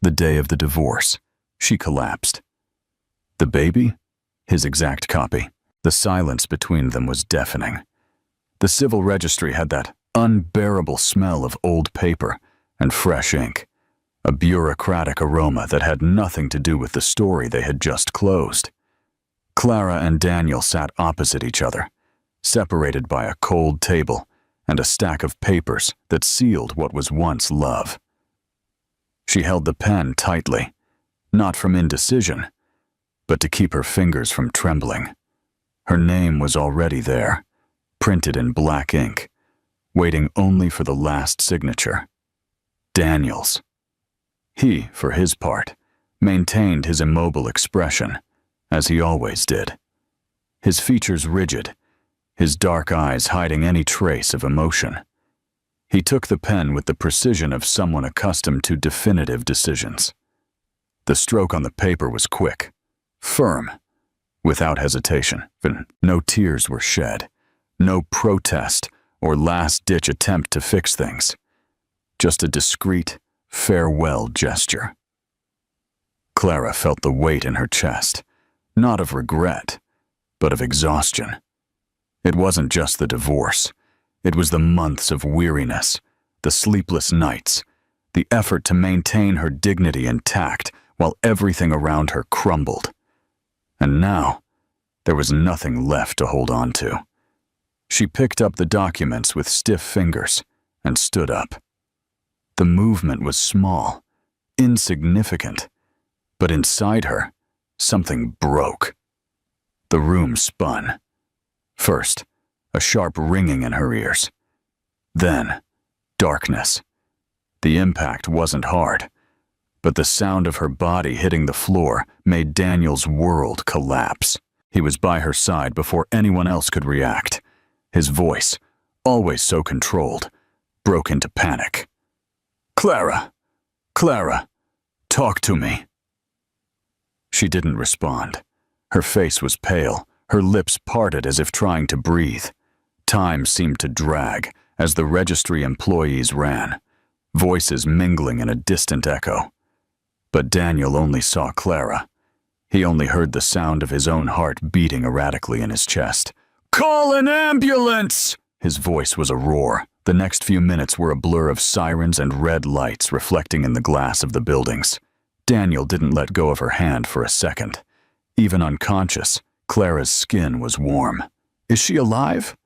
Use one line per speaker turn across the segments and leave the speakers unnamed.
The day of the divorce, she collapsed. The baby? His exact copy. The silence between them was deafening. The civil registry had that unbearable smell of old paper and fresh ink, a bureaucratic aroma that had nothing to do with the story they had just closed. Clara and Daniel sat opposite each other, separated by a cold table and a stack of papers that sealed what was once love. She held the pen tightly, not from indecision, but to keep her fingers from trembling. Her name was already there, printed in black ink, waiting only for the last signature. Daniel's. He, for his part, maintained his immobile expression, as he always did. His features rigid, his dark eyes hiding any trace of emotion. He took the pen with the precision of someone accustomed to definitive decisions. The stroke on the paper was quick, firm, without hesitation. No tears were shed, no protest or last-ditch attempt to fix things. Just a discreet, farewell gesture. Clara felt the weight in her chest, not of regret, but of exhaustion. It wasn't just the divorce. It was the months of weariness, the sleepless nights, the effort to maintain her dignity intact while everything around her crumbled. And now, there was nothing left to hold on to. She picked up the documents with stiff fingers and stood up. The movement was small, insignificant, but inside her, something broke. The room spun. First, a sharp ringing in her ears. Then, darkness. The impact wasn't hard, but the sound of her body hitting the floor made Daniel's world collapse. He was by her side before anyone else could react. His voice, always so controlled, broke into panic. "Clara! Clara! Talk to me!" She didn't respond. Her face was pale, her lips parted as if trying to breathe. Time seemed to drag as the registry employees ran, voices mingling in a distant echo. But Daniel only saw Clara. He only heard the sound of his own heart beating erratically in his chest. "Call an ambulance!" His voice was a roar. The next few minutes were a blur of sirens and red lights reflecting in the glass of the buildings. Daniel didn't let go of her hand for a second. Even unconscious, Clara's skin was warm. Is she alive?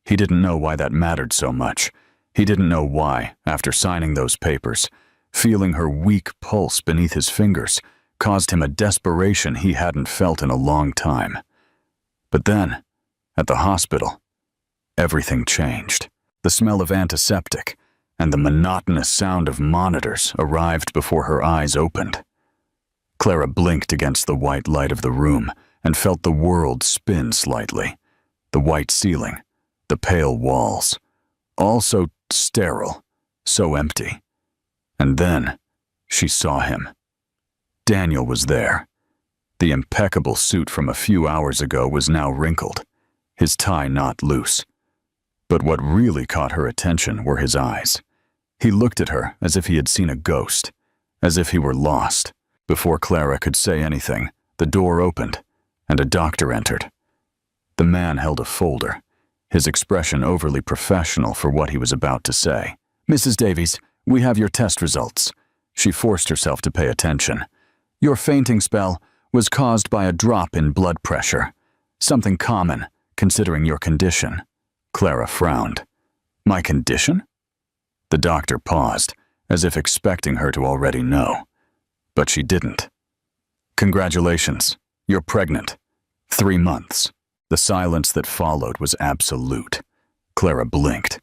He didn't know why that mattered so much. He didn't know why, after signing those papers, feeling her weak pulse beneath his fingers caused him a desperation he hadn't felt in a long time. But then, at the hospital, everything changed. The smell of antiseptic and the monotonous sound of monitors arrived before her eyes opened. Clara blinked against the white light of the room and felt the world spin slightly. The white ceiling, the pale walls, all so sterile, so empty. And then she saw him. Daniel was there. The impeccable suit from a few hours ago was now wrinkled, his tie knot loose. But what really caught her attention were his eyes. He looked at her as if he had seen a ghost, as if he were lost. Before Clara could say anything, the door opened, and a doctor entered. The man held a folder, his expression overly professional for what he was about to say. "Mrs. Davies, we have your test results." She forced herself to pay attention. "Your fainting spell was caused by a drop in blood pressure. Something common, considering your condition." Clara frowned. "My condition?" The doctor paused, as if expecting her to already know. But she didn't. "Congratulations, you're pregnant. 3 months. The silence that followed was absolute. Clara blinked.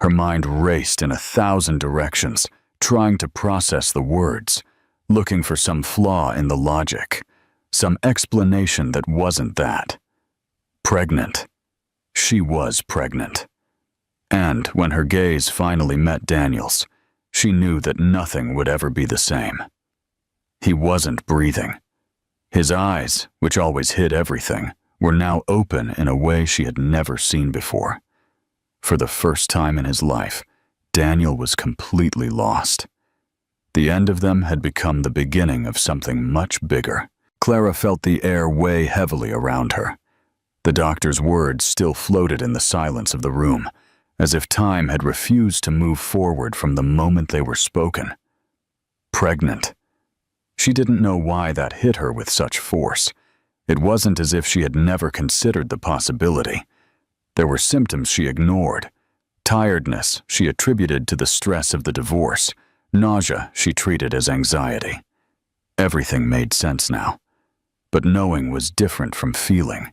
Her mind raced in 1,000 directions, trying to process the words, looking for some flaw in the logic, some explanation that wasn't that. Pregnant. She was pregnant. And when her gaze finally met Daniel's, she knew that nothing would ever be the same. He wasn't breathing. His eyes, which always hid everything, were now open in a way she had never seen before. For the first time in his life, Daniel was completely lost. The end of them had become the beginning of something much bigger. Clara felt the air weigh heavily around her. The doctor's words still floated in the silence of the room, as if time had refused to move forward from the moment they were spoken. Pregnant. She didn't know why that hit her with such force. It wasn't as if she had never considered the possibility. There were symptoms she ignored. Tiredness she attributed to the stress of the divorce. Nausea she treated as anxiety. Everything made sense now. But knowing was different from feeling.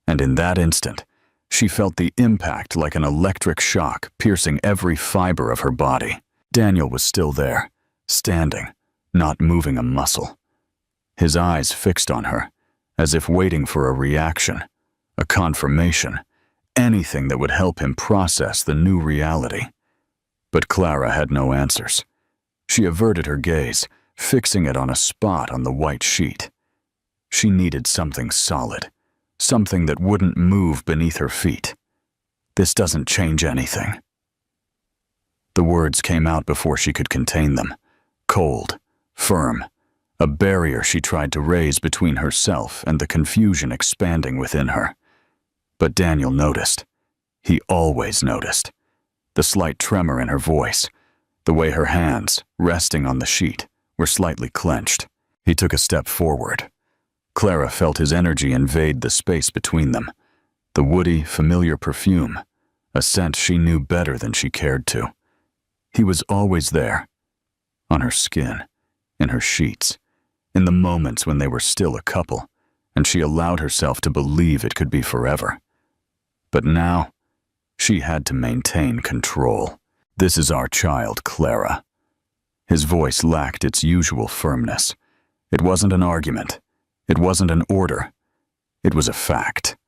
And in that instant, she felt the impact like an electric shock piercing every fiber of her body. Daniel was still there, standing, not moving a muscle. His eyes fixed on her, as if waiting for a reaction, a confirmation, anything that would help him process the new reality. But Clara had no answers. She averted her gaze, fixing it on a spot on the white sheet. She needed something solid, something that wouldn't move beneath her feet. This doesn't change anything. The words came out before she could contain them. Cold, firm, a barrier she tried to raise between herself and the confusion expanding within her. But Daniel noticed. He always noticed. The slight tremor in her voice, the way her hands, resting on the sheet, were slightly clenched. He took a step forward. Clara felt his energy invade the space between them. The woody, familiar perfume, a scent she knew better than she cared to. He was always there, on her skin, in her sheets, in the moments when they were still a couple, and she allowed herself to believe it could be forever. But now, she had to maintain control. "This is our child, Clara." His voice lacked its usual firmness. It wasn't an argument. It wasn't an order. It was a fact.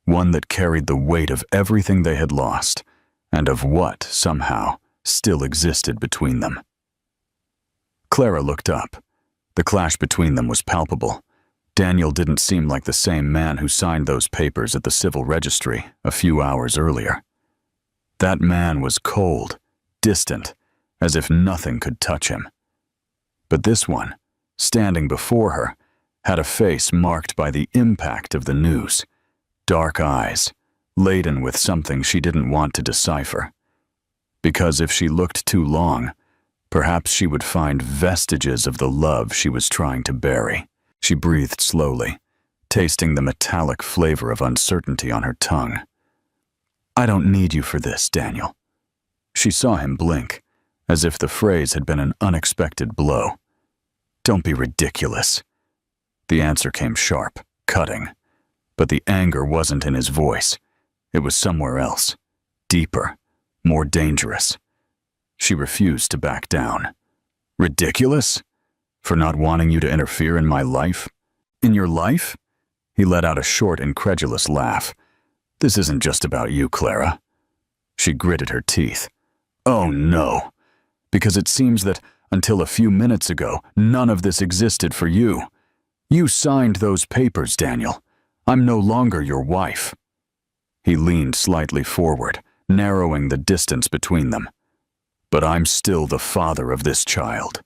One that carried the weight of everything they had lost, and of what, somehow, still existed between them. Clara looked up. The clash between them was palpable. Daniel didn't seem like the same man who signed those papers at the civil registry a few hours earlier. That man was cold, distant, as if nothing could touch him. But this one, standing before her, had a face marked by the impact of the news. Dark eyes, laden with something she didn't want to decipher. Because if she looked too long, perhaps she would find vestiges of the love she was trying to bury. She breathed slowly, tasting the metallic flavor of uncertainty on her tongue. "I don't need you for this, Daniel." She saw him blink, as if the phrase had been an unexpected blow. "Don't be ridiculous." The answer came sharp, cutting. But the anger wasn't in his voice. It was somewhere else, deeper, more dangerous. She refused to back down. "Ridiculous? For not wanting you to interfere in my life? In your life?" He let out a short, incredulous laugh. "This isn't just about you, Clara." She gritted her teeth. "Oh no, because it seems that until a few minutes ago, none of this existed for you. You signed those papers, Daniel. I'm no longer your wife." He leaned slightly forward, narrowing the distance between them. "But I'm still the father of this child."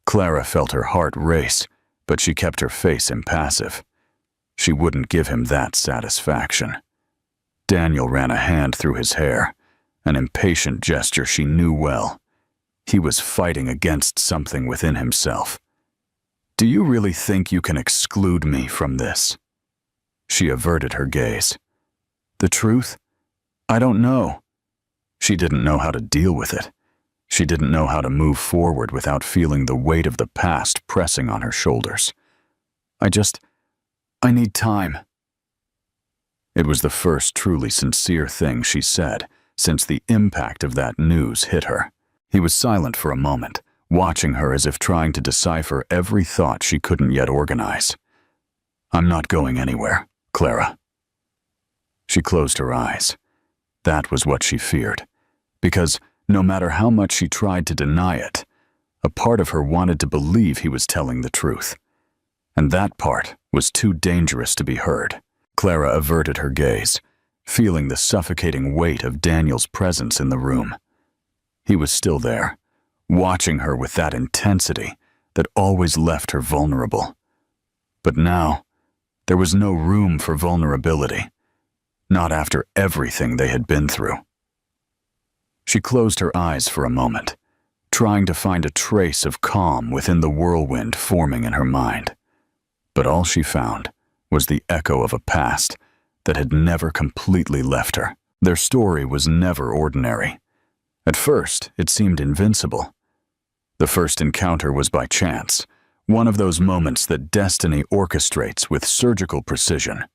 Clara felt her heart race, but she kept her face impassive. She wouldn't give him that satisfaction. Daniel ran a hand through his hair, an impatient gesture she knew well. He was fighting against something within himself. "Do you really think you can exclude me from this?" She averted her gaze. "The truth? I don't know." She didn't know how to deal with it. She didn't know how to move forward without feeling the weight of the past pressing on her shoulders. I need time." It was the first truly sincere thing she said since the impact of that news hit her. He was silent for a moment, watching her as if trying to decipher every thought she couldn't yet organize. "I'm not going anywhere, Clara." She closed her eyes. That was what she feared, because no matter how much she tried to deny it, a part of her wanted to believe he was telling the truth. And that part was too dangerous to be heard. Clara averted her gaze, feeling the suffocating weight of Daniel's presence in the room. He was still there, watching her with that intensity that always left her vulnerable. But now, there was no room for vulnerability, not after everything they had been through. She closed her eyes for a moment, trying to find a trace of calm within the whirlwind forming in her mind. But all she found was the echo of a past that had never completely left her. Their story was never ordinary. At first, it seemed invincible. The first encounter was by chance, one of those moments that destiny orchestrates with surgical precision.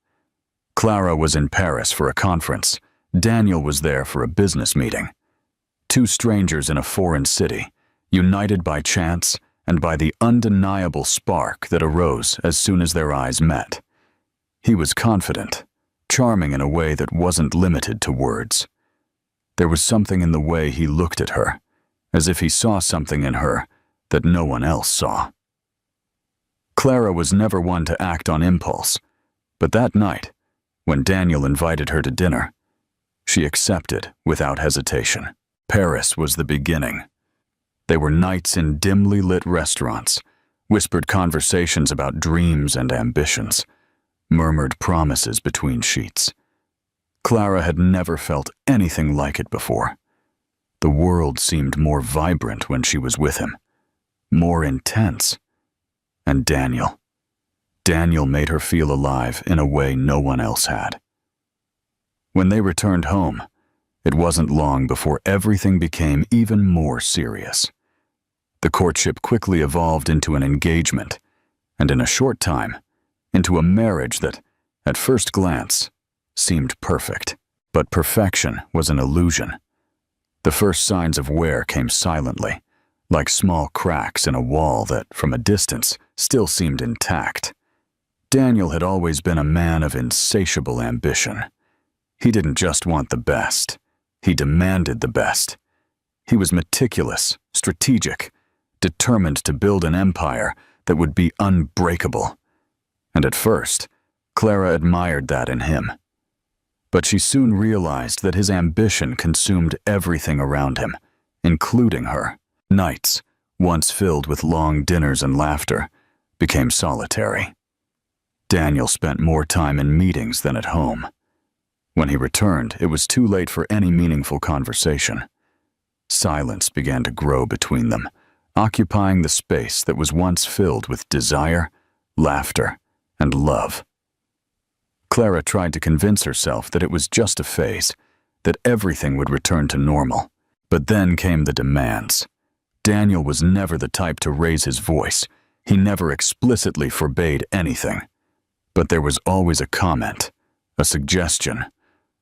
Clara was in Paris for a conference. Daniel was there for a business meeting. Two strangers in a foreign city, united by chance and by the undeniable spark that arose as soon as their eyes met. He was confident, charming in a way that wasn't limited to words. There was something in the way he looked at her, as if he saw something in her that no one else saw. Clara was never one to act on impulse, but that night, when Daniel invited her to dinner, she accepted without hesitation. Paris was the beginning. They were nights in dimly lit restaurants, whispered conversations about dreams and ambitions, murmured promises between sheets. Clara had never felt anything like it before. The world seemed more vibrant when she was with him, more intense. And Daniel made her feel alive in a way no one else had. When they returned home, it wasn't long before everything became even more serious. The courtship quickly evolved into an engagement, and in a short time, into a marriage that, at first glance, seemed perfect. But perfection was an illusion. The first signs of wear came silently, like small cracks in a wall that, from a distance, still seemed intact. Daniel had always been a man of insatiable ambition. He didn't just want the best. He demanded the best. He was meticulous, strategic, determined to build an empire that would be unbreakable. And at first, Clara admired that in him. But she soon realized that his ambition consumed everything around him, including her. Nights, once filled with long dinners and laughter, became solitary. Daniel spent more time in meetings than at home. When he returned, it was too late for any meaningful conversation. Silence began to grow between them, occupying the space that was once filled with desire, laughter, and love. Clara tried to convince herself that it was just a phase, that everything would return to normal. But then came the demands. Daniel was never the type to raise his voice. He never explicitly forbade anything. But there was always a comment, a suggestion,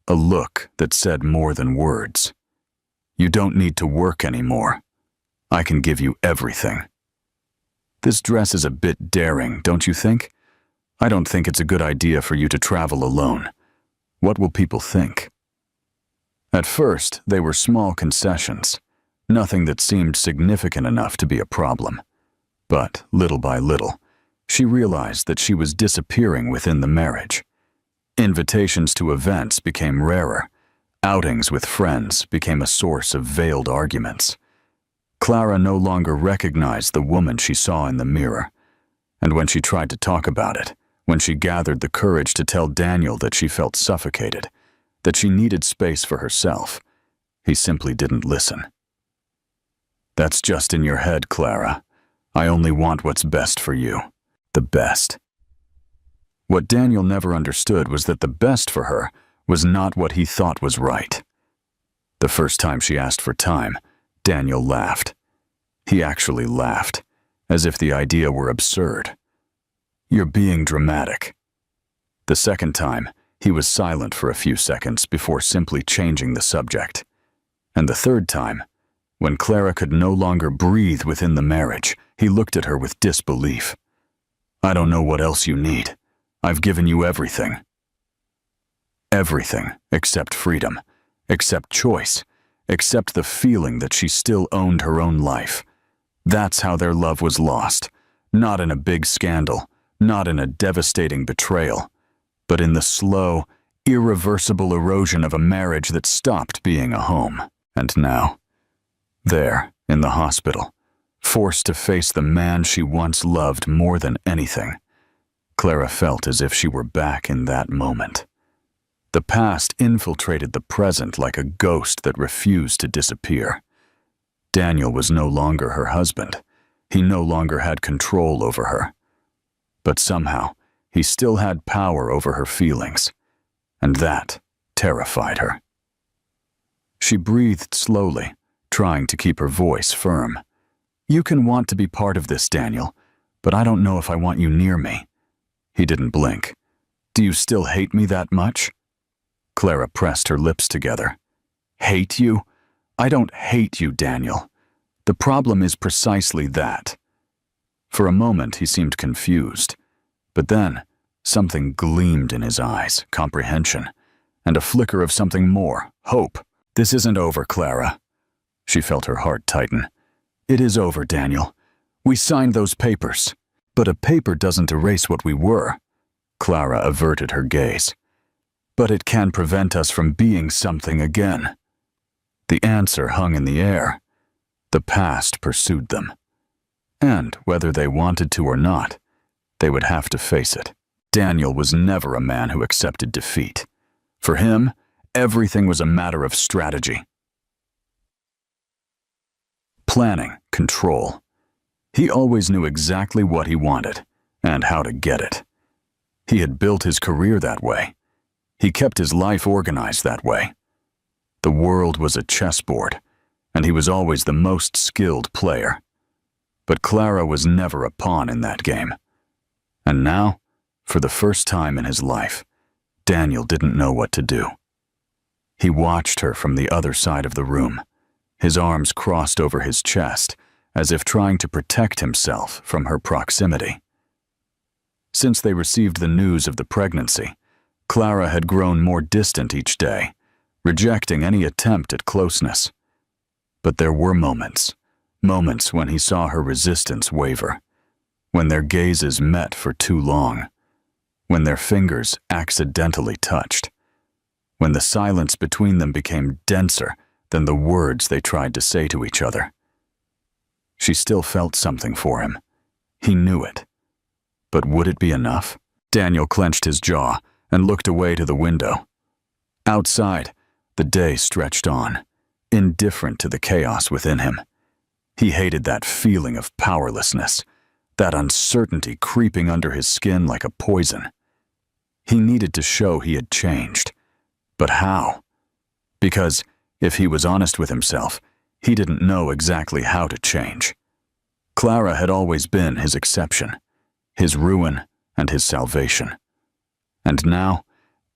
a look that said more than words. You don't need to work anymore. I can give you everything. This dress is a bit daring, don't you think? I don't think it's a good idea for you to travel alone. What will people think? At first, they were small concessions, nothing that seemed significant enough to be a problem. But, little by little, she realized that she was disappearing within the marriage. Invitations to events became rarer. Outings with friends became a source of veiled arguments. Clara no longer recognized the woman she saw in the mirror. And when she tried to talk about it, when she gathered the courage to tell Daniel that she felt suffocated, that she needed space for herself, he simply didn't listen. That's just in your head, Clara. I only want what's best for you. The best. What Daniel never understood was that the best for her was not what he thought was right. The first time she asked for time, Daniel laughed. He actually laughed, as if the idea were absurd. You're being dramatic. The second time, he was silent for a few seconds before simply changing the subject. And the third time, when Clara could no longer breathe within the marriage, he looked at her with disbelief. I don't know what else you need. I've given you everything. Everything except freedom, except choice, except the feeling that she still owned her own life. That's how their love was lost, not in a big scandal, not in a devastating betrayal, but in the slow, irreversible erosion of a marriage that stopped being a home. And now, there, in the hospital, forced to face the man she once loved more than anything. Clara felt as if she were back in that moment. The past infiltrated the present like a ghost that refused to disappear. Daniel was no longer her husband. He no longer had control over her. But somehow, he still had power over her feelings, and that terrified her. She breathed slowly, trying to keep her voice firm. "You can want to be part of this, Daniel, but I don't know if I want you near me." He didn't blink. "Do you still hate me that much?" Clara pressed her lips together. "Hate you? I don't hate you, Daniel. The problem is precisely that." For a moment, he seemed confused, but then something gleamed in his eyes, comprehension, and a flicker of something more, hope. "This isn't over, Clara." She felt her heart tighten. "It is over, Daniel. We signed those papers." "But a paper doesn't erase what we were." Clara averted her gaze. "But it can prevent us from being something again." The answer hung in the air. The past pursued them. And whether they wanted to or not, they would have to face it. Daniel was never a man who accepted defeat. For him, everything was a matter of strategy. Planning, control. He always knew exactly what he wanted and how to get it. He had built his career that way. He kept his life organized that way. The world was a chessboard, and he was always the most skilled player. But Clara was never a pawn in that game. And now, for the first time in his life, Daniel didn't know what to do. He watched her from the other side of the room, his arms crossed over his chest, as if trying to protect himself from her proximity. Since they received the news of the pregnancy, Clara had grown more distant each day, rejecting any attempt at closeness. But there were moments when he saw her resistance waver, when their gazes met for too long, when their fingers accidentally touched, when the silence between them became denser than the words they tried to say to each other. She still felt something for him. He knew it. But would it be enough? Daniel clenched his jaw and looked away to the window. Outside, the day stretched on, indifferent to the chaos within him. He hated that feeling of powerlessness, that uncertainty creeping under his skin like a poison. He needed to show he had changed. But how? Because, if he was honest with himself, he didn't know exactly how to change. Clara had always been his exception, his ruin and his salvation. And now,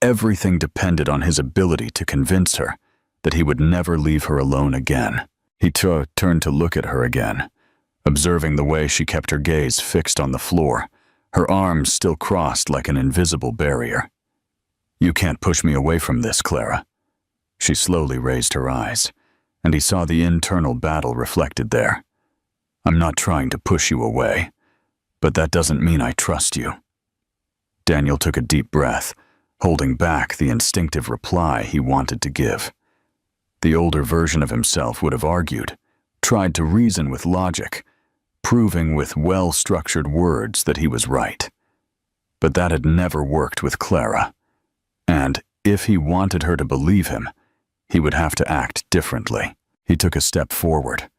everything depended on his ability to convince her that he would never leave her alone again. He turned to look at her again, observing the way she kept her gaze fixed on the floor, her arms still crossed like an invisible barrier. "You can't push me away from this, Clara." She slowly raised her eyes, and he saw the internal battle reflected there. "I'm not trying to push you away, but that doesn't mean I trust you." Daniel took a deep breath, holding back the instinctive reply he wanted to give. The older version of himself would have argued, tried to reason with logic, proving with well-structured words that he was right. But that had never worked with Clara. And if he wanted her to believe him, he would have to act differently. He took a step forward.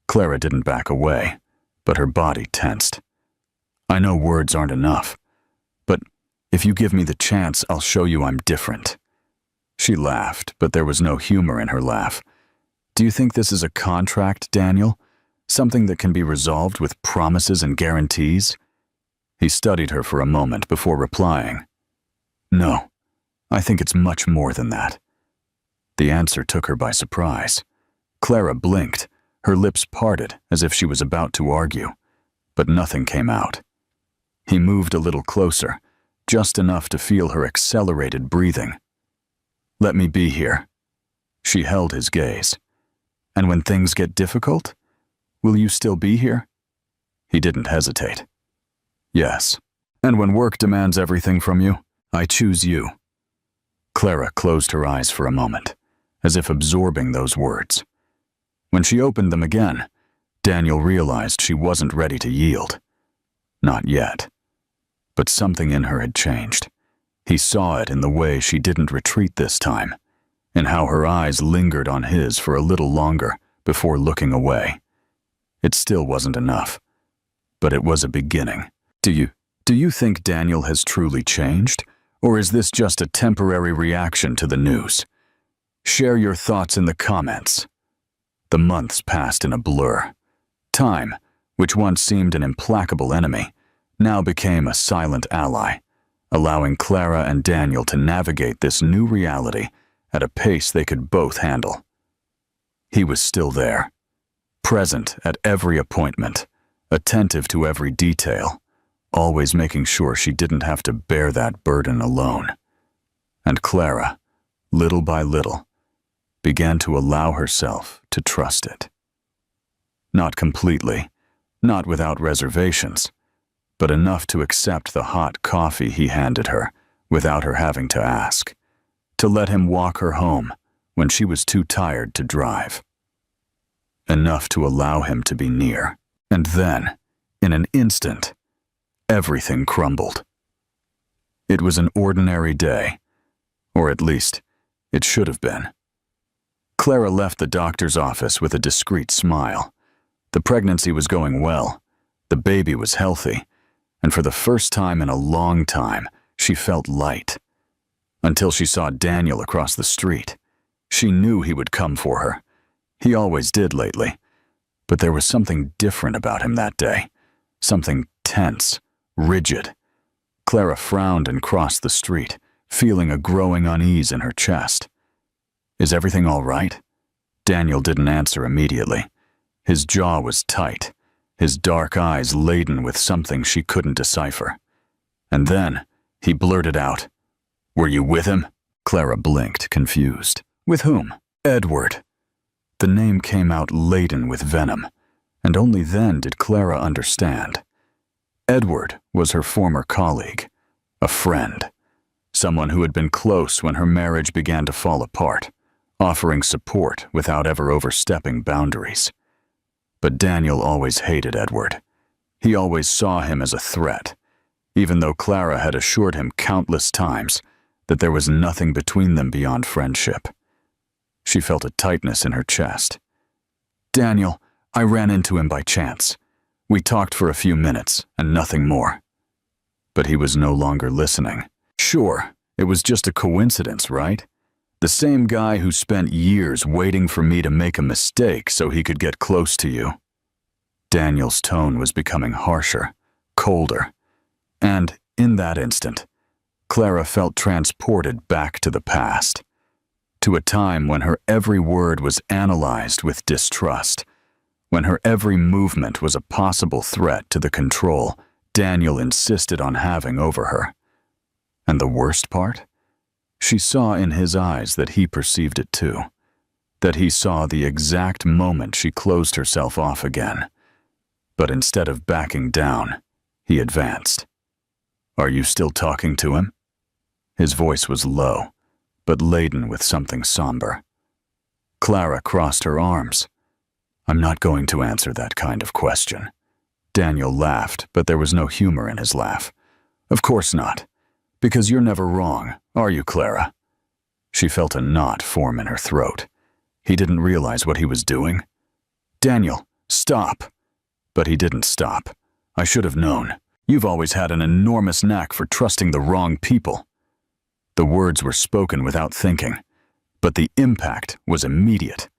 Clara didn't back away, but her body tensed. "I know words aren't enough, but if you give me the chance, I'll show you I'm different." She laughed, but there was no humor in her laugh. "Do you think this is a contract, Daniel? Something that can be resolved with promises and guarantees?" He studied her for a moment before replying. "No, I think it's much more than that." The answer took her by surprise. Clara blinked, her lips parted as if she was about to argue, but nothing came out. He moved a little closer, just enough to feel her accelerated breathing. "Let me be here." She held his gaze. "And when things get difficult, will you still be here?" He didn't hesitate. "Yes. And when work demands everything from you, I choose you." Clara closed her eyes for a moment, as if absorbing those words. When she opened them again, Daniel realized she wasn't ready to yield. Not yet. But something in her had changed. He saw it in the way she didn't retreat this time, in how her eyes lingered on his for a little longer before looking away. It still wasn't enough, but it was a beginning. Do you think Daniel has truly changed, or is this just a temporary reaction to the news? Share your thoughts in the comments. The months passed in a blur. Time, which once seemed an implacable enemy, now became a silent ally, allowing Clara and Daniel to navigate this new reality at a pace they could both handle. He was still there, present at every appointment, attentive to every detail, always making sure she didn't have to bear that burden alone. And Clara, little by little, began to allow herself to trust it. Not completely, not without reservations, but enough to accept the hot coffee he handed her without her having to ask, to let him walk her home when she was too tired to drive. Enough to allow him to be near. And then, in an instant, everything crumbled. It was an ordinary day, or at least, it should have been. Clara left the doctor's office with a discreet smile. The pregnancy was going well, the baby was healthy, and for the first time in a long time, she felt light. Until she saw Daniel across the street. She knew he would come for her. He always did lately. But there was something different about him that day. Something tense, rigid. Clara frowned and crossed the street, feeling a growing unease in her chest. Is everything all right? Daniel didn't answer immediately. His jaw was tight, his dark eyes laden with something she couldn't decipher. And then he blurted out, "Were you with him?" Clara blinked, confused. With whom? Edward. The name came out laden with venom, and only then did Clara understand. Edward was her former colleague, a friend, someone who had been close when her marriage began to fall apart, offering support without ever overstepping boundaries. But Daniel always hated Edward. He always saw him as a threat, even though Clara had assured him countless times that there was nothing between them beyond friendship. She felt a tightness in her chest. Daniel, I ran into him by chance. We talked for a few minutes and nothing more. But he was no longer listening. Sure, it was just a coincidence, right? The same guy who spent years waiting for me to make a mistake so he could get close to you. Daniel's tone was becoming harsher, colder, and in that instant, Clara felt transported back to the past, to a time when her every word was analyzed with distrust, when her every movement was a possible threat to the control Daniel insisted on having over her. And the worst part? She saw in his eyes that he perceived it too, that he saw the exact moment she closed herself off again. But instead of backing down, he advanced. Are you still talking to him? His voice was low, but laden with something somber. Clara crossed her arms. I'm not going to answer that kind of question. Daniel laughed, but there was no humor in his laugh. Of course not. Because you're never wrong, are you, Clara? She felt a knot form in her throat. He didn't realize what he was doing. Daniel, stop. But he didn't stop. I should have known. You've always had an enormous knack for trusting the wrong people. The words were spoken without thinking, but the impact was immediate.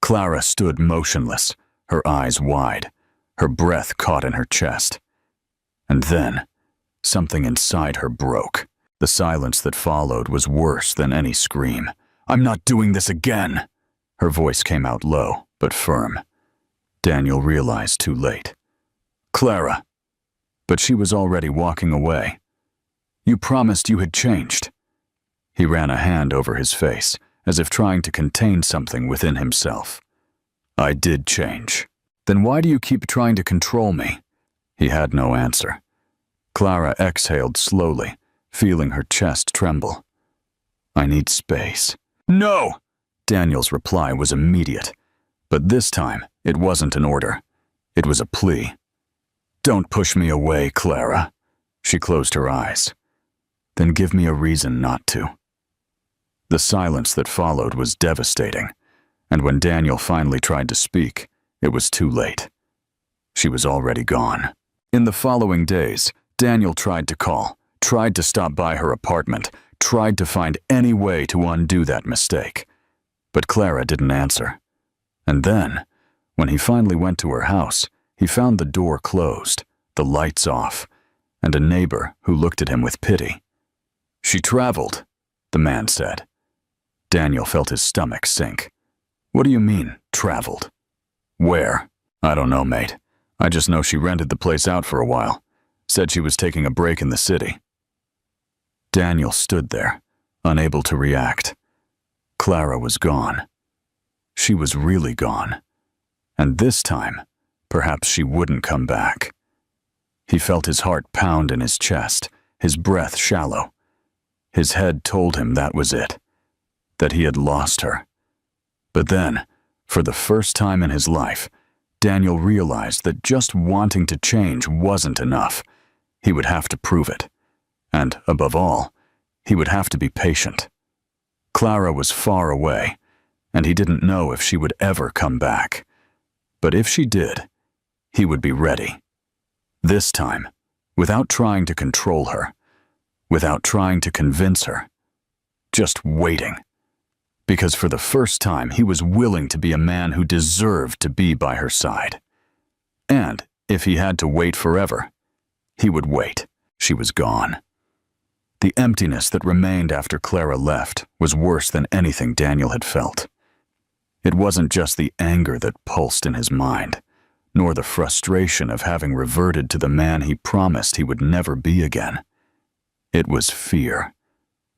Clara stood motionless, her eyes wide, her breath caught in her chest. And then, something inside her broke. The silence that followed was worse than any scream. I'm not doing this again. Her voice came out low, but firm. Daniel realized too late. Clara. But she was already walking away. You promised you had changed. He ran a hand over his face, as if trying to contain something within himself. I did change. Then why do you keep trying to control me? He had no answer. Clara exhaled slowly, feeling her chest tremble. I need space. No! Daniel's reply was immediate, but this time it wasn't an order. It was a plea. "Don't push me away, Clara." She closed her eyes. "Then give me a reason not to." The silence that followed was devastating, and when Daniel finally tried to speak, it was too late. She was already gone. In the following days, Daniel tried to call, tried to stop by her apartment, tried to find any way to undo that mistake. But Clara didn't answer. And then, when he finally went to her house, he found the door closed, the lights off, and a neighbor who looked at him with pity. "She traveled," the man said. Daniel felt his stomach sink. "What do you mean, traveled?" "Where?" "I don't know, mate. I just know she rented the place out for a while. Said she was taking a break in the city." Daniel stood there, unable to react. Clara was gone. She was really gone. And this time, perhaps she wouldn't come back. He felt his heart pound in his chest, his breath shallow. His head told him that was it, that he had lost her. But then, for the first time in his life, Daniel realized that just wanting to change wasn't enough. He would have to prove it. And, above all, he would have to be patient. Clara was far away, and he didn't know if she would ever come back. But if she did, he would be ready. This time, without trying to control her, without trying to convince her, just waiting. Because for the first time, he was willing to be a man who deserved to be by her side. And if he had to wait forever, he would wait. She was gone. The emptiness that remained after Clara left was worse than anything Daniel had felt. It wasn't just the anger that pulsed in his mind, nor the frustration of having reverted to the man he promised he would never be again. It was fear,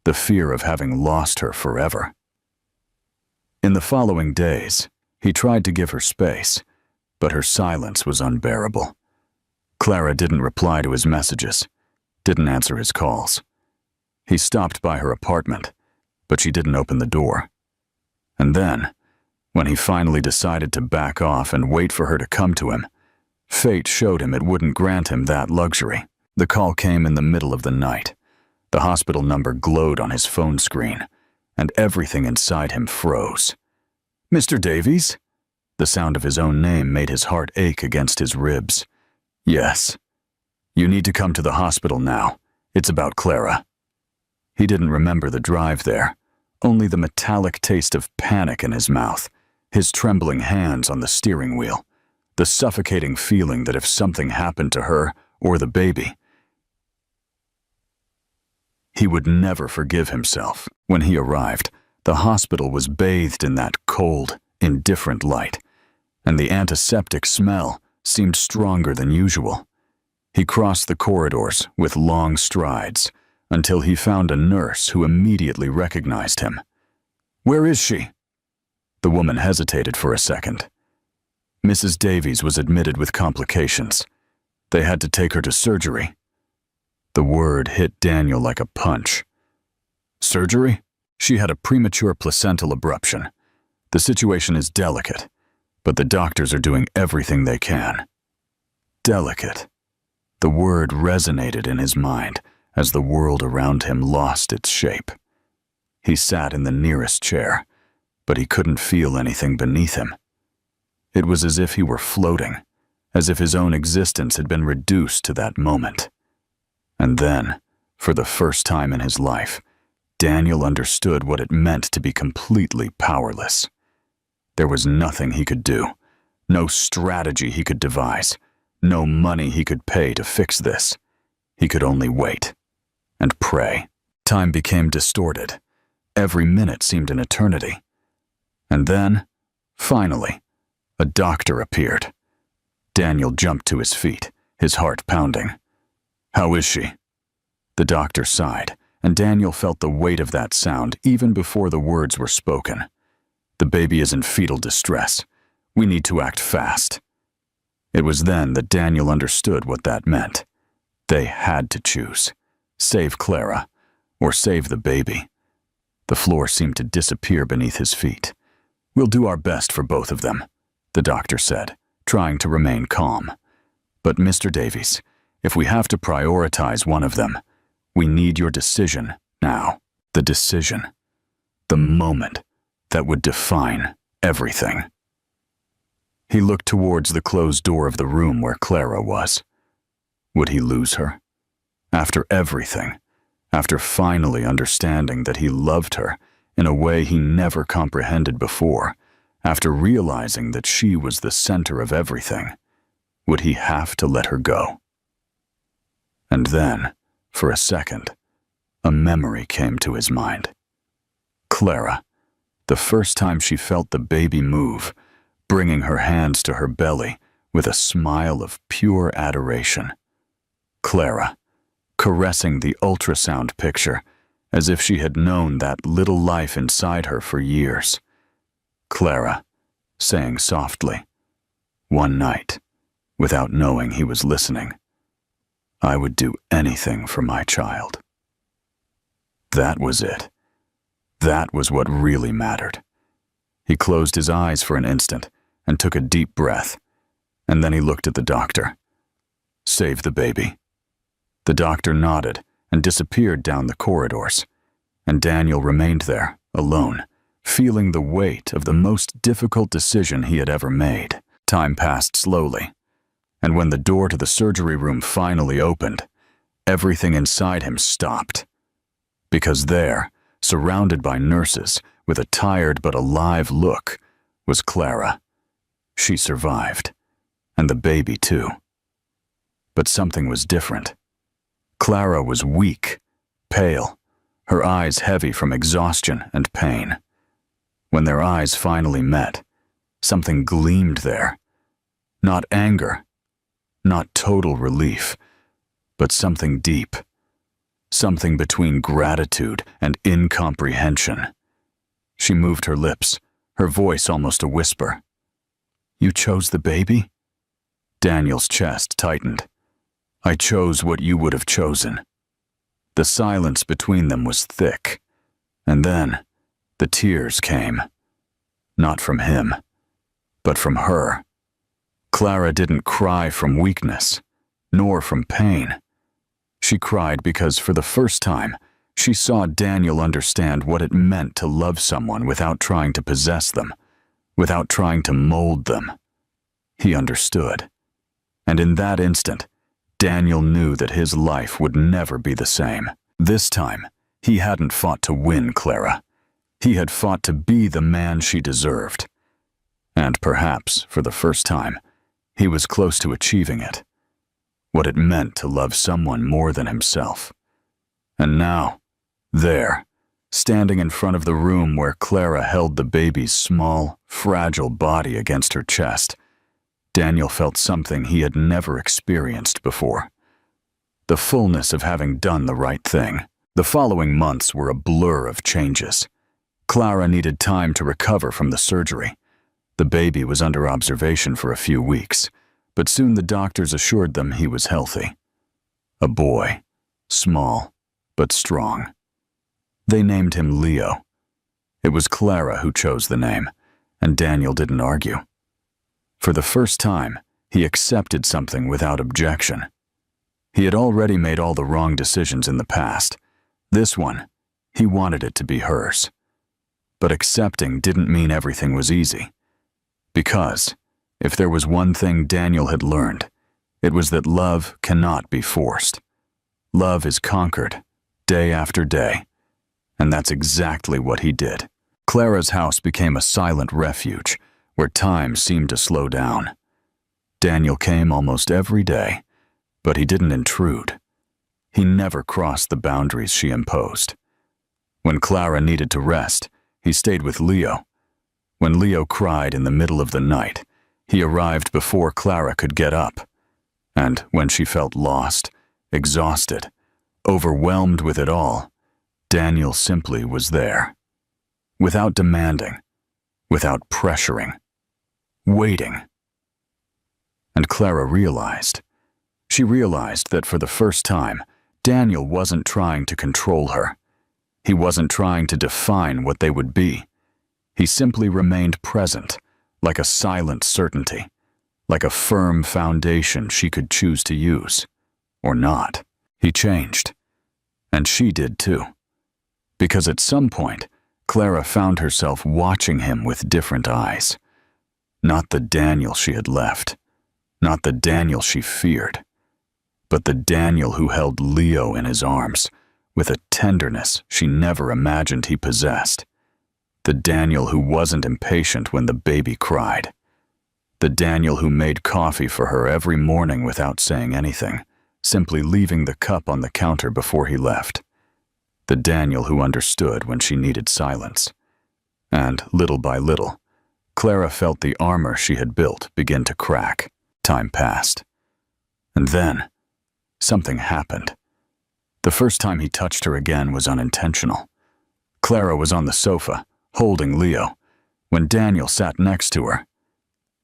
the fear of having lost her forever. In the following days, he tried to give her space, but her silence was unbearable. Clara didn't reply to his messages, didn't answer his calls. He stopped by her apartment, but she didn't open the door. And then, when he finally decided to back off and wait for her to come to him, fate showed him it wouldn't grant him that luxury. The call came in the middle of the night. The hospital number glowed on his phone screen, and everything inside him froze. "Mr. Davies?" The sound of his own name made his heart ache against his ribs. "Yes. You need to come to the hospital now. It's about Clara." He didn't remember the drive there, only the metallic taste of panic in his mouth, his trembling hands on the steering wheel, the suffocating feeling that if something happened to her or the baby, he would never forgive himself. When he arrived, the hospital was bathed in that cold, indifferent light, and the antiseptic smell seemed stronger than usual. He crossed the corridors with long strides until he found a nurse who immediately recognized him. "Where is she?" The woman hesitated for a second. "Mrs. Davies was admitted with complications. They had to take her to surgery." The word hit Daniel like a punch. "Surgery?" "She had a premature placental abruption. The situation is delicate, but the doctors are doing everything they can." Delicate. The word resonated in his mind as the world around him lost its shape. He sat in the nearest chair, but he couldn't feel anything beneath him. It was as if he were floating, as if his own existence had been reduced to that moment. And then, for the first time in his life, Daniel understood what it meant to be completely powerless. There was nothing he could do, no strategy he could devise, no money he could pay to fix this. He could only wait and pray. Time became distorted. Every minute seemed an eternity. And then, finally, a doctor appeared. Daniel jumped to his feet, his heart pounding. "How is she?" The doctor sighed, and Daniel felt the weight of that sound even before the words were spoken. "The baby is in fetal distress. We need to act fast." It was then that Daniel understood what that meant. They had to choose. Save Clara, or save the baby. The floor seemed to disappear beneath his feet. "We'll do our best for both of them," the doctor said, trying to remain calm. "But Mr. Davies, if we have to prioritize one of them, we need your decision now." The decision. The moment that would define everything. He looked towards the closed door of the room where Clara was. Would he lose her? After everything, after finally understanding that he loved her in a way he never comprehended before, after realizing that she was the center of everything, would he have to let her go? And then, for a second, a memory came to his mind. Clara, the first time she felt the baby move, bringing her hands to her belly with a smile of pure adoration. Clara, caressing the ultrasound picture as if she had known that little life inside her for years. Clara, saying softly, one night, without knowing he was listening, "I would do anything for my child." That was it. That was what really mattered. He closed his eyes for an instant and took a deep breath, and then he looked at the doctor. "Save the baby." The doctor nodded and disappeared down the corridors, and Daniel remained there, alone, feeling the weight of the most difficult decision he had ever made. Time passed slowly, and when the door to the surgery room finally opened, everything inside him stopped. Because there, surrounded by nurses, with a tired but alive look, was Clara. She survived, and the baby too. But something was different. Clara was weak, pale, her eyes heavy from exhaustion and pain. When their eyes finally met, something gleamed there. Not anger, not total relief, but something deep. Something between gratitude and incomprehension. She moved her lips, her voice almost a whisper. "You chose the baby?" Daniel's chest tightened. "I chose what you would have chosen." The silence between them was thick, and then the tears came. Not from him, but from her. Clara didn't cry from weakness, nor from pain. She cried because for the first time, she saw Daniel understand what it meant to love someone without trying to possess them, without trying to mold them. He understood. And in that instant, Daniel knew that his life would never be the same. This time, he hadn't fought to win Clara. He had fought to be the man she deserved. And perhaps, for the first time, he was close to achieving it. What it meant to love someone more than himself. And now, there, standing in front of the room where Clara held the baby's small, fragile body against her chest, Daniel felt something he had never experienced before. The fullness of having done the right thing. The following months were a blur of changes. Clara needed time to recover from the surgery. The baby was under observation for a few weeks, but soon the doctors assured them he was healthy. A boy, small, but strong. They named him Leo. It was Clara who chose the name, and Daniel didn't argue. For the first time, he accepted something without objection. He had already made all the wrong decisions in the past. This one, he wanted it to be hers. But accepting didn't mean everything was easy. Because, if there was one thing Daniel had learned, it was that love cannot be forced. Love is conquered, day after day. And that's exactly what he did. Clara's house became a silent refuge, where time seemed to slow down. Daniel came almost every day, but he didn't intrude. He never crossed the boundaries she imposed. When Clara needed to rest, he stayed with Leo. When Leo cried in the middle of the night, he arrived before Clara could get up. And when she felt lost, exhausted, overwhelmed with it all, Daniel simply was there. Without demanding, without pressuring, waiting. And Clara realized. She realized that for the first time, Daniel wasn't trying to control her. He wasn't trying to define what they would be. He simply remained present, like a silent certainty, like a firm foundation she could choose to use, or not. He changed, and she did too, because at some point, Clara found herself watching him with different eyes. Not the Daniel she had left, not the Daniel she feared, but the Daniel who held Leo in his arms with a tenderness she never imagined he possessed. The Daniel who wasn't impatient when the baby cried. The Daniel who made coffee for her every morning without saying anything, simply leaving the cup on the counter before he left. The Daniel who understood when she needed silence. And little by little, Clara felt the armor she had built begin to crack. Time passed. And then, something happened. The first time he touched her again was unintentional. Clara was on the sofa, holding Leo, when Daniel sat next to her.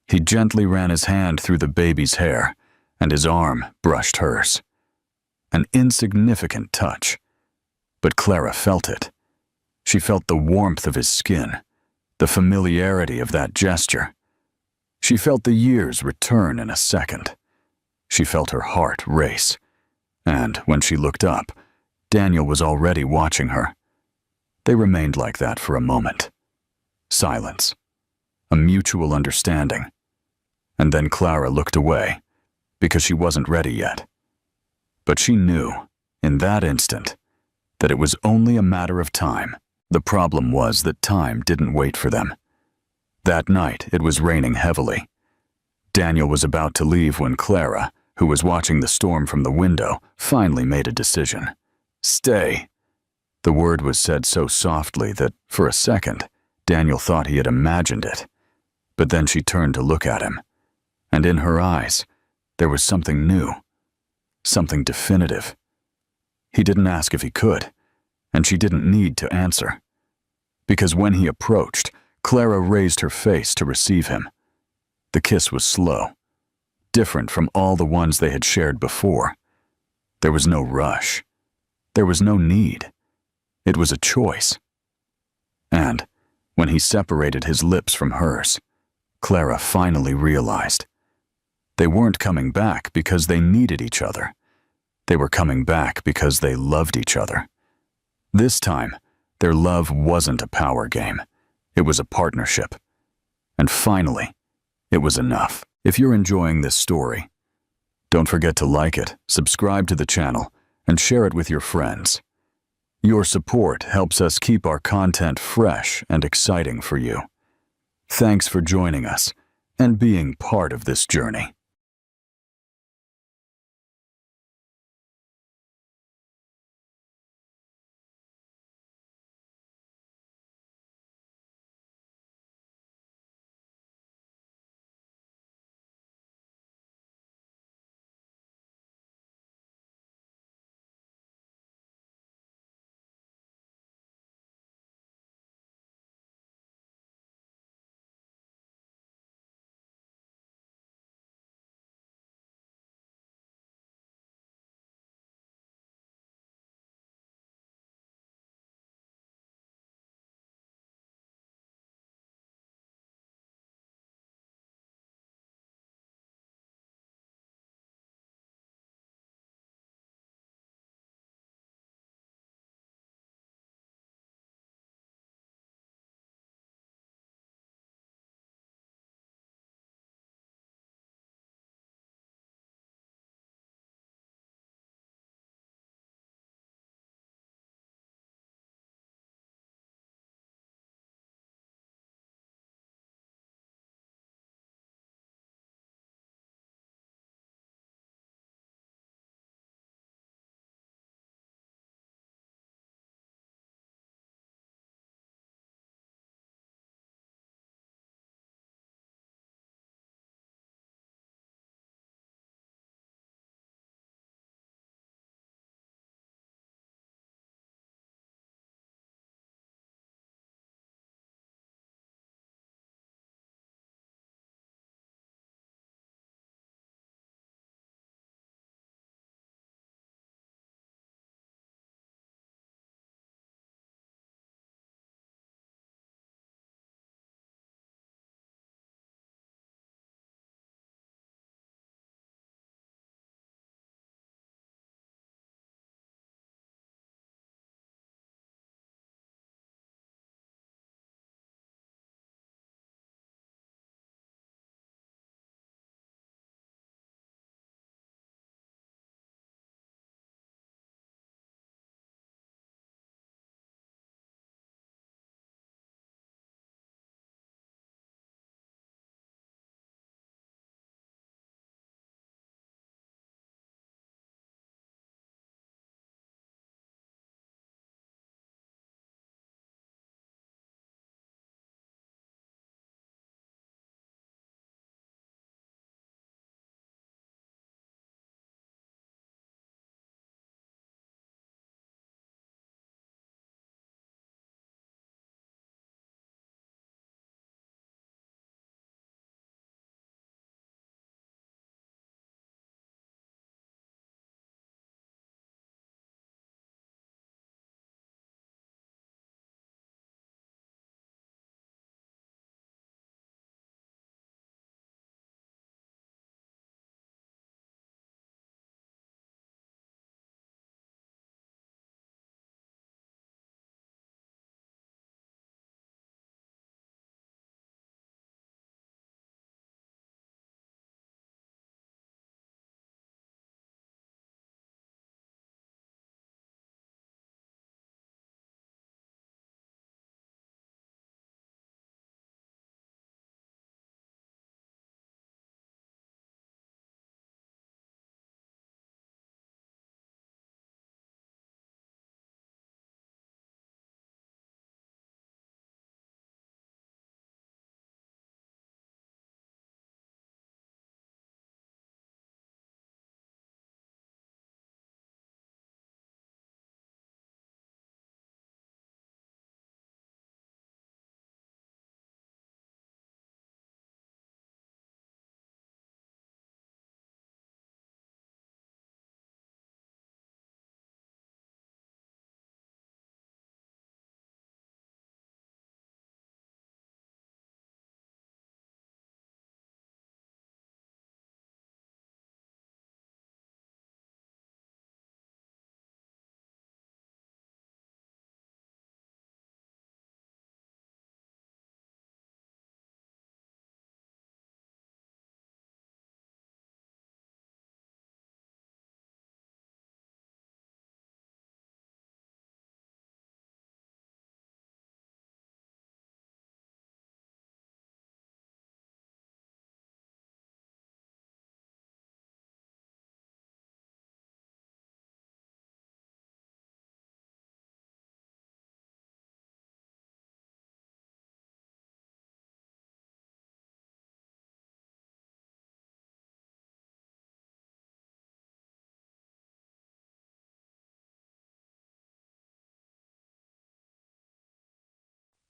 He gently ran his hand through the baby's hair, and his arm brushed hers. An insignificant touch, but Clara felt it. She felt the warmth of his skin, the familiarity of that gesture. She felt the years return in a second. She felt her heart race, and when she looked up, Daniel was already watching her. They remained like that for a moment. Silence, a mutual understanding. And then Clara looked away, because she wasn't ready yet. But she knew, in that instant, that it was only a matter of time. The problem was that time didn't wait for them. That night, it was raining heavily. Daniel was about to leave when Clara, who was watching the storm from the window, finally made a decision. "Stay." The word was said so softly that, for a second, Daniel thought he had imagined it. But then she turned to look at him, and in her eyes, there was something new, something definitive. He didn't ask if he could, and she didn't need to answer. Because when he approached, Clara raised her face to receive him. The kiss was slow, different from all the ones they had shared before. There was no rush. There was no need. It was a choice. And, when he separated his lips from hers, Clara finally realized. They weren't coming back because they needed each other. They were coming back because they loved each other. This time, their love wasn't a power game. It was a partnership. And finally, it was enough. If you're enjoying this story, don't forget to like it, subscribe to the channel, and share it with your friends. Your support helps us keep our content fresh and exciting for you. Thanks for joining us and being part of this journey.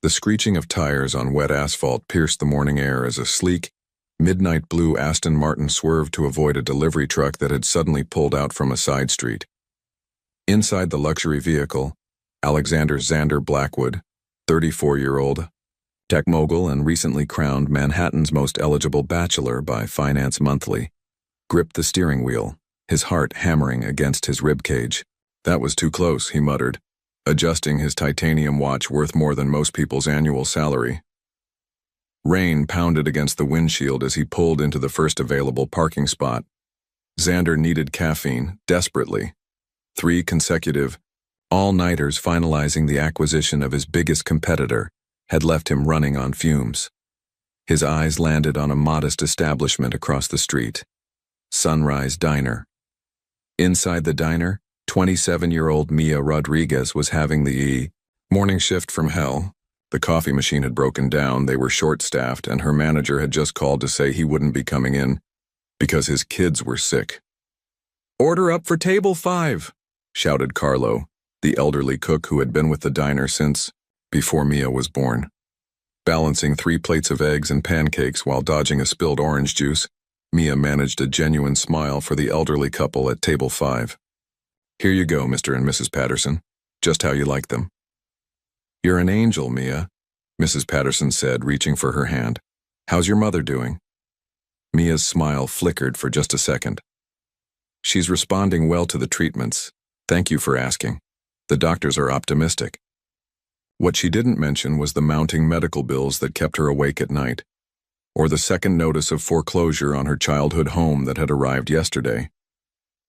The screeching of tires on wet asphalt pierced the morning air as a sleek, midnight blue Aston Martin swerved to avoid a delivery truck that had suddenly pulled out from a side street. Inside the luxury vehicle, Alexander Xander Blackwood, 34-year-old, tech mogul and recently crowned Manhattan's most eligible bachelor by Finance Monthly, gripped the steering wheel, his heart hammering against his ribcage. "That was too close," he muttered, adjusting his titanium watch worth more than most people's annual salary. Rain pounded against the windshield as he pulled into the first available parking spot. Xander needed caffeine, desperately. 3 consecutive, all-nighters finalizing the acquisition of his biggest competitor had left him running on fumes. His eyes landed on a modest establishment across the street, Sunrise Diner. Inside the diner, 27-year-old Mia Rodriguez was having the morning shift from hell. The coffee machine had broken down, they were short-staffed, and her manager had just called to say he wouldn't be coming in because his kids were sick. "Order up for table 5, shouted Carlo, the elderly cook who had been with the diner since before Mia was born. Balancing 3 plates of eggs and pancakes while dodging a spilled orange juice, Mia managed a genuine smile for the elderly couple at table 5. "Here you go, Mr. and Mrs. Patterson, just how you like them." "You're an angel, Mia," Mrs. Patterson said, reaching for her hand. "How's your mother doing?" Mia's smile flickered for just a second. "She's responding well to the treatments. Thank you for asking. The doctors are optimistic." What she didn't mention was the mounting medical bills that kept her awake at night, or the second notice of foreclosure on her childhood home that had arrived yesterday,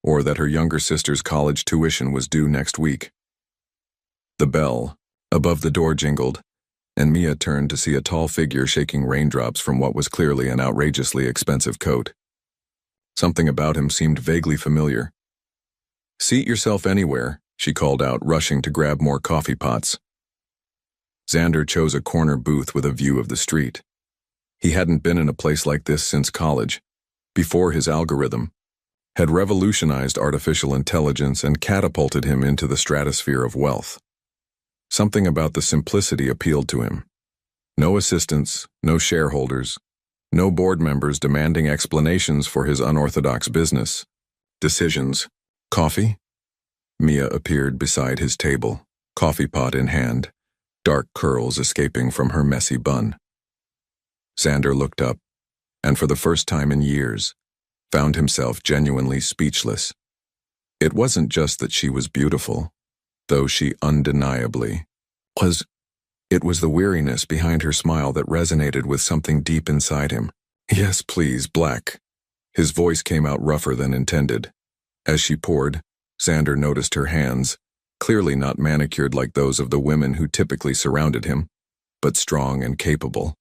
or that her younger sister's college tuition was due next week. The bell above the door jingled, and Mia turned to see a tall figure shaking raindrops from what was clearly an outrageously expensive coat. Something about him seemed vaguely familiar. "Seat yourself anywhere," she called out, rushing to grab more coffee pots. Xander chose a corner booth with a view of the street. He hadn't been in a place like this since college, before his algorithm had revolutionized artificial intelligence and catapulted him into the stratosphere of wealth. Something about the simplicity appealed to him. No assistants, no shareholders, no board members demanding explanations for his unorthodox business decisions. "Coffee?" Mia appeared beside his table, coffee pot in hand, dark curls escaping from her messy bun. Xander looked up, and for the first time in years, found himself genuinely speechless. It wasn't just that she was beautiful, though she undeniably was. It was the weariness behind her smile that resonated with something deep inside him. "Yes, please, black." His voice came out rougher than intended. As she poured, Xander noticed her hands, clearly not manicured like those of the women who typically surrounded him, but strong and capable.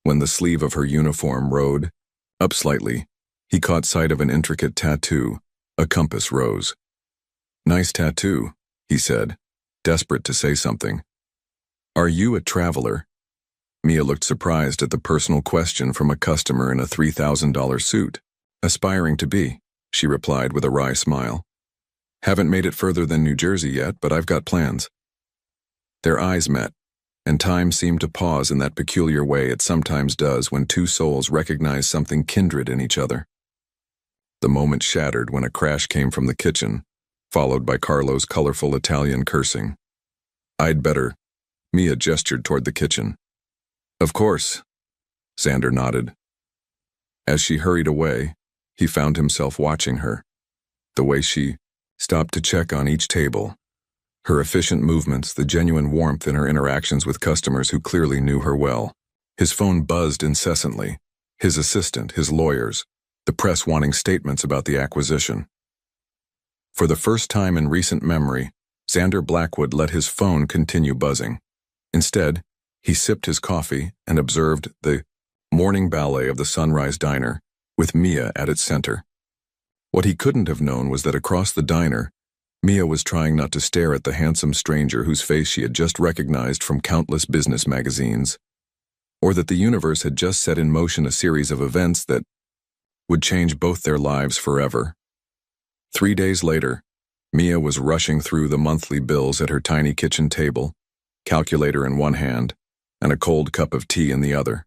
When the sleeve of her uniform rode up slightly, he caught sight of an intricate tattoo, a compass rose. "Nice tattoo," he said, desperate to say something. "Are you a traveler?" Mia looked surprised at the personal question from a customer in a $3,000 suit. "Aspiring to be," she replied with a wry smile. "Haven't made it further than New Jersey yet, but I've got plans." Their eyes met, and time seemed to pause in that peculiar way it sometimes does when two souls recognize something kindred in each other. The moment shattered when a crash came from the kitchen, followed by Carlo's colorful Italian cursing. "I'd better." Mia gestured toward the kitchen. "Of course." Xander nodded. As she hurried away, he found himself watching her. The way she stopped to check on each table. Her efficient movements, the genuine warmth in her interactions with customers who clearly knew her well. His phone buzzed incessantly. His assistant, his lawyers, the press wanting statements about the acquisition. For the first time in recent memory, Xander Blackwood let his phone continue buzzing. Instead, he sipped his coffee and observed the morning ballet of the Sunrise Diner, with Mia at its center. What he couldn't have known was that across the diner, Mia was trying not to stare at the handsome stranger whose face she had just recognized from countless business magazines, or that the universe had just set in motion a series of events that would change both their lives forever. 3 days later, Mia was rushing through the monthly bills at her tiny kitchen table, calculator in one hand, and a cold cup of tea in the other.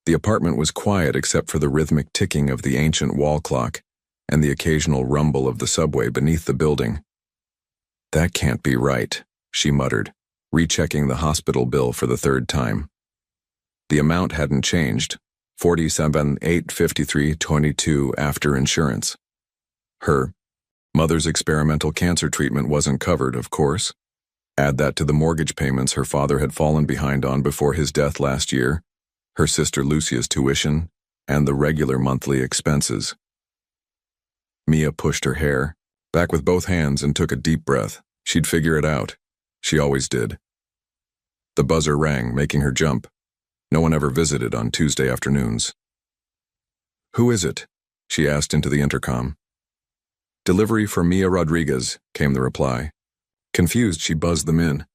The apartment was quiet except for the rhythmic ticking of the ancient wall clock and the occasional rumble of the subway beneath the building. "That can't be right," she muttered, rechecking the hospital bill for the third time. The amount hadn't changed, $47,853.22 after insurance. Her mother's experimental cancer treatment wasn't covered, of course. Add that to the mortgage payments her father had fallen behind on before his death last year, her sister Lucia's tuition, and the regular monthly expenses. Mia pushed her hair back with both hands and took a deep breath. She'd figure it out. She always did. The buzzer rang, making her jump. No one ever visited on Tuesday afternoons. "Who is it?" she asked into the intercom. "Delivery for Mia Rodriguez," came the reply. Confused, she buzzed them in.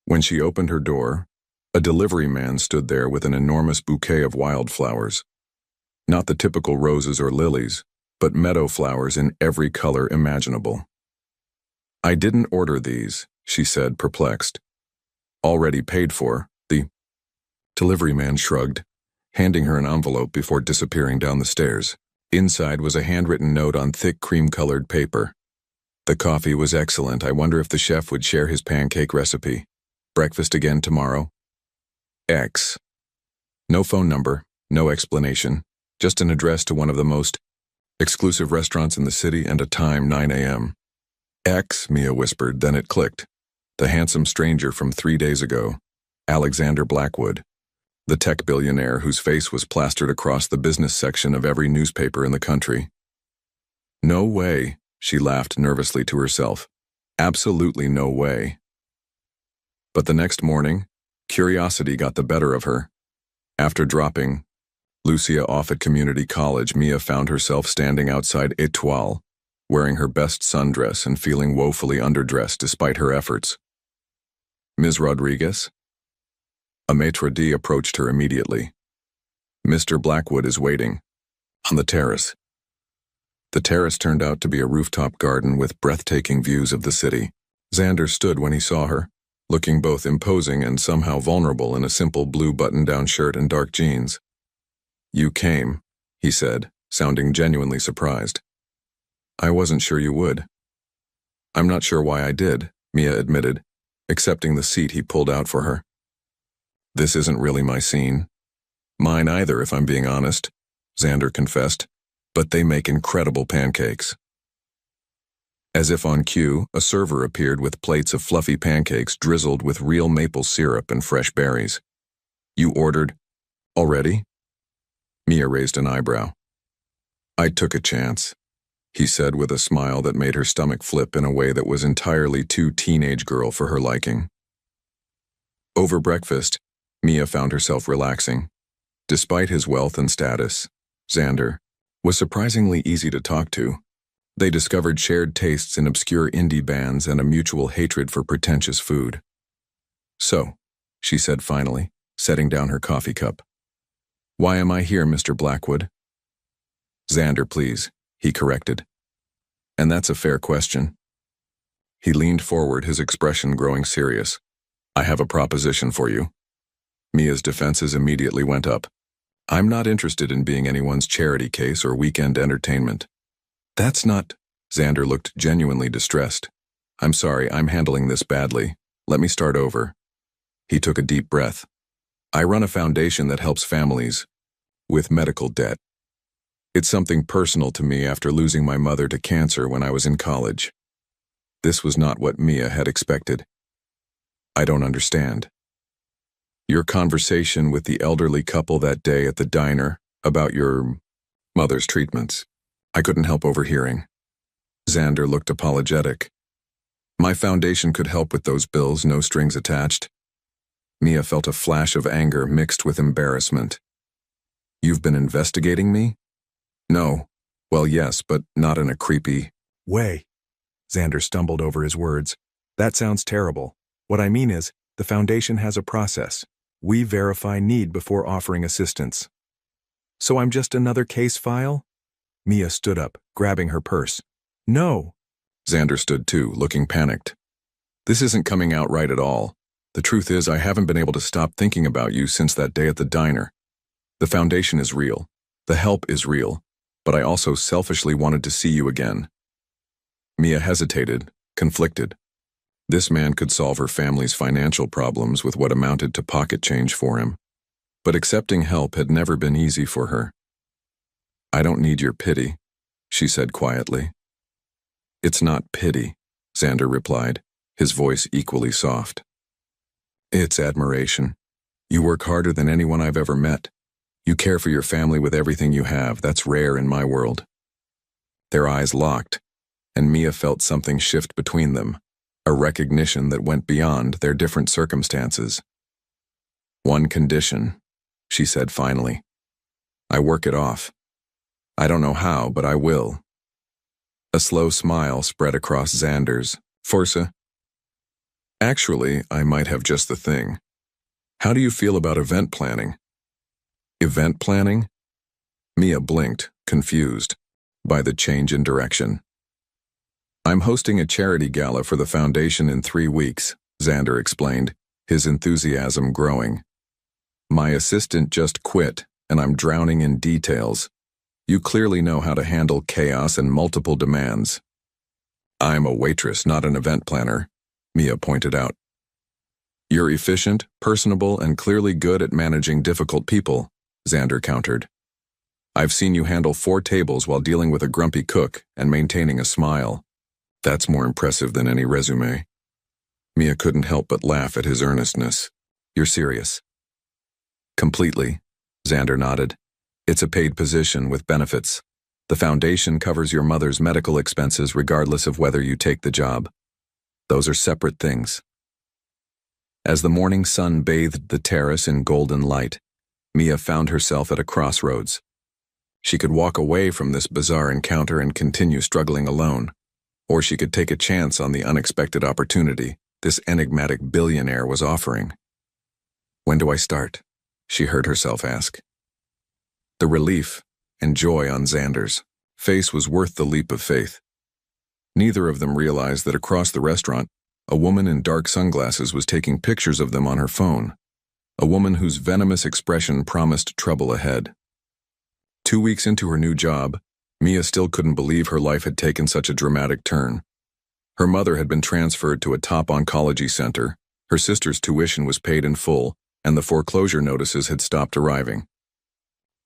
When she opened her door, a delivery man stood there with an enormous bouquet of wildflowers. Not the typical roses or lilies, but meadow flowers in every color imaginable. "I didn't order these," she said, perplexed. "Already paid for." The delivery man shrugged, handing her an envelope before disappearing down the stairs. Inside was a handwritten note on thick cream-colored paper. "The coffee was excellent. I wonder if the chef would share his pancake recipe. Breakfast again tomorrow. X." No phone number, no explanation, just an address to one of the most exclusive restaurants in the city and a time, 9 a.m. "X," Mia whispered, then it clicked. The handsome stranger from 3 days ago, Alexander Blackwood, the tech billionaire whose face was plastered across the business section of every newspaper in the country. "No way," she laughed nervously to herself. "Absolutely no way." But the next morning, curiosity got the better of her. After dropping Lucia off at community college, Mia found herself standing outside Etoile, wearing her best sundress and feeling woefully underdressed despite her efforts. "Ms. Rodriguez?" A maitre d' approached her immediately. "Mr. Blackwood is waiting on the terrace." The terrace turned out to be a rooftop garden with breathtaking views of the city. Xander stood when he saw her, looking both imposing and somehow vulnerable in a simple blue button-down shirt and dark jeans. "You came," he said, sounding genuinely surprised. "I wasn't sure you would." "I'm not sure why I did," Mia admitted, accepting the seat he pulled out for her. "This isn't really my scene." "Mine either, if I'm being honest," Xander confessed, "but they make incredible pancakes." As if on cue, a server appeared with plates of fluffy pancakes drizzled with real maple syrup and fresh berries. "You ordered already?" Mia raised an eyebrow. "I took a chance," he said with a smile that made her stomach flip in a way that was entirely too teenage girl for her liking. Over breakfast, Mia found herself relaxing. Despite his wealth and status, Xander was surprisingly easy to talk to. They discovered shared tastes in obscure indie bands and a mutual hatred for pretentious food. "So," she said finally, setting down her coffee cup. "Why am I here, Mr. Blackwood?" "Xander, please," he corrected. "And that's a fair question." He leaned forward, his expression growing serious. "I have a proposition for you." Mia's defenses immediately went up. "I'm not interested in being anyone's charity case or weekend entertainment." "That's not..." Xander looked genuinely distressed. "I'm sorry, I'm handling this badly. Let me start over." He took a deep breath. "I run a foundation that helps families with medical debt. It's something personal to me after losing my mother to cancer when I was in college." This was not what Mia had expected. "I don't understand." "Your conversation with the elderly couple that day at the diner about your mother's treatments. I couldn't help overhearing." Xander looked apologetic. "My foundation could help with those bills, no strings attached." Mia felt a flash of anger mixed with embarrassment. "You've been investigating me?" "No. Well, yes, but not in a creepy way." Xander stumbled over his words. "That sounds terrible. What I mean is, the foundation has a process. We verify need before offering assistance." "So I'm just another case file?" Mia stood up, grabbing her purse. "No." Xander stood too, looking panicked. "This isn't coming out right at all. The truth is, I haven't been able to stop thinking about you since that day at the diner. The foundation is real. The help is real. But I also selfishly wanted to see you again. Mia hesitated, conflicted. This man could solve her family's financial problems with what amounted to pocket change for him. But accepting help had never been easy for her. I don't need your pity, she said quietly. It's not pity, Xander replied, his voice equally soft. It's admiration. You work harder than anyone I've ever met. You care for your family with everything you have. That's rare in my world. Their eyes locked, and Mia felt something shift between them, a recognition that went beyond their different circumstances. One condition, she said finally. I work it off. I don't know how, but I will. A slow smile spread across Xander's. Forsa? Actually, I might have just the thing. How do you feel about event planning? Event planning? Mia blinked, confused by the change in direction. I'm hosting a charity gala for the foundation in 3 weeks, Xander explained, his enthusiasm growing. My assistant just quit, and I'm drowning in details. You clearly know how to handle chaos and multiple demands. I'm a waitress, not an event planner, Mia pointed out. You're efficient, personable, and clearly good at managing difficult people, Xander countered. I've seen you handle 4 tables while dealing with a grumpy cook and maintaining a smile. That's more impressive than any resume. Mia couldn't help but laugh at his earnestness. You're serious? Completely, Xander nodded. It's a paid position with benefits. The foundation covers your mother's medical expenses regardless of whether you take the job. Those are separate things. As the morning sun bathed the terrace in golden light, Mia found herself at a crossroads. She could walk away from this bizarre encounter and continue struggling alone, or she could take a chance on the unexpected opportunity this enigmatic billionaire was offering. When do I start? She heard herself ask. The relief and joy on Xander's face was worth the leap of faith. Neither of them realized that across the restaurant, a woman in dark sunglasses was taking pictures of them on her phone, a woman whose venomous expression promised trouble ahead. 2 weeks into her new job, Mia still couldn't believe her life had taken such a dramatic turn. Her mother had been transferred to a top oncology center, her sister's tuition was paid in full, and the foreclosure notices had stopped arriving.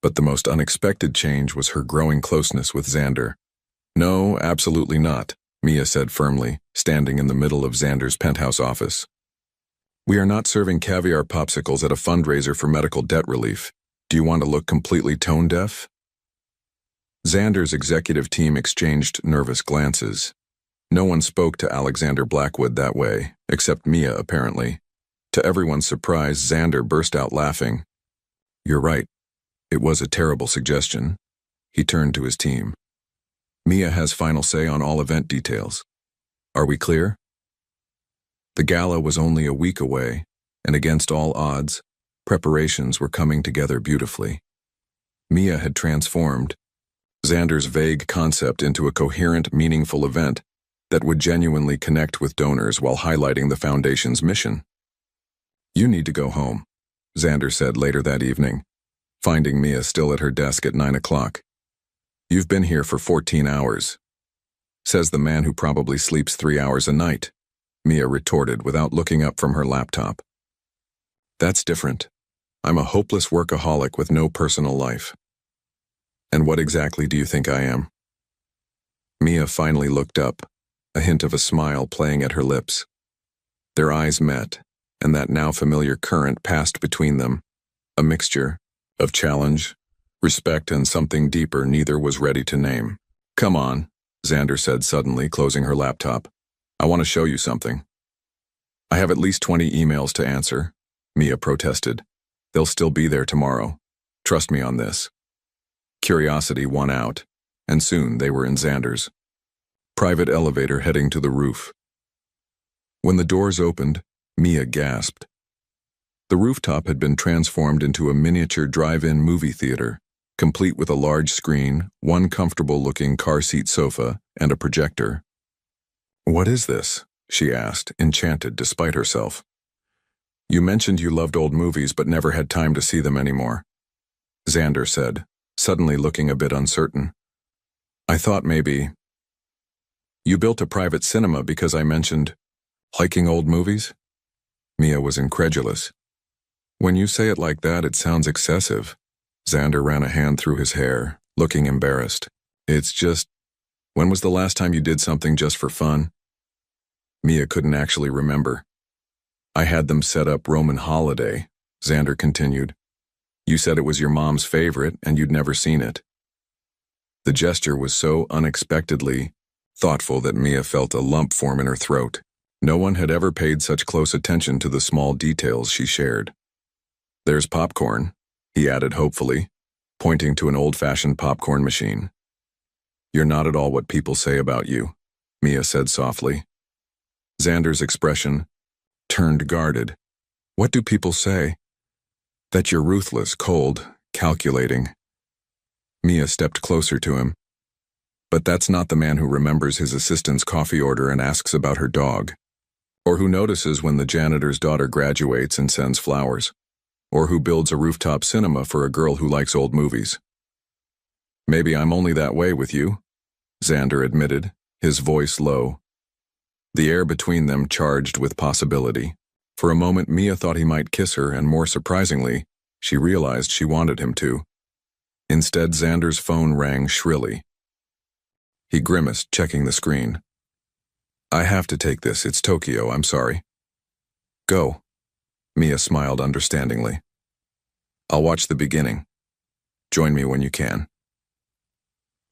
But the most unexpected change was her growing closeness with Xander. No, absolutely not, Mia said firmly, standing in the middle of Xander's penthouse office. We are not serving caviar popsicles at a fundraiser for medical debt relief. Do you want to look completely tone-deaf? Xander's executive team exchanged nervous glances. No one spoke to Alexander Blackwood that way, except Mia apparently. To everyone's surprise, Xander burst out laughing. You're right. It was a terrible suggestion. He turned to his team. Mia has final say on all event details. Are we clear? The gala was only a week away, and against all odds, preparations were coming together beautifully. Mia had transformed Xander's vague concept into a coherent, meaningful event that would genuinely connect with donors while highlighting the foundation's mission. You need to go home, Xander said later that evening, finding Mia still at her desk at 9 o'clock. You've been here for 14 hours. Says the man who probably sleeps 3 hours a night, Mia retorted without looking up from her laptop. That's different. I'm a hopeless workaholic with no personal life. And what exactly do you think I am? Mia finally looked up, a hint of a smile playing at her lips. Their eyes met, and that now familiar current passed between them, a mixture of challenge, respect, and something deeper neither was ready to name. Come on, Xander said suddenly, closing her laptop. I want to show you something. I have at least 20 emails to answer, Mia protested. They'll still be there tomorrow. Trust me on this. Curiosity won out, and soon they were in Xander's private elevator heading to the roof. When the doors opened, Mia gasped. The rooftop had been transformed into a miniature drive-in movie theater, complete with a large screen, one comfortable-looking car-seat sofa, and a projector. What is this? She asked, enchanted despite herself. You mentioned you loved old movies but never had time to see them anymore, Xander said, suddenly looking a bit uncertain. I thought maybe you built a private cinema because I mentioned liking old movies? Mia was incredulous. When you say it like that, it sounds excessive. Xander ran a hand through his hair, looking embarrassed. It's just, when was the last time you did something just for fun? Mia couldn't actually remember. I had them set up Roman Holiday, Xander continued. You said it was your mom's favorite and you'd never seen it. The gesture was so unexpectedly thoughtful that Mia felt a lump form in her throat. No one had ever paid such close attention to the small details she shared. There's popcorn, he added hopefully, pointing to an old-fashioned popcorn machine. You're not at all what people say about you, Mia said softly. Xander's expression turned guarded. What do people say? That you're ruthless, cold, calculating. Mia stepped closer to him. But that's not the man who remembers his assistant's coffee order and asks about her dog, or who notices when the janitor's daughter graduates and sends flowers, or who builds a rooftop cinema for a girl who likes old movies. Maybe I'm only that way with you, Xander admitted, his voice low. The air between them charged with possibility. For a moment, Mia thought he might kiss her, and more surprisingly, she realized she wanted him to. Instead, Xander's phone rang shrilly. He grimaced, checking the screen. I have to take this. It's Tokyo, I'm sorry. Go. Mia smiled understandingly. I'll watch the beginning. Join me when you can.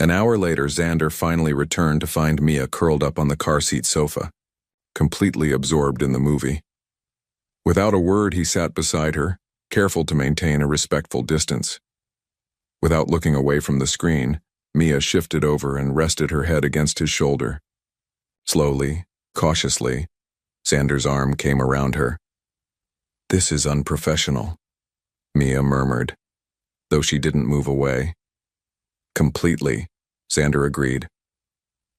An hour later, Xander finally returned to find Mia curled up on the car seat sofa, completely absorbed in the movie. Without a word, he sat beside her, careful to maintain a respectful distance. Without looking away from the screen, Mia shifted over and rested her head against his shoulder. Slowly, cautiously, Xander's arm came around her. This is unprofessional, Mia murmured, though she didn't move away. Completely, Xander agreed.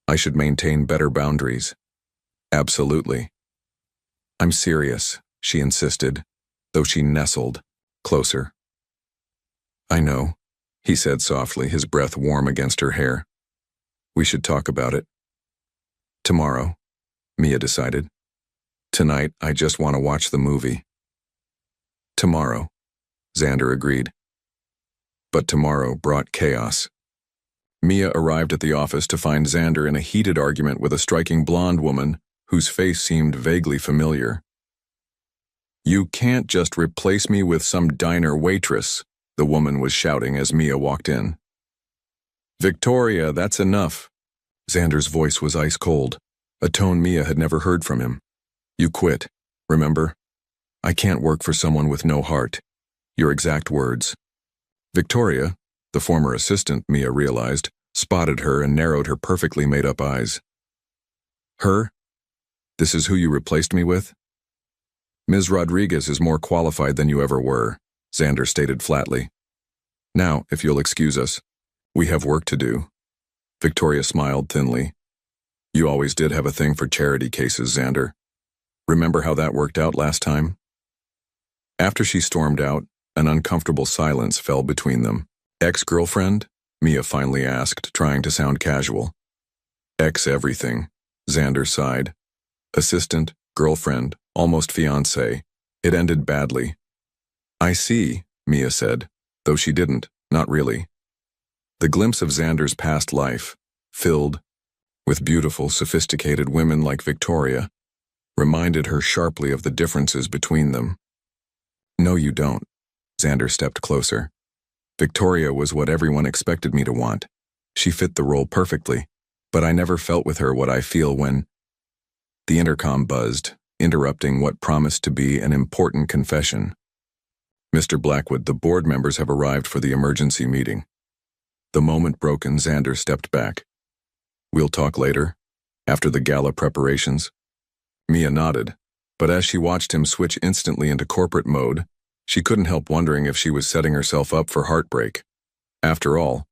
I should maintain better boundaries. Absolutely. I'm serious, she insisted, though she nestled closer. I know, he said softly, his breath warm against her hair. We should talk about it. Tomorrow, Mia decided. Tonight, I just want to watch the movie. Tomorrow, Xander agreed. But tomorrow brought chaos. Mia arrived at the office to find Xander in a heated argument with a striking blonde woman whose face seemed vaguely familiar. You can't just replace me with some diner waitress, the woman was shouting as Mia walked in. Victoria, that's enough. Xander's voice was ice cold, a tone Mia had never heard from him. You quit, remember? I can't work for someone with no heart. Your exact words. Victoria, the former assistant, Mia realized, spotted her and narrowed her perfectly made-up eyes. Her? This is who you replaced me with? Ms. Rodriguez is more qualified than you ever were, Xander stated flatly. Now, if you'll excuse us, we have work to do. Victoria smiled thinly. You always did have a thing for charity cases, Xander. Remember how that worked out last time? After she stormed out, an uncomfortable silence fell between them. Ex-girlfriend? Mia finally asked, trying to sound casual. Ex-everything, Xander sighed. Assistant, girlfriend, almost fiancé. It ended badly. I see, Mia said, though she didn't, not really. The glimpse of Xander's past life, filled with beautiful, sophisticated women like Victoria, reminded her sharply of the differences between them. No, you don't. Xander stepped closer. Victoria was what everyone expected me to want. She fit the role perfectly, but I never felt with her what I feel when... The intercom buzzed, interrupting what promised to be an important confession. Mr. Blackwood, the board members have arrived for the emergency meeting. The moment broken, Xander stepped back. We'll talk later, after the gala preparations. Mia nodded, but as she watched him switch instantly into corporate mode, she couldn't help wondering if she was setting herself up for heartbreak. After all,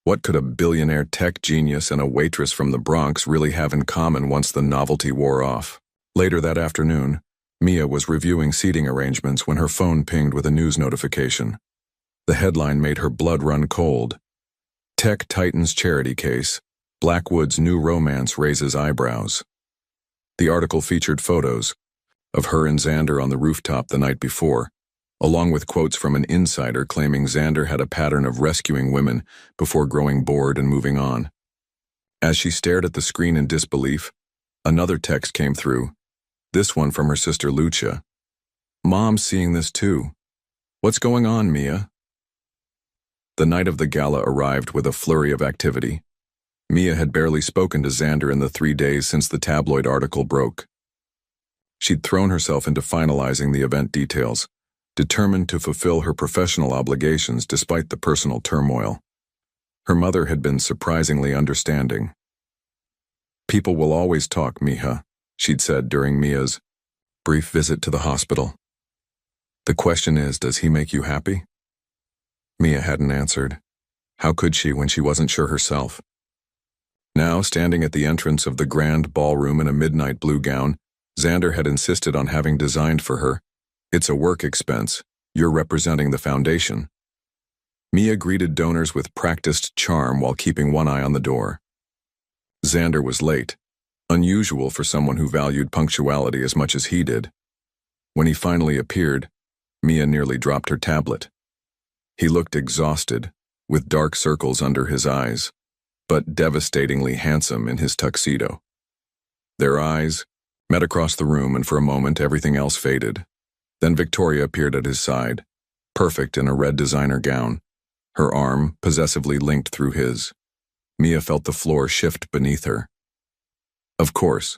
what could a billionaire tech genius and a waitress from the Bronx really have in common once the novelty wore off? Later that afternoon, Mia was reviewing seating arrangements when her phone pinged with a news notification. The headline made her blood run cold. Tech Titans charity case. Blackwood's new romance raises eyebrows. The article featured photos of her and Xander on the rooftop the night before, along with quotes from an insider claiming Xander had a pattern of rescuing women before growing bored and moving on. As she stared at the screen in disbelief, another text came through, this one from her sister Lucia. "Mom's seeing this too. What's going on, Mia?" The night of the gala arrived with a flurry of activity. Mia had barely spoken to Xander in the 3 days since the tabloid article broke. She'd thrown herself into finalizing the event details, determined to fulfill her professional obligations despite the personal turmoil. Her mother had been surprisingly understanding. "People will always talk, Mija," she'd said during Mia's brief visit to the hospital. "The question is, does he make you happy?" Mia hadn't answered. How could she when she wasn't sure herself? Now, standing at the entrance of the grand ballroom in a midnight blue gown, Xander had insisted on having designed for her. "It's a work expense. You're representing the foundation." Mia greeted donors with practiced charm while keeping one eye on the door. Xander was late, unusual for someone who valued punctuality as much as he did. When he finally appeared, Mia nearly dropped her tablet. He looked exhausted, with dark circles under his eyes, but devastatingly handsome in his tuxedo. Their eyes met across the room, and for a moment everything else faded. Then Victoria appeared at his side, perfect in a red designer gown, her arm possessively linked through his. Mia felt the floor shift beneath her. Of course,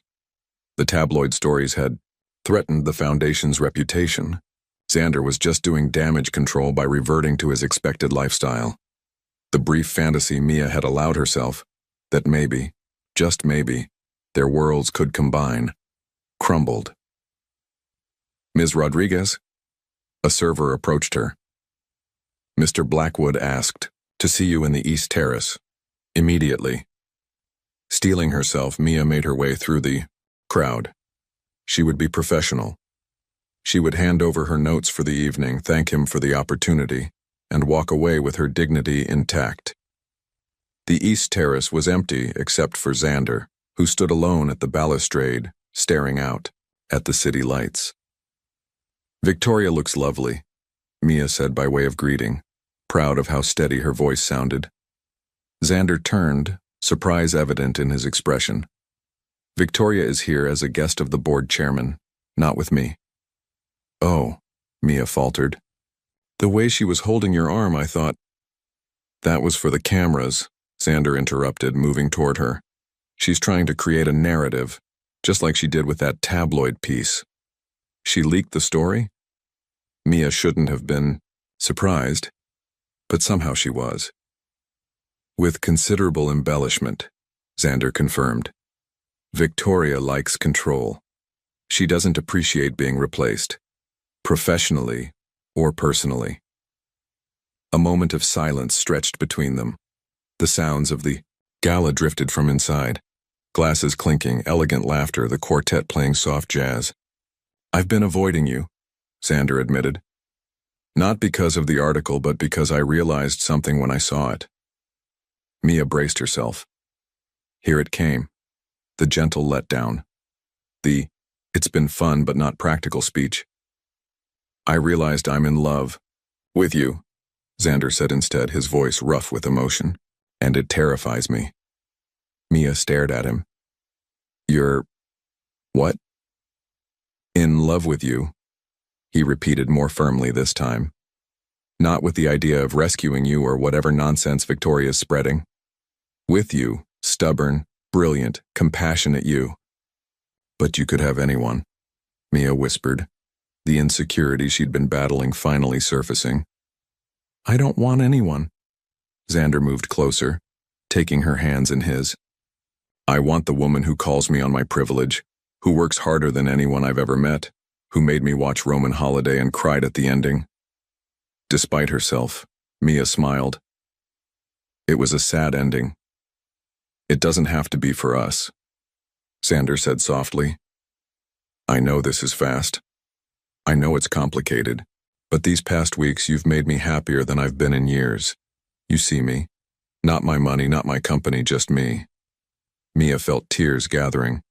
the tabloid stories had threatened the foundation's reputation. Xander was just doing damage control by reverting to his expected lifestyle. The brief fantasy Mia had allowed herself, that maybe, just maybe, their worlds could combine, crumbled. "Ms. Rodriguez?" A server approached her. Mr. Blackwood asked, "To see you in the East Terrace. Immediately." Steeling herself, Mia made her way through the crowd. She would be professional. She would hand over her notes for the evening, thank him for the opportunity, and walk away with her dignity intact. The East Terrace was empty except for Xander, who stood alone at the balustrade, staring out at the city lights. "Victoria looks lovely," Mia said by way of greeting, proud of how steady her voice sounded. Xander turned, surprise evident in his expression. "Victoria is here as a guest of the board chairman, not with me." "Oh," Mia faltered. "The way she was holding your arm, I thought—" "That was for the cameras," Xander interrupted, moving toward her. "She's trying to create a narrative, just like she did with that tabloid piece." "She leaked the story?" Mia shouldn't have been surprised, but somehow she was. "With considerable embellishment," Xander confirmed. "Victoria likes control. She doesn't appreciate being replaced, professionally or personally." A moment of silence stretched between them. The sounds of the gala drifted from inside. Glasses clinking, elegant laughter, the quartet playing soft jazz. "I've been avoiding you," Xander admitted. "Not because of the article, but because I realized something when I saw it." Mia braced herself. Here it came. The gentle letdown. The "it's been fun but not practical" speech. "I realized I'm in love with you," Xander said instead, his voice rough with emotion. "And it terrifies me." Mia stared at him. "You're... what?" "In love with you," he repeated more firmly this time. "Not with the idea of rescuing you or whatever nonsense Victoria's spreading. With you, stubborn, brilliant, compassionate you." "But you could have anyone," Mia whispered, the insecurity she'd been battling finally surfacing. "I don't want anyone." Xander moved closer, taking her hands in his. "I want the woman who calls me on my privilege, who works harder than anyone I've ever met, who made me watch Roman Holiday and cried at the ending." Despite herself, Mia smiled. "It was a sad ending." "It doesn't have to be for us," Xander said softly. "I know this is fast," I know it's complicated, but these past weeks you've made me happier than I've been in years. You see me. Not my money, not my company, just me. Mia felt tears gathering.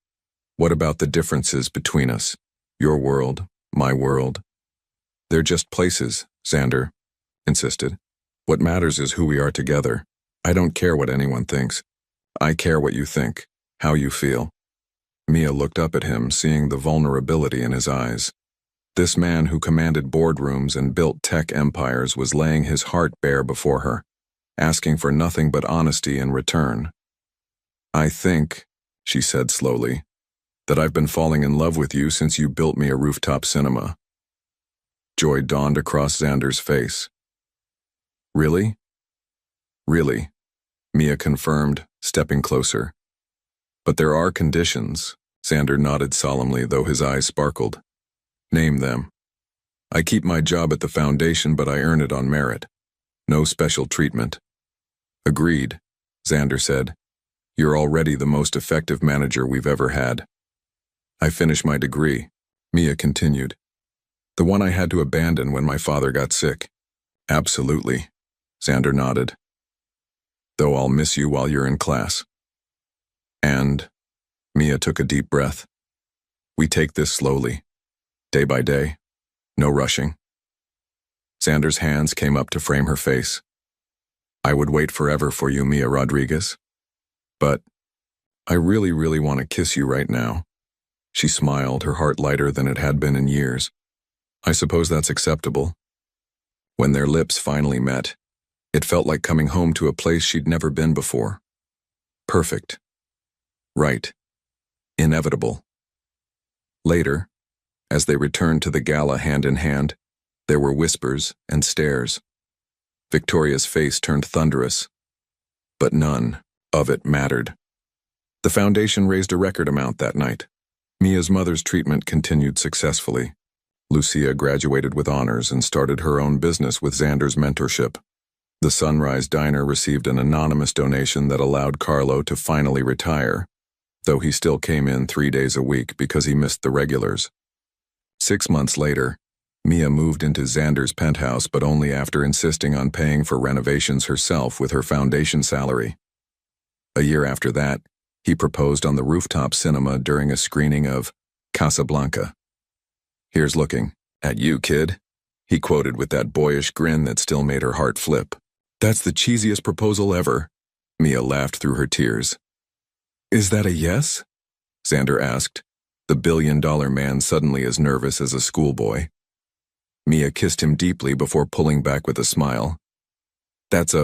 What about the differences between us? Your world, my world. They're just places, Xander insisted. What matters is who we are together. I don't care what anyone thinks. I care what you think, how you feel. Mia looked up at him, seeing the vulnerability in his eyes. This man who commanded boardrooms and built tech empires was laying his heart bare before her, asking for nothing but honesty in return. I think, she said slowly, that I've been falling in love with you since you built me a rooftop cinema. Joy dawned across Xander's face. Really? Really, Mia confirmed, stepping closer. But there are conditions, Xander nodded solemnly, though his eyes sparkled. Name them. I keep my job at the foundation, but I earn it on merit. No special treatment. Agreed, Xander said. You're already the most effective manager we've ever had. I finish my degree, Mia continued. The one I had to abandon when my father got sick. Absolutely, Xander nodded. Though I'll miss you while you're in class. And, Mia took a deep breath. We take this slowly, day by day, no rushing. Xander's hands came up to frame her face. I would wait forever for you, Mia Rodriguez. But I really, really want to kiss you right now. She smiled, her heart lighter than it had been in years. I suppose that's acceptable. When their lips finally met, it felt like coming home to a place she'd never been before. Perfect. Right. Inevitable. Later, as they returned to the gala hand in hand, there were whispers and stares. Victoria's face turned thunderous, but none of it mattered. The foundation raised a record amount that night. Mia's mother's treatment continued successfully. Lucia graduated with honors and started her own business with Xander's mentorship. The Sunrise Diner received an anonymous donation that allowed Carlo to finally retire, though he still came in 3 days a week because he missed the regulars. 6 months later, Mia moved into Xander's penthouse, but only after insisting on paying for renovations herself with her foundation salary. A year after that, he proposed on the rooftop cinema during a screening of Casablanca. Here's looking at you, kid, he quoted with that boyish grin that still made her heart flip. That's the cheesiest proposal ever, Mia laughed through her tears. Is that a yes? Xander asked, the billion-dollar man suddenly as nervous as a schoolboy. Mia kissed him deeply before pulling back with a smile. That's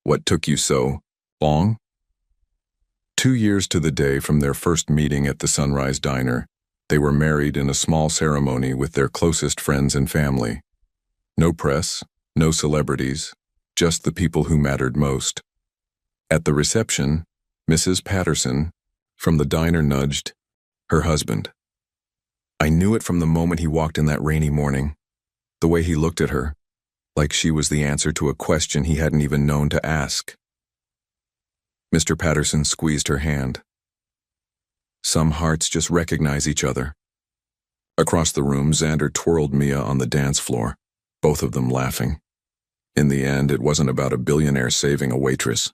what took you so long? 2 years to the day from their first meeting at the Sunrise Diner, they were married in a small ceremony with their closest friends and family. No press, no celebrities, just the people who mattered most. At the reception, Mrs. Patterson, from the diner, nudged her husband. I knew it from the moment he walked in that rainy morning. The way he looked at her, like she was the answer to a question he hadn't even known to ask. Mr. Patterson squeezed her hand. Some hearts just recognize each other. Across the room, Xander twirled Mia on the dance floor, both of them laughing. In the end, it wasn't about a billionaire saving a waitress.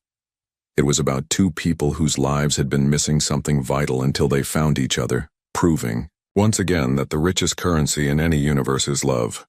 It was about two people whose lives had been missing something vital until they found each other, proving, once again, that the richest currency in any universe is love.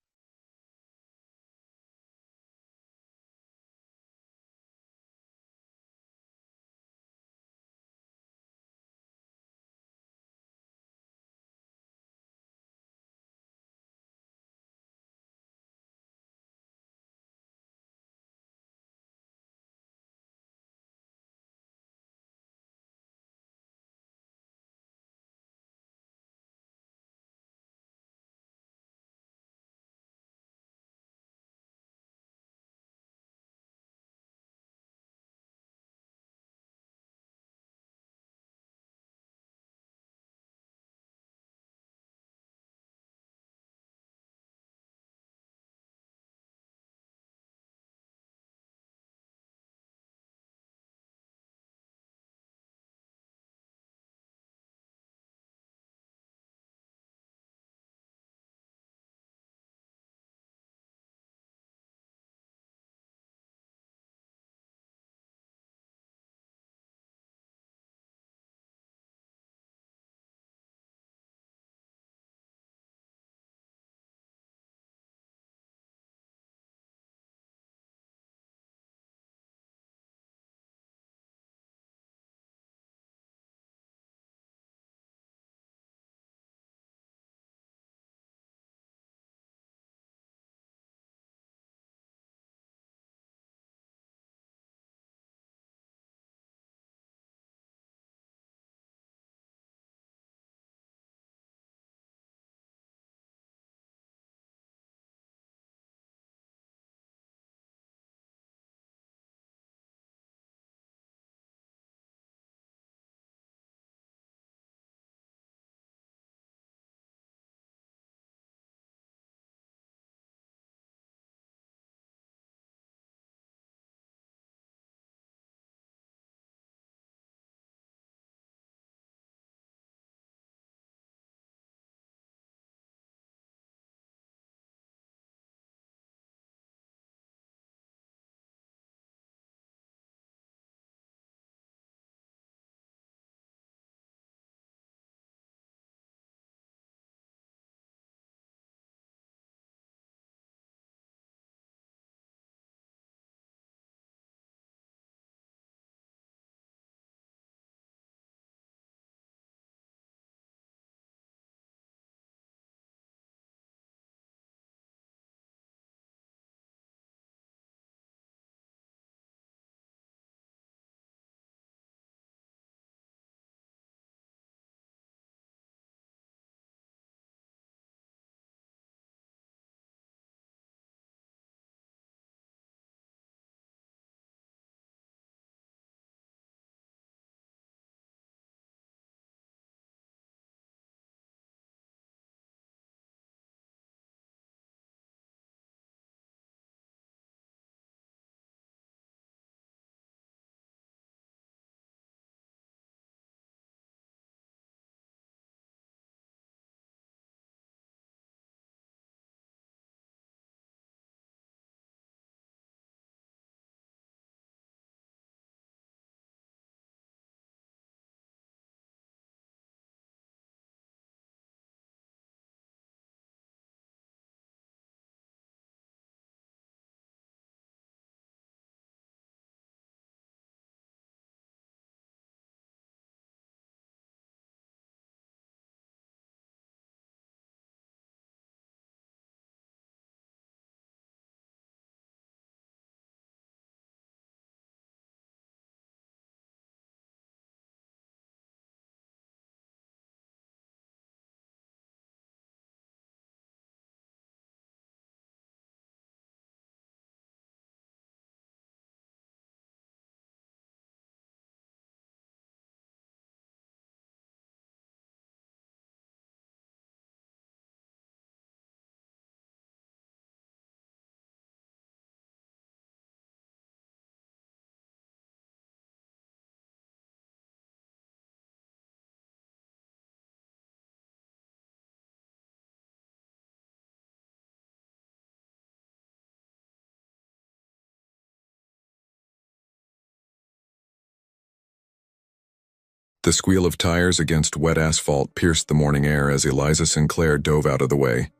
The squeal of tires against wet asphalt pierced the morning air as Eliza Sinclair dove out of the way,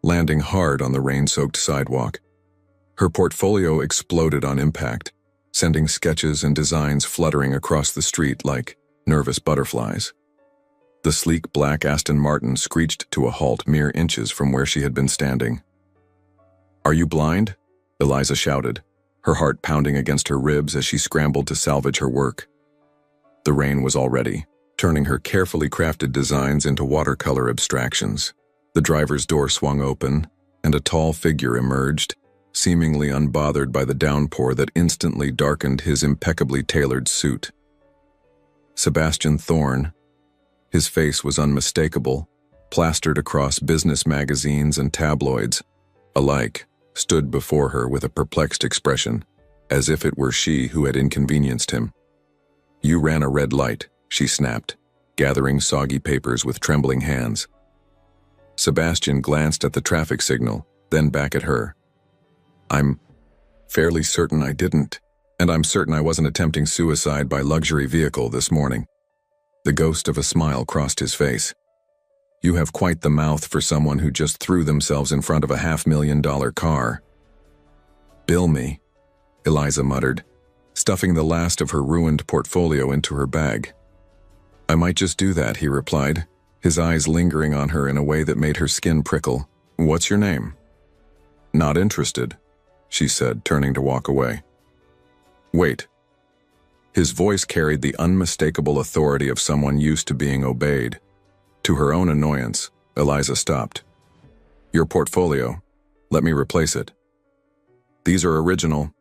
landing hard on the rain-soaked sidewalk. Her portfolio exploded on impact, sending sketches and designs fluttering across the street like nervous butterflies. The sleek black Aston Martin screeched to a halt mere inches from where she had been standing. "Are you blind?" Eliza shouted, her heart pounding against her ribs as she scrambled to salvage her work. The rain was already turning her carefully crafted designs into watercolor abstractions. The driver's door swung open, and a tall figure emerged, seemingly unbothered by the downpour that instantly darkened his impeccably tailored suit. Sebastian Thorne. His face was unmistakable, plastered across business magazines and tabloids alike, stood before her with a perplexed expression, as if it were she who had inconvenienced him. "You ran a red light," she snapped, gathering soggy papers with trembling hands. Sebastian glanced at the traffic signal, then back at her. "I'm fairly certain I didn't, and I'm certain I wasn't attempting suicide by luxury vehicle this morning." The ghost of a smile crossed his face. "You have quite the mouth for someone who just threw themselves in front of a $500,000 car." "Bill me," Eliza muttered, stuffing the last of her ruined portfolio into her bag. "I might just do that," he replied, his eyes lingering on her in a way that made her skin prickle. "What's your name?" "Not interested," she said, turning to walk away. "Wait." His voice carried the unmistakable authority of someone used to being obeyed. To her own annoyance, Eliza stopped. "Your portfolio. Let me replace it." "These are original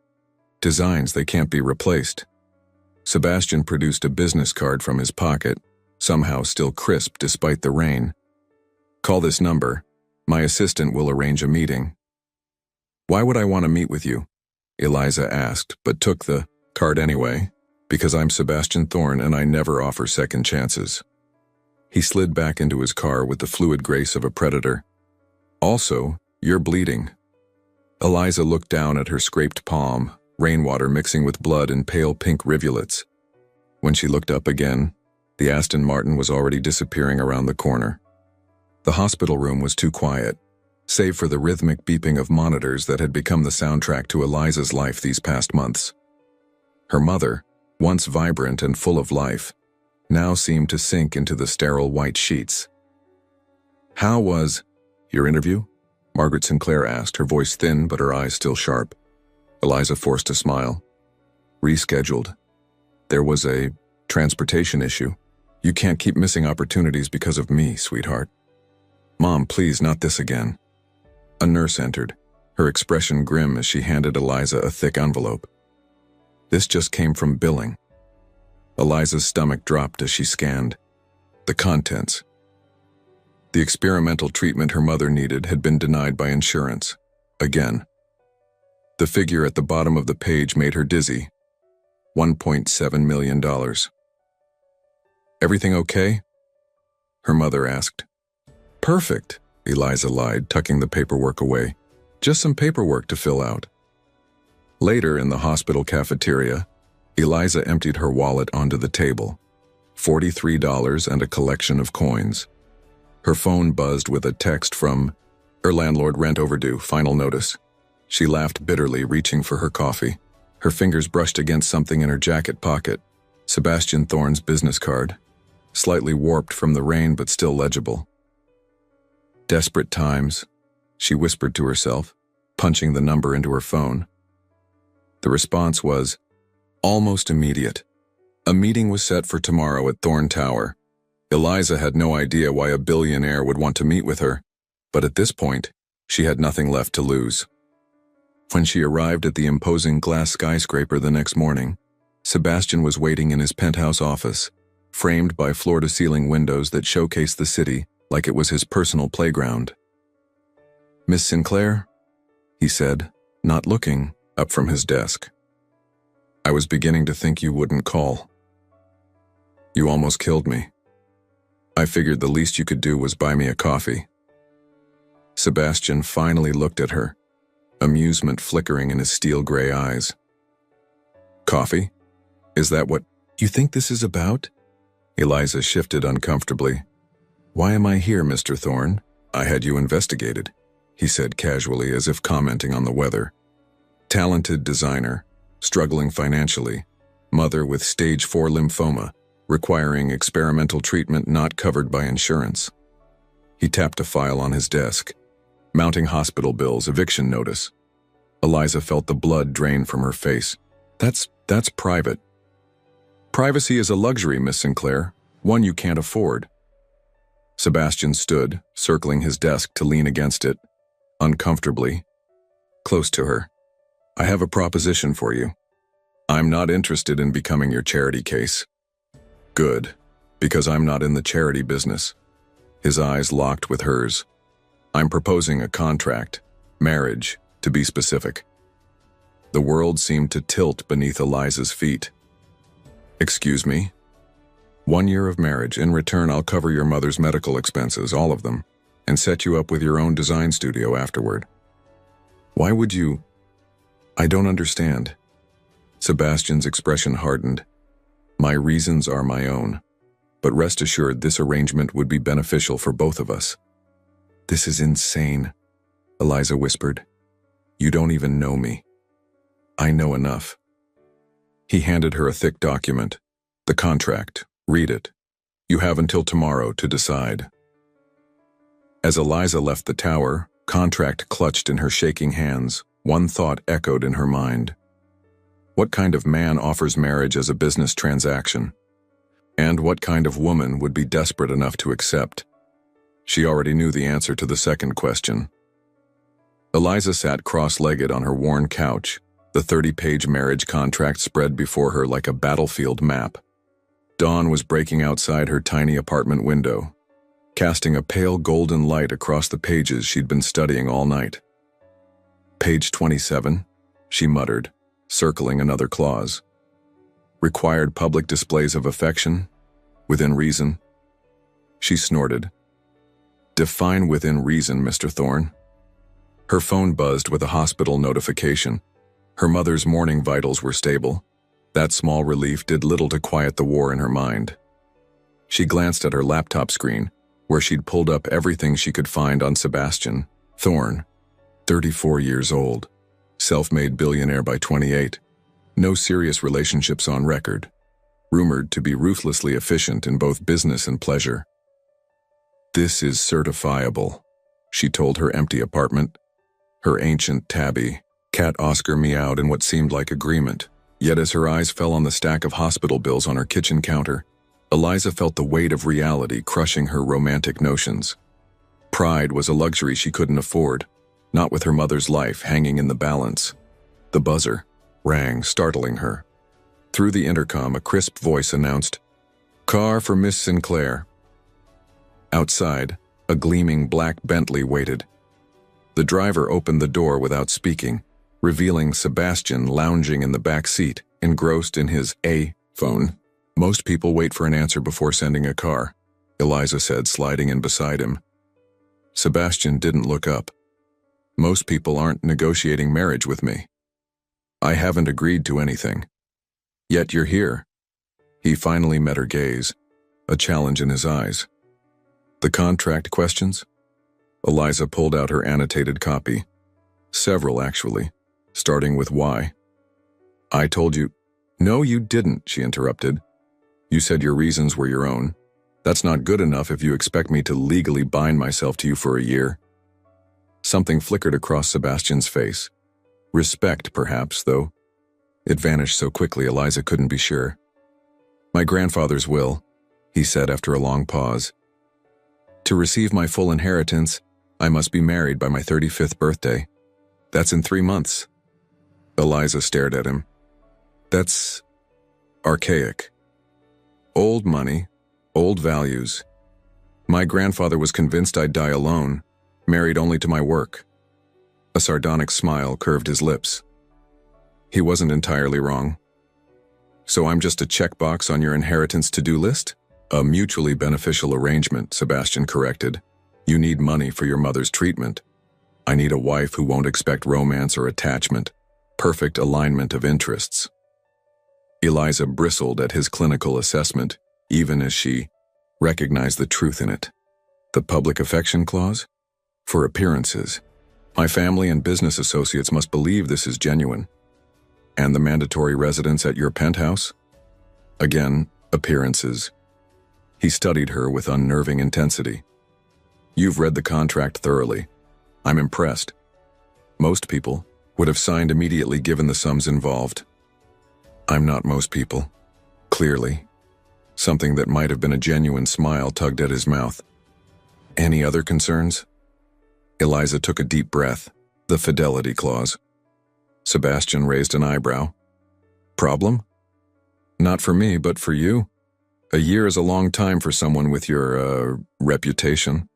designs, they can't be replaced." Sebastian produced a business card from his pocket, somehow still crisp despite the rain. "Call this number. My assistant will arrange a meeting." "Why would I want to meet with you?" Eliza asked, but took the card anyway. "Because I'm Sebastian Thorne and I never offer second chances." He slid back into his car with the fluid grace of a predator. "Also, you're bleeding." Eliza looked down at her scraped palm, rainwater mixing with blood in pale pink rivulets. When she looked up again, the Aston Martin was already disappearing around the corner. The hospital room was too quiet, save for the rhythmic beeping of monitors that had become the soundtrack to Eliza's life these past months. Her mother, once vibrant and full of life, now seemed to sink into the sterile white sheets. "How was your interview?" Margaret Sinclair asked, her voice thin but her eyes still sharp. Eliza forced a smile. "Rescheduled. There was a transportation issue. You can't keep missing opportunities because of me, sweetheart." "Mom, please, not this again." A nurse entered, her expression grim as she handed Eliza a thick envelope. "This just came from billing." Eliza's stomach dropped as she scanned the contents. The experimental treatment her mother needed had been denied by insurance. Again. The figure at the bottom of the page made her dizzy. $1.7 million. "Everything okay?" her mother asked. "Perfect," Eliza lied, tucking the paperwork away. "Just some paperwork to fill out." Later in the hospital cafeteria, Eliza emptied her wallet onto the table. $43 and a collection of coins. Her phone buzzed with a text from her landlord, "Rent overdue, final notice." She laughed bitterly, reaching for her coffee. Her fingers brushed against something in her jacket pocket. Sebastian Thorne's business card, slightly warped from the rain but still legible. "Desperate times," she whispered to herself, punching the number into her phone. The response was almost immediate. A meeting was set for tomorrow at Thorne Tower. Eliza had no idea why a billionaire would want to meet with her, but at this point, she had nothing left to lose. When she arrived at the imposing glass skyscraper the next morning, Sebastian was waiting in his penthouse office, framed by floor-to-ceiling windows that showcased the city like it was his personal playground. "Miss Sinclair?" he said, not looking up from his desk. "I was beginning to think you wouldn't call. You almost killed me. I figured the least you could do was buy me a coffee." Sebastian finally looked at her, amusement flickering in his steel-gray eyes. "Coffee? Is that what you think this is about?" Eliza shifted uncomfortably. "Why am I here, Mr. Thorne? I had you investigated," he said casually as if commenting on the weather. Talented designer, struggling financially, mother with stage 4 lymphoma, requiring experimental treatment not covered by insurance. He tapped a file on his desk. Mounting hospital bills, eviction notice. Eliza felt the blood drain from her face. That's private. Privacy is a luxury, Miss Sinclair, one you can't afford. Sebastian stood, circling his desk to lean against it, uncomfortably, close to her. "I have a proposition for you. I'm not interested in becoming your charity case." "Good, because I'm not in the charity business." His eyes locked with hers. "I'm proposing a contract, marriage, to be specific." The world seemed to tilt beneath Eliza's feet. "Excuse me?" "1 year of marriage. In return, I'll cover your mother's medical expenses, all of them, and set you up with your own design studio afterward." "Why would you?" "I don't understand." Sebastian's expression hardened. "My reasons are my own, but rest assured this arrangement would be beneficial for both of us." "This is insane," Eliza whispered. "You don't even know me." "I know enough." He handed her a thick document. "The contract. Read it. You have until tomorrow to decide." As Eliza left the tower, contract clutched in her shaking hands, one thought echoed in her mind. What kind of man offers marriage as a business transaction? And what kind of woman would be desperate enough to accept? She already knew the answer to the second question. Eliza sat cross-legged on her worn couch, the 30-page marriage contract spread before her like a battlefield map. Dawn was breaking outside her tiny apartment window, casting a pale golden light across the pages she'd been studying all night. "Page 27, she muttered, circling another clause. "Required public displays of affection, within reason." She snorted. "Define within reason, Mr. Thorne." Her phone buzzed with a hospital notification. Her mother's morning vitals were stable. That small relief did little to quiet the war in her mind. She glanced at her laptop screen, where she'd pulled up everything she could find on Sebastian Thorne, 34 years old, self-made billionaire by 28, no serious relationships on record, rumored to be ruthlessly efficient in both business and pleasure. "This is certifiable," she told her empty apartment. Her ancient tabby, cat Oscar meowed in what seemed like agreement, yet as her eyes fell on the stack of hospital bills on her kitchen counter, Eliza felt the weight of reality crushing her romantic notions. Pride was a luxury she couldn't afford, not with her mother's life hanging in the balance. The buzzer rang, startling her. Through the intercom, a crisp voice announced, "Car for Miss Sinclair." Outside, a gleaming black Bentley waited. The driver opened the door without speaking, revealing Sebastian lounging in the back seat, engrossed in his phone. "Most people wait for an answer before sending a car," Eliza said, sliding in beside him. Sebastian didn't look up. "Most people aren't negotiating marriage with me. I haven't agreed to anything. Yet you're here." He finally met her gaze, a challenge in his eyes. "The contract questions?" Eliza pulled out her annotated copy. Several, actually, starting with why. "I told you—" "No, you didn't," she interrupted. "You said your reasons were your own. That's not good enough if you expect me to legally bind myself to you for a year." Something flickered across Sebastian's face. Respect, perhaps, though. It vanished so quickly Eliza couldn't be sure. "My grandfather's will," he said after a long pause. "To receive my full inheritance, I must be married by my 35th birthday. That's in 3 months." Eliza stared at him. "That's archaic. Old money, old values. My grandfather was convinced I'd die alone, married only to my work." A sardonic smile curved his lips. He wasn't entirely wrong. "So I'm just a checkbox on your inheritance to-do list?" "A mutually beneficial arrangement," Sebastian corrected. "You need money for your mother's treatment. I need a wife who won't expect romance or attachment. Perfect alignment of interests." Eliza bristled at his clinical assessment. even as she recognized the truth in it. The public affection clause? For appearances. My family and business associates must believe this is genuine. And the mandatory residence at your penthouse? Again, appearances. He studied her with unnerving intensity. You've read the contract thoroughly. I'm impressed. Most people would have signed immediately given the sums involved. I'm not most people. Clearly. Something that might have been a genuine smile tugged at his mouth. Any other concerns? Eliza took a deep breath. The fidelity clause. Sebastian raised an eyebrow. Problem? Not for me, but for you. A year is a long time for someone with your, reputation.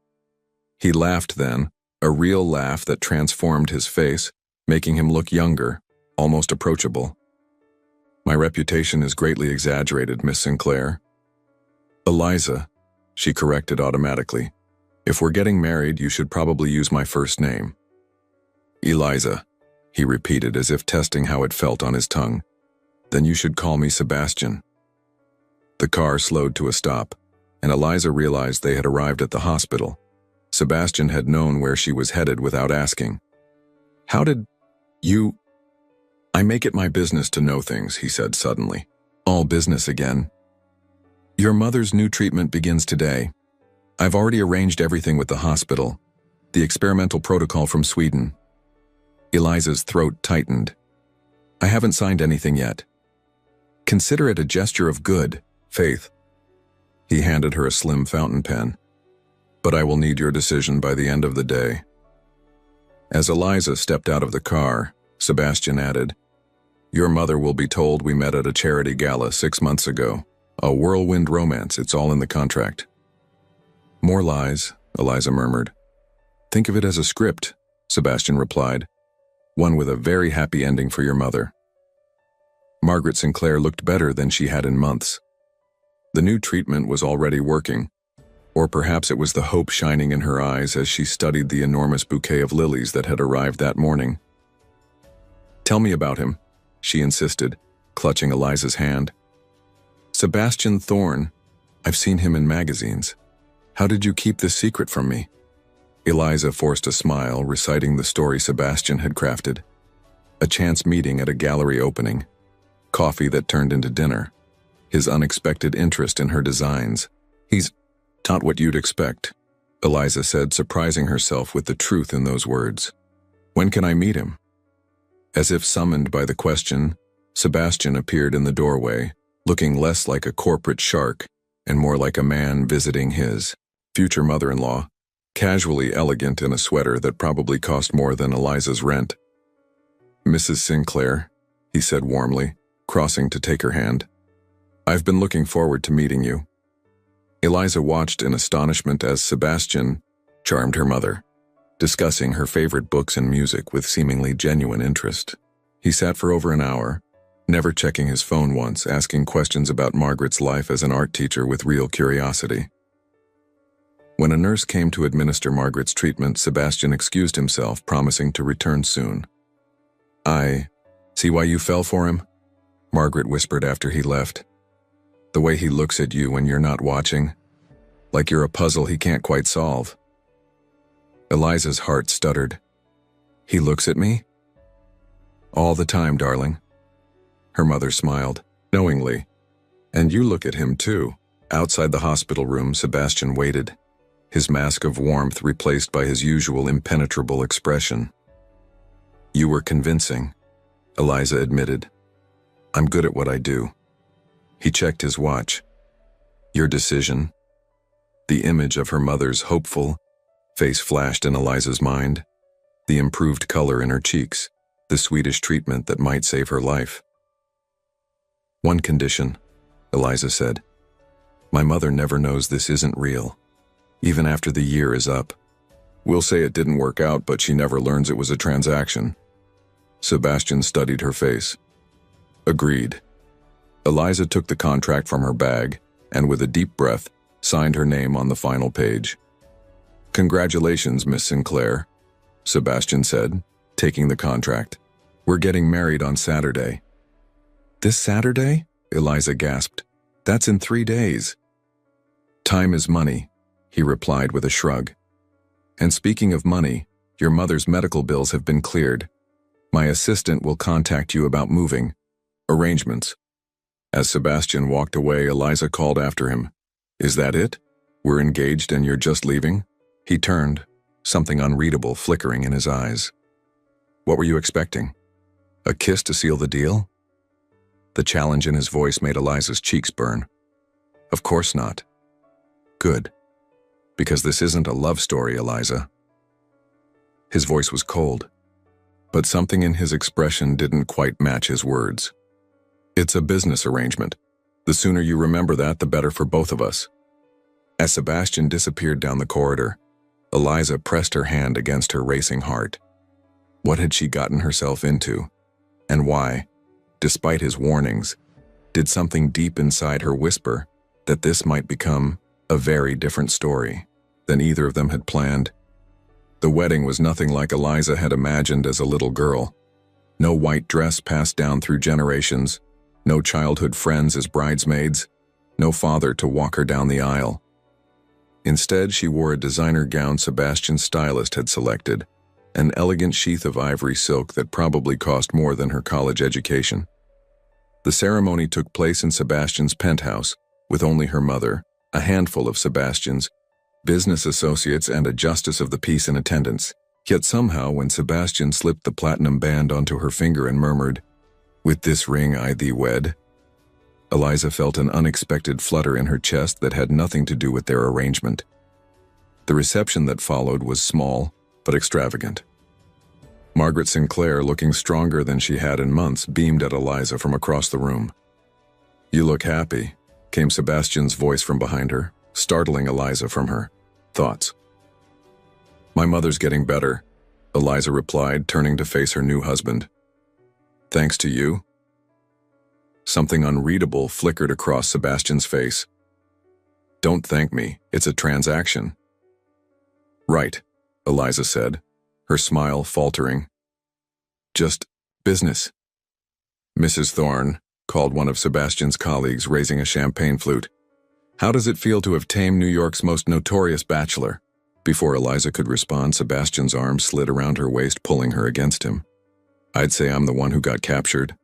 He laughed then, a real laugh that transformed his face, making him look younger, almost approachable. My reputation is greatly exaggerated, Miss Sinclair. Eliza, she corrected automatically. If we're getting married, you should probably use my first name. Eliza, he repeated as if testing how it felt on his tongue. Then you should call me Sebastian. The car slowed to a stop, and Eliza realized they had arrived at the hospital. Sebastian had known where she was headed without asking. How did you... I make it my business to know things, he said suddenly. All business again. Your mother's new treatment begins today. I've already arranged everything with the hospital. The experimental protocol from Sweden. Eliza's throat tightened. I haven't signed anything yet. Consider it a gesture of good faith. He handed her a slim fountain pen. But I will need your decision by the end of the day. As Eliza stepped out of the car, Sebastian added, Your mother will be told we met at a charity gala 6 months ago. A whirlwind romance, it's all in the contract. More lies, Eliza murmured. Think of it as a script, Sebastian replied. One with a very happy ending for your mother. Margaret Sinclair looked better than she had in months. The new treatment was already working, or perhaps it was the hope shining in her eyes as she studied the enormous bouquet of lilies that had arrived that morning. Tell me about him, she insisted, clutching Eliza's hand. Sebastian Thorne. I've seen him in magazines. How did you keep this secret from me? Eliza forced a smile, reciting the story Sebastian had crafted. A chance meeting at a gallery opening. Coffee that turned into dinner. His unexpected interest in her designs. He's not what you'd expect, Eliza said, surprising herself with the truth in those words. When can I meet him? As if summoned by the question, Sebastian appeared in the doorway, looking less like a corporate shark and more like a man visiting his future mother-in-law, casually elegant in a sweater that probably cost more than Eliza's rent. Mrs. Sinclair, he said warmly, crossing to take her hand. I've been looking forward to meeting you. Eliza watched in astonishment as Sebastian charmed her mother, discussing her favorite books and music with seemingly genuine interest. He sat for over an hour, never checking his phone once, asking questions about Margaret's life as an art teacher with real curiosity. When a nurse came to administer Margaret's treatment, Sebastian excused himself, promising to return soon. I see why you fell for him, Margaret whispered after he left. The way he looks at you when you're not watching, like you're a puzzle he can't quite solve. Eliza's heart stuttered. He looks at me? All the time, darling. Her mother smiled, knowingly. And you look at him too. Outside the hospital room, Sebastian waited, his mask of warmth replaced by his usual impenetrable expression. You were convincing, Eliza admitted. I'm good at what I do. He checked his watch. Your decision? The image of her mother's hopeful face flashed in Eliza's mind, the improved color in her cheeks, the Swedish treatment that might save her life. One condition, Eliza said. My mother never knows this isn't real, even after the year is up. We'll say it didn't work out, but she never learns it was a transaction. Sebastian studied her face. Agreed. Eliza took the contract from her bag and, with a deep breath, signed her name on the final page. Congratulations, Miss Sinclair, Sebastian said, taking the contract. We're getting married on Saturday. This Saturday? Eliza gasped. That's in 3 days. Time is money, he replied with a shrug. And speaking of money, your mother's medical bills have been cleared. My assistant will contact you about moving arrangements. As Sebastian walked away, Eliza called after him. Is that it? We're engaged and you're just leaving? He turned, something unreadable flickering in his eyes. What were you expecting? A kiss to seal the deal? The challenge in his voice made Eliza's cheeks burn. Of course not. Good. Because this isn't a love story, Eliza. His voice was cold, but something in his expression didn't quite match his words. It's a business arrangement. The sooner you remember that, the better for both of us. As Sebastian disappeared down the corridor, Eliza pressed her hand against her racing heart. What had she gotten herself into? And why, despite his warnings, did something deep inside her whisper that this might become a very different story than either of them had planned? The wedding was nothing like Eliza had imagined as a little girl. No white dress passed down through generations, no childhood friends as bridesmaids, no father to walk her down the aisle. Instead, she wore a designer gown Sebastian's stylist had selected, an elegant sheath of ivory silk that probably cost more than her college education. The ceremony took place in Sebastian's penthouse, with only her mother, a handful of Sebastian's business associates, and a justice of the peace in attendance. Yet somehow, when Sebastian slipped the platinum band onto her finger and murmured, "With this ring I thee wed," Eliza felt an unexpected flutter in her chest that had nothing to do with their arrangement. The reception that followed was small, but extravagant. Margaret Sinclair, looking stronger than she had in months, beamed at Eliza from across the room. "You look happy," came Sebastian's voice from behind her, startling Eliza from her thoughts. "My mother's getting better," Eliza replied, turning to face her new husband. "Thanks to you?" Something unreadable flickered across Sebastian's face. "Don't thank me, it's a transaction." "Right," Eliza said, her smile faltering. "Just business." "Mrs. Thorne," called one of Sebastian's colleagues, raising a champagne flute. "How does it feel to have tamed New York's most notorious bachelor?" Before Eliza could respond, Sebastian's arm slid around her waist, pulling her against him. "I'd say I'm the one who got captured,"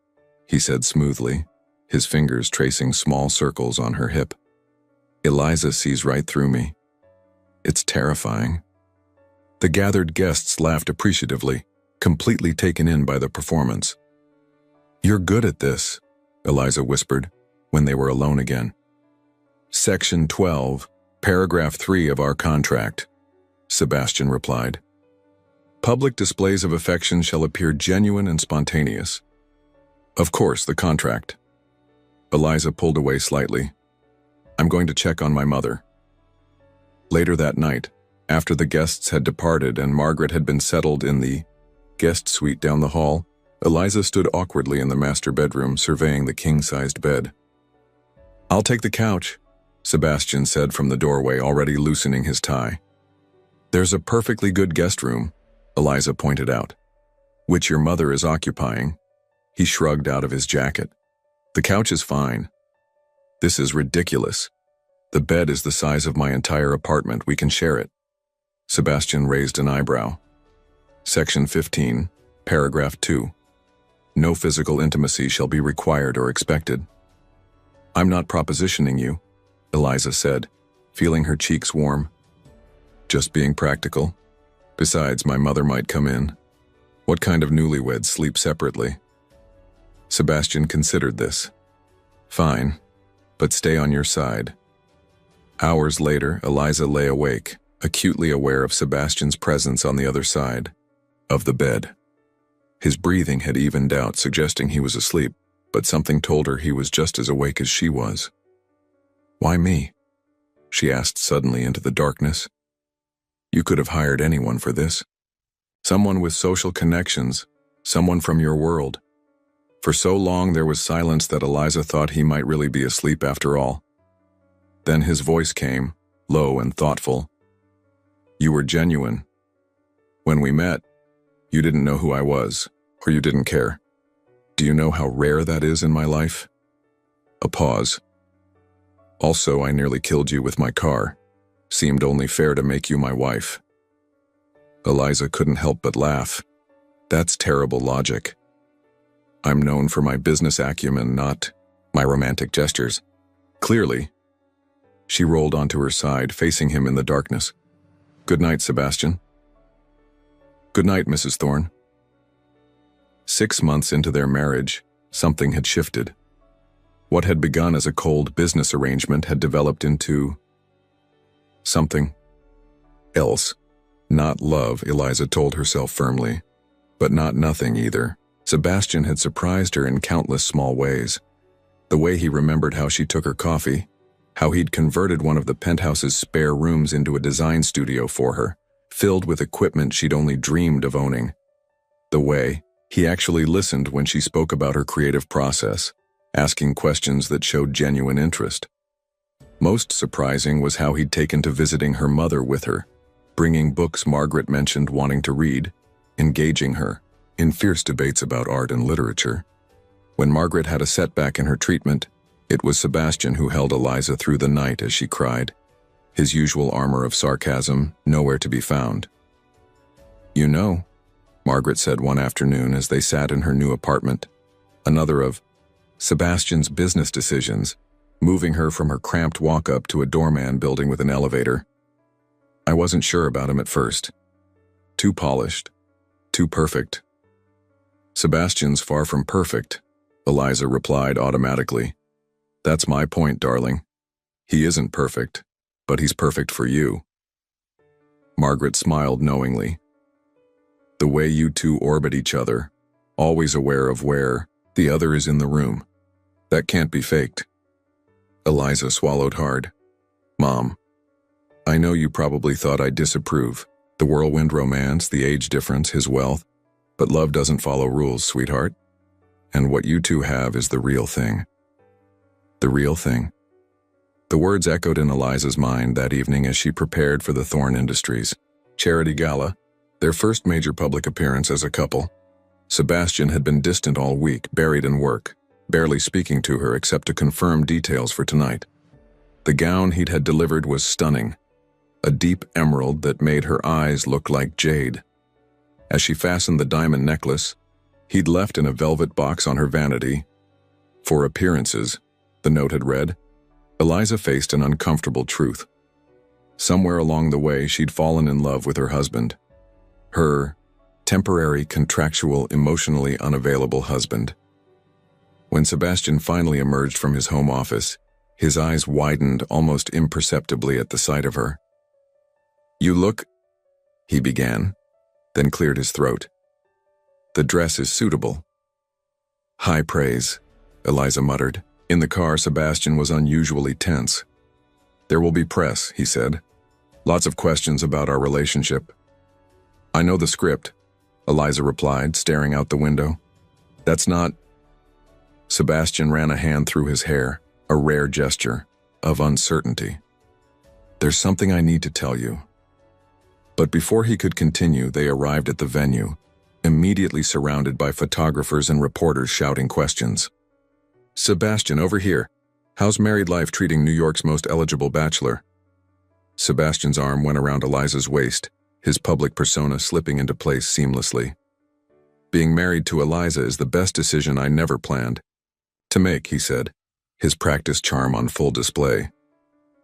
he said smoothly, his fingers tracing small circles on her hip. "Eliza sees right through me. It's terrifying." The gathered guests laughed appreciatively, completely taken in by the performance. "You're good at this," Eliza whispered, when they were alone again. "Section 12, paragraph 3 of our contract," Sebastian replied. "Public displays of affection shall appear genuine and spontaneous." "Of course, the contract." Eliza pulled away slightly. "I'm going to check on my mother." Later that night, after the guests had departed and Margaret had been settled in the guest suite down the hall, Eliza stood awkwardly in the master bedroom, surveying the king-sized bed. "I'll take the couch," Sebastian said from the doorway, already loosening his tie. "There's a perfectly good guest room," Eliza pointed out, "which your mother is occupying." He shrugged out of his jacket. "The couch is fine." "This is ridiculous. The bed is the size of my entire apartment. We can share it." Sebastian raised an eyebrow. Section 15, paragraph 2. No physical intimacy shall be required or expected. "I'm not propositioning you," Eliza said, feeling her cheeks warm. "Just being practical. Besides, my mother might come in. What kind of newlyweds sleep separately?" Sebastian considered this. "Fine, but stay on your side." Hours later, Eliza lay awake, acutely aware of Sebastian's presence on the other side of the bed. His breathing had evened out, suggesting he was asleep, but something told her he was just as awake as she was. "Why me?" she asked suddenly into the darkness. "You could have hired anyone for this. Someone with social connections, someone from your world." For so long there was silence that Eliza thought he might really be asleep after all. Then his voice came, low and thoughtful. "You were genuine. When we met, you didn't know who I was, or you didn't care. Do you know how rare that is in my life?" A pause. Also, I nearly killed you with my car. Seemed only fair to make you my wife. Eliza couldn't help but laugh. That's terrible logic. I'm known for my business acumen, not my romantic gestures. Clearly. She rolled onto her side, facing him in the darkness. Good night, Sebastian. Good night, Mrs. Thorne. 6 months into their marriage, something had shifted. What had begun as a cold business arrangement had developed into something else. Not love, Eliza told herself firmly, but not nothing either. Sebastian had surprised her in countless small ways. The way he remembered how she took her coffee, how he'd converted one of the penthouse's spare rooms into a design studio for her, filled with equipment she'd only dreamed of owning. The way he actually listened when she spoke about her creative process, asking questions that showed genuine interest. Most surprising was how he'd taken to visiting her mother with her, bringing books Margaret mentioned wanting to read, engaging her in fierce debates about art and literature. When Margaret had a setback in her treatment, it was Sebastian who held Eliza through the night as she cried, his usual armor of sarcasm nowhere to be found. You know, Margaret said one afternoon as they sat in her new apartment, another of Sebastian's business decisions, moving her from her cramped walk-up to a doorman building with an elevator. I wasn't sure about him at first. Too polished, too perfect. Sebastian's far from perfect, Eliza replied automatically. That's my point, darling. He isn't perfect, but he's perfect for you. Margaret smiled knowingly. The way you two orbit each other, always aware of where the other is in the room. That can't be faked. Eliza swallowed hard. Mom, I know you probably thought I'd disapprove. The whirlwind romance, the age difference, his wealth. But love doesn't follow rules, sweetheart. And what you two have is the real thing. The real thing. The words echoed in Eliza's mind that evening as she prepared for the Thorne Industries charity gala, their first major public appearance as a couple. Sebastian had been distant all week, buried in work, barely speaking to her except to confirm details for tonight. The gown he'd had delivered was stunning, a deep emerald that made her eyes look like jade. As she fastened the diamond necklace, he'd left in a velvet box on her vanity. For appearances, the note had read. Eliza faced an uncomfortable truth. Somewhere along the way, she'd fallen in love with her husband. Her temporary, contractual, emotionally unavailable husband. When Sebastian finally emerged from his home office, his eyes widened almost imperceptibly at the sight of her. You look, he began, then cleared his throat. The dress is suitable. High praise, Eliza muttered. In the car, Sebastian was unusually tense. There will be press, he said. Lots of questions about our relationship. I know the script, Eliza replied, staring out the window. That's not... Sebastian ran a hand through his hair, a rare gesture of uncertainty. There's something I need to tell you. But before he could continue, they arrived at the venue, immediately surrounded by photographers and reporters shouting questions. Sebastian, over here. How's married life treating New York's most eligible bachelor? Sebastian's arm went around Eliza's waist, his public persona slipping into place seamlessly. Being married to Eliza is the best decision I never planned to make, he said, his practiced charm on full display.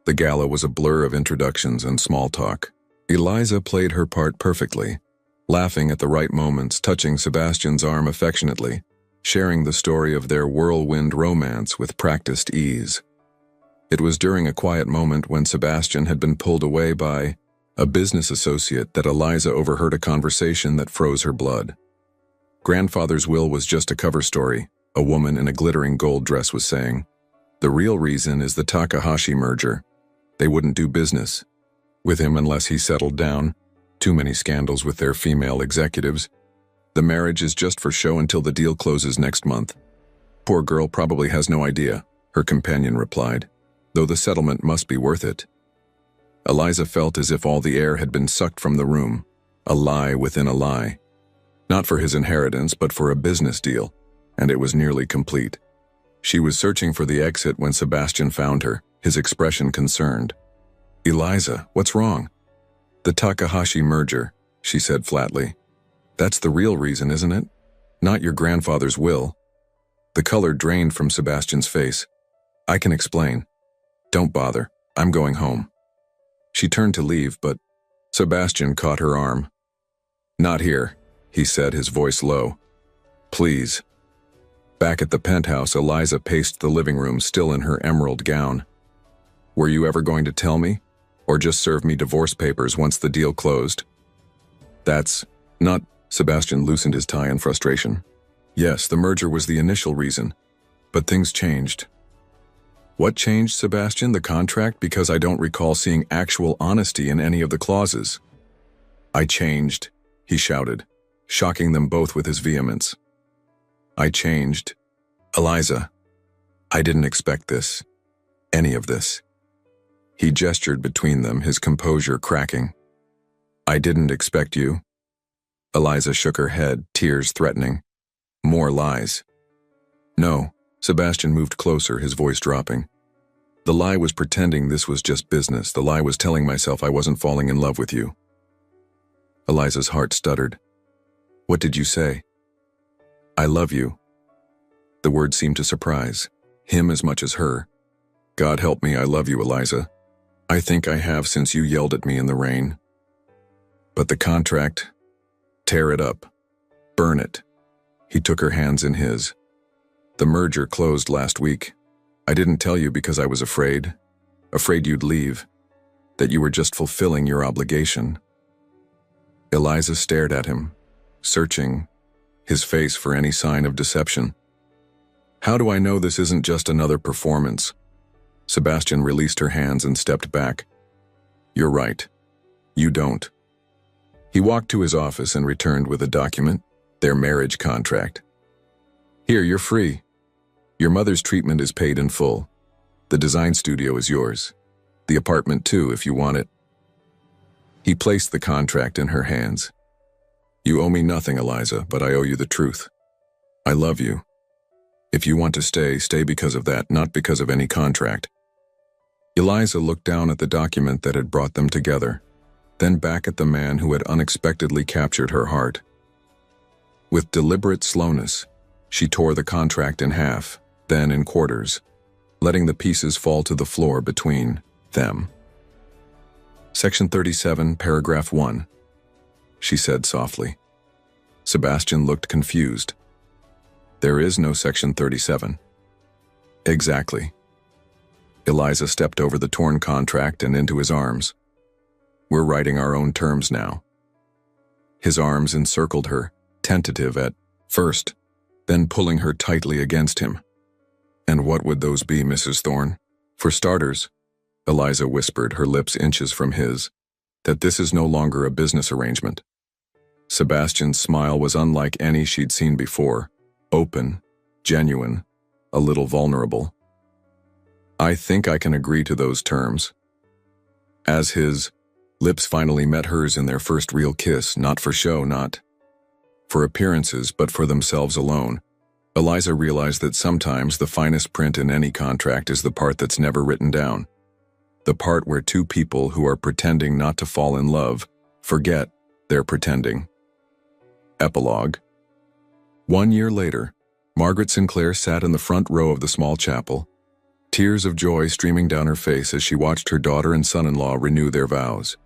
The gala was a blur of introductions and small talk. Eliza played her part perfectly, laughing at the right moments, touching Sebastian's arm affectionately, sharing the story of their whirlwind romance with practiced ease. It was during a quiet moment when Sebastian had been pulled away by a business associate that Eliza overheard a conversation that froze her blood. Grandfather's will was just a cover story, a woman in a glittering gold dress was saying. The real reason is the Takahashi merger. They wouldn't do business with him unless he settled down. Too many scandals with their female executives. The marriage is just for show until the deal closes next month. Poor girl probably has no idea, her companion replied, though the settlement must be worth it. Eliza felt as if all the air had been sucked from the room, a lie within a lie. Not for his inheritance, but for a business deal, and it was nearly complete. She was searching for the exit when Sebastian found her, his expression concerned. "Eliza, what's wrong?" "The Takahashi merger," she said flatly. "That's the real reason, isn't it? Not your grandfather's will." The color drained from Sebastian's face. "I can explain. Don't bother. I'm going home." She turned to leave, but Sebastian caught her arm. "Not here," he said, his voice low. "Please." Back at the penthouse, Eliza paced the living room, still in her emerald gown. "Were you ever going to tell me? Or just serve me divorce papers once the deal closed?" "That's not..." Sebastian loosened his tie in frustration. "Yes, the merger was the initial reason, but things changed." "What changed, Sebastian? The contract? Because I don't recall seeing actual honesty in any of the clauses." "I changed," he shouted, shocking them both with his vehemence. "I changed. Eliza, I didn't expect this. Any of this." He gestured between them, his composure cracking. "I didn't expect you." Eliza shook her head, tears threatening. "More lies." "No." Sebastian moved closer, his voice dropping. "The lie was pretending this was just business. The lie was telling myself I wasn't falling in love with you." Eliza's heart stuttered. "What did you say?" "I love you." The word seemed to surprise him as much as her. "God help me, I love you, Eliza. I think I have since you yelled at me in the rain. But the contract, tear it up. Burn it." He took her hands in his. "The merger closed last week. I didn't tell you because I was afraid. Afraid you'd leave. That you were just fulfilling your obligation." Eliza stared at him, searching his face for any sign of deception. "How do I know this isn't just another performance?" Sebastian released her hands and stepped back. "You're right. You don't." He walked to his office and returned with a document, their marriage contract. "Here, you're free. Your mother's treatment is paid in full. The design studio is yours. The apartment too, if you want it." He placed the contract in her hands. "You owe me nothing, Eliza, but I owe you the truth. I love you. If you want to stay, stay because of that, not because of any contract." Eliza looked down at the document that had brought them together, then back at the man who had unexpectedly captured her heart. With deliberate slowness, she tore the contract in half, then in quarters, letting the pieces fall to the floor between them. "Section 37, paragraph 1, she said softly. Sebastian looked confused. "There is no Section 37. "Exactly." Eliza stepped over the torn contract and into his arms. "We're writing our own terms now." His arms encircled her, tentative at first, then pulling her tightly against him. "And what would those be, Mrs. Thorne?" "For starters," Eliza whispered, her lips inches from his, "that this is no longer a business arrangement." Sebastian's smile was unlike any she'd seen before, open, genuine, a little vulnerable. "I think I can agree to those terms." As his lips finally met hers in their first real kiss, not for show, not for appearances, but for themselves alone, Eliza realized that sometimes the finest print in any contract is the part that's never written down. The part where two people who are pretending not to fall in love forget they're pretending. Epilogue. 1 year later, Margaret Sinclair sat in the front row of the small chapel, tears of joy streaming down her face as she watched her daughter and son-in-law renew their vows.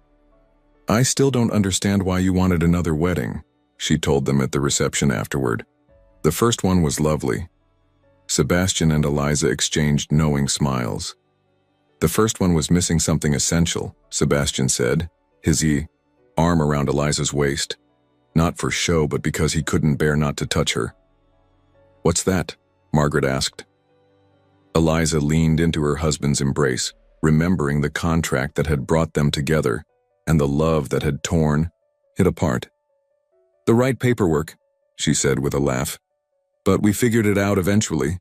"I still don't understand why you wanted another wedding," she told them at the reception afterward. "The first one was lovely." Sebastian and Eliza exchanged knowing smiles. "The first one was missing something essential," Sebastian said, his arm around Eliza's waist. Not for show, but because he couldn't bear not to touch her. "What's that?" Margaret asked. Eliza leaned into her husband's embrace, remembering the contract that had brought them together and the love that had torn it apart. "The right paperwork," she said with a laugh. "But we figured it out eventually."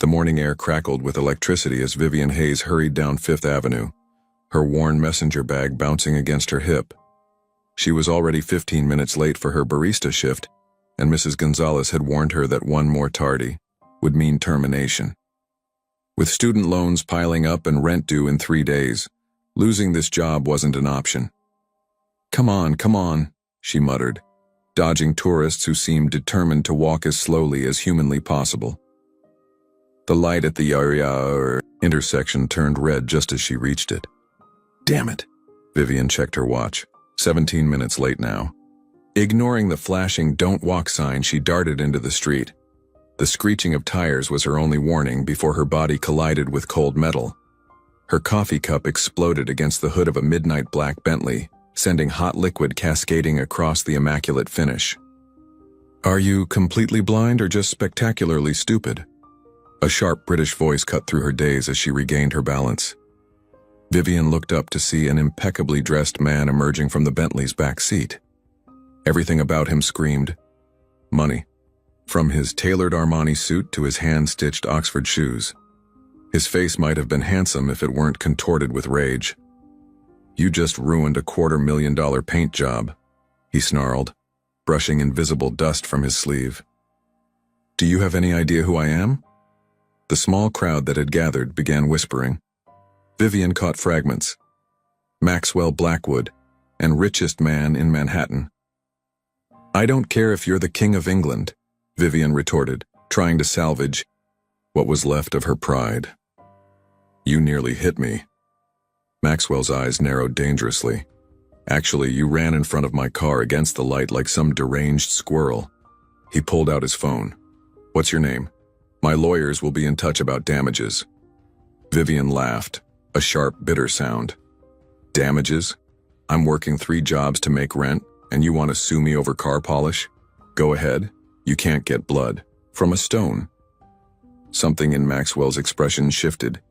The morning air crackled with electricity as Vivian Hayes hurried down Fifth Avenue, her worn messenger bag bouncing against her hip. She was already 15 minutes late for her barista shift, and Mrs. Gonzalez had warned her that one more tardy would mean termination. With student loans piling up and rent due in 3 days, losing this job wasn't an option. Come on, she muttered, dodging tourists who seemed determined to walk as slowly as humanly possible. The light at the intersection turned red just as she reached it. Damn it. Vivian checked her watch. 17 minutes late now. Ignoring the flashing "Don't Walk" sign, she darted into the street. The screeching of tires was her only warning before her body collided with cold metal. Her coffee cup exploded against the hood of a midnight black Bentley, sending hot liquid cascading across the immaculate finish. Are you completely blind or just spectacularly stupid? A sharp British voice cut through her daze as she regained her balance. Vivian looked up to see an impeccably dressed man emerging from the Bentley's back seat. Everything about him screamed money, from his tailored Armani suit to his hand-stitched Oxford shoes. His face might have been handsome if it weren't contorted with rage. You just ruined a $250,000 paint job, he snarled, brushing invisible dust from his sleeve. Do you have any idea who I am? The small crowd that had gathered began whispering. Vivian caught fragments. Maxwell Blackwood, and richest man in Manhattan. I don't care if you're the King of England, Vivian retorted, trying to salvage what was left of her pride. You nearly hit me. Maxwell's eyes narrowed dangerously. Actually, you ran in front of my car against the light like some deranged squirrel. He pulled out his phone. What's your name? My lawyers will be in touch about damages. Vivian laughed, a sharp, bitter sound. Damages? I'm working 3 jobs to make rent, and you want to sue me over car polish? Go ahead. You can't get blood from a stone. Something in Maxwell's expression shifted.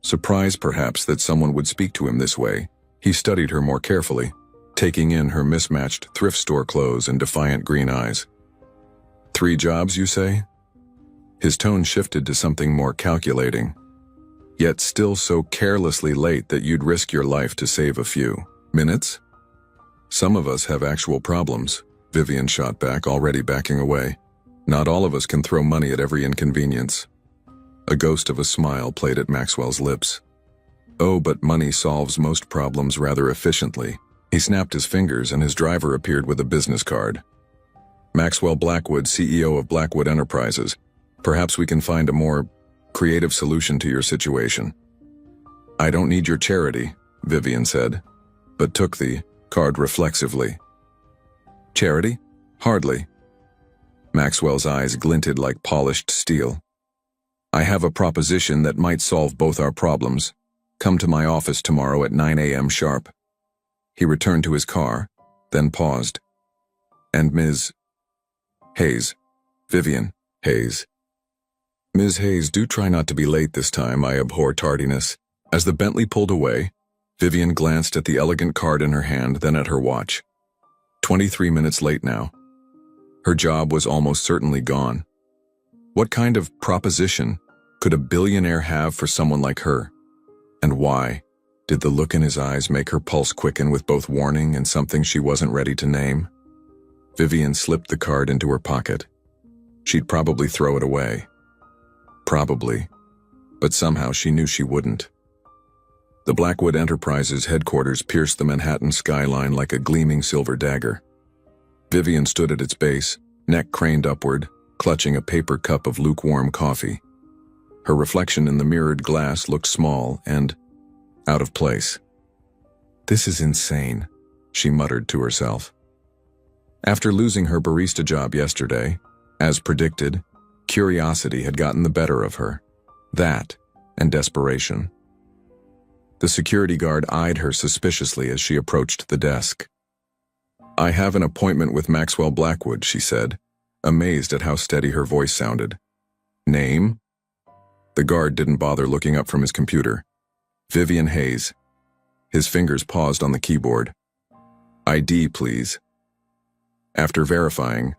Surprised perhaps that someone would speak to him this way, he studied her more carefully, taking in her mismatched thrift store clothes and defiant green eyes. 3 jobs, you say? His tone shifted to something more calculating, yet still so carelessly late that you'd risk your life to save a few minutes? Some of us have actual problems, Vivian shot back, already backing away. Not all of us can throw money at every inconvenience. A ghost of a smile played at Maxwell's lips. Oh, but money solves most problems rather efficiently. He snapped his fingers and his driver appeared with a business card. Maxwell Blackwood, CEO of Blackwood Enterprises. Perhaps we can find a more creative solution to your situation. I don't need your charity, Vivian said, but took the card reflexively. Charity? Hardly. Maxwell's eyes glinted like polished steel. I have a proposition that might solve both our problems. Come to my office tomorrow at 9 a.m. sharp. He returned to his car, then paused. And Ms. Hayes. Vivian Hayes. Ms. Hayes, do try not to be late this time. I abhor tardiness. As the Bentley pulled away, Vivian glanced at the elegant card in her hand, then at her watch. 23 minutes late now. Her job was almost certainly gone. What kind of proposition could a billionaire have for someone like her? And why? Did the look in his eyes make her pulse quicken with both warning and something she wasn't ready to name? Vivian slipped the card into her pocket. She'd probably throw it away. Probably. But somehow she knew she wouldn't. The Blackwood Enterprises headquarters pierced the Manhattan skyline like a gleaming silver dagger. Vivian stood at its base, neck craned upward, clutching a paper cup of lukewarm coffee. Her reflection in the mirrored glass looked small and out of place. This is insane, she muttered to herself. After losing her barista job yesterday, as predicted, curiosity had gotten the better of her. That, and desperation. The security guard eyed her suspiciously as she approached the desk. I have an appointment with Maxwell Blackwood, she said, amazed at how steady her voice sounded. Name? The guard didn't bother looking up from his computer. Vivian Hayes. His fingers paused on the keyboard. ID, please. After verifying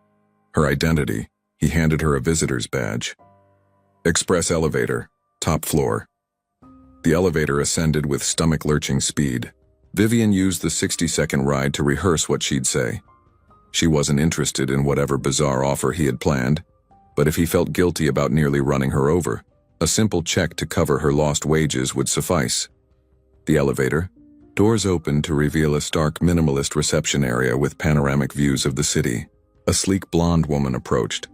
her identity, he handed her a visitor's badge. Express elevator, top floor. The elevator ascended with stomach-lurching speed. Vivian used the 60-second ride to rehearse what she'd say. She wasn't interested in whatever bizarre offer he had planned, but if he felt guilty about nearly running her over, a simple check to cover her lost wages would suffice. The elevator. Doors opened to reveal a stark minimalist reception area with panoramic views of the city. A sleek blonde woman approached.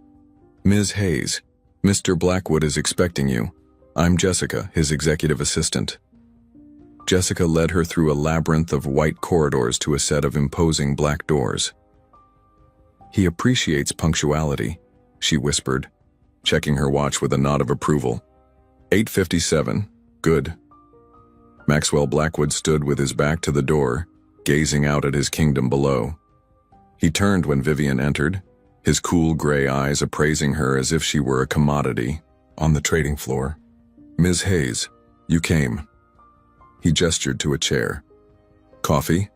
"Ms. Hayes, Mr. Blackwood is expecting you. I'm Jessica, his executive assistant." Jessica led her through a labyrinth of white corridors to a set of imposing black doors. "He appreciates punctuality," she whispered, checking her watch with a nod of approval. 8:57. Good. Maxwell Blackwood stood with his back to the door, gazing out at his kingdom below. He turned when Vivian entered, his cool gray eyes appraising her as if she were a commodity on the trading floor. "Ms. Hayes, you came." He gestured to a chair. "Coffee?"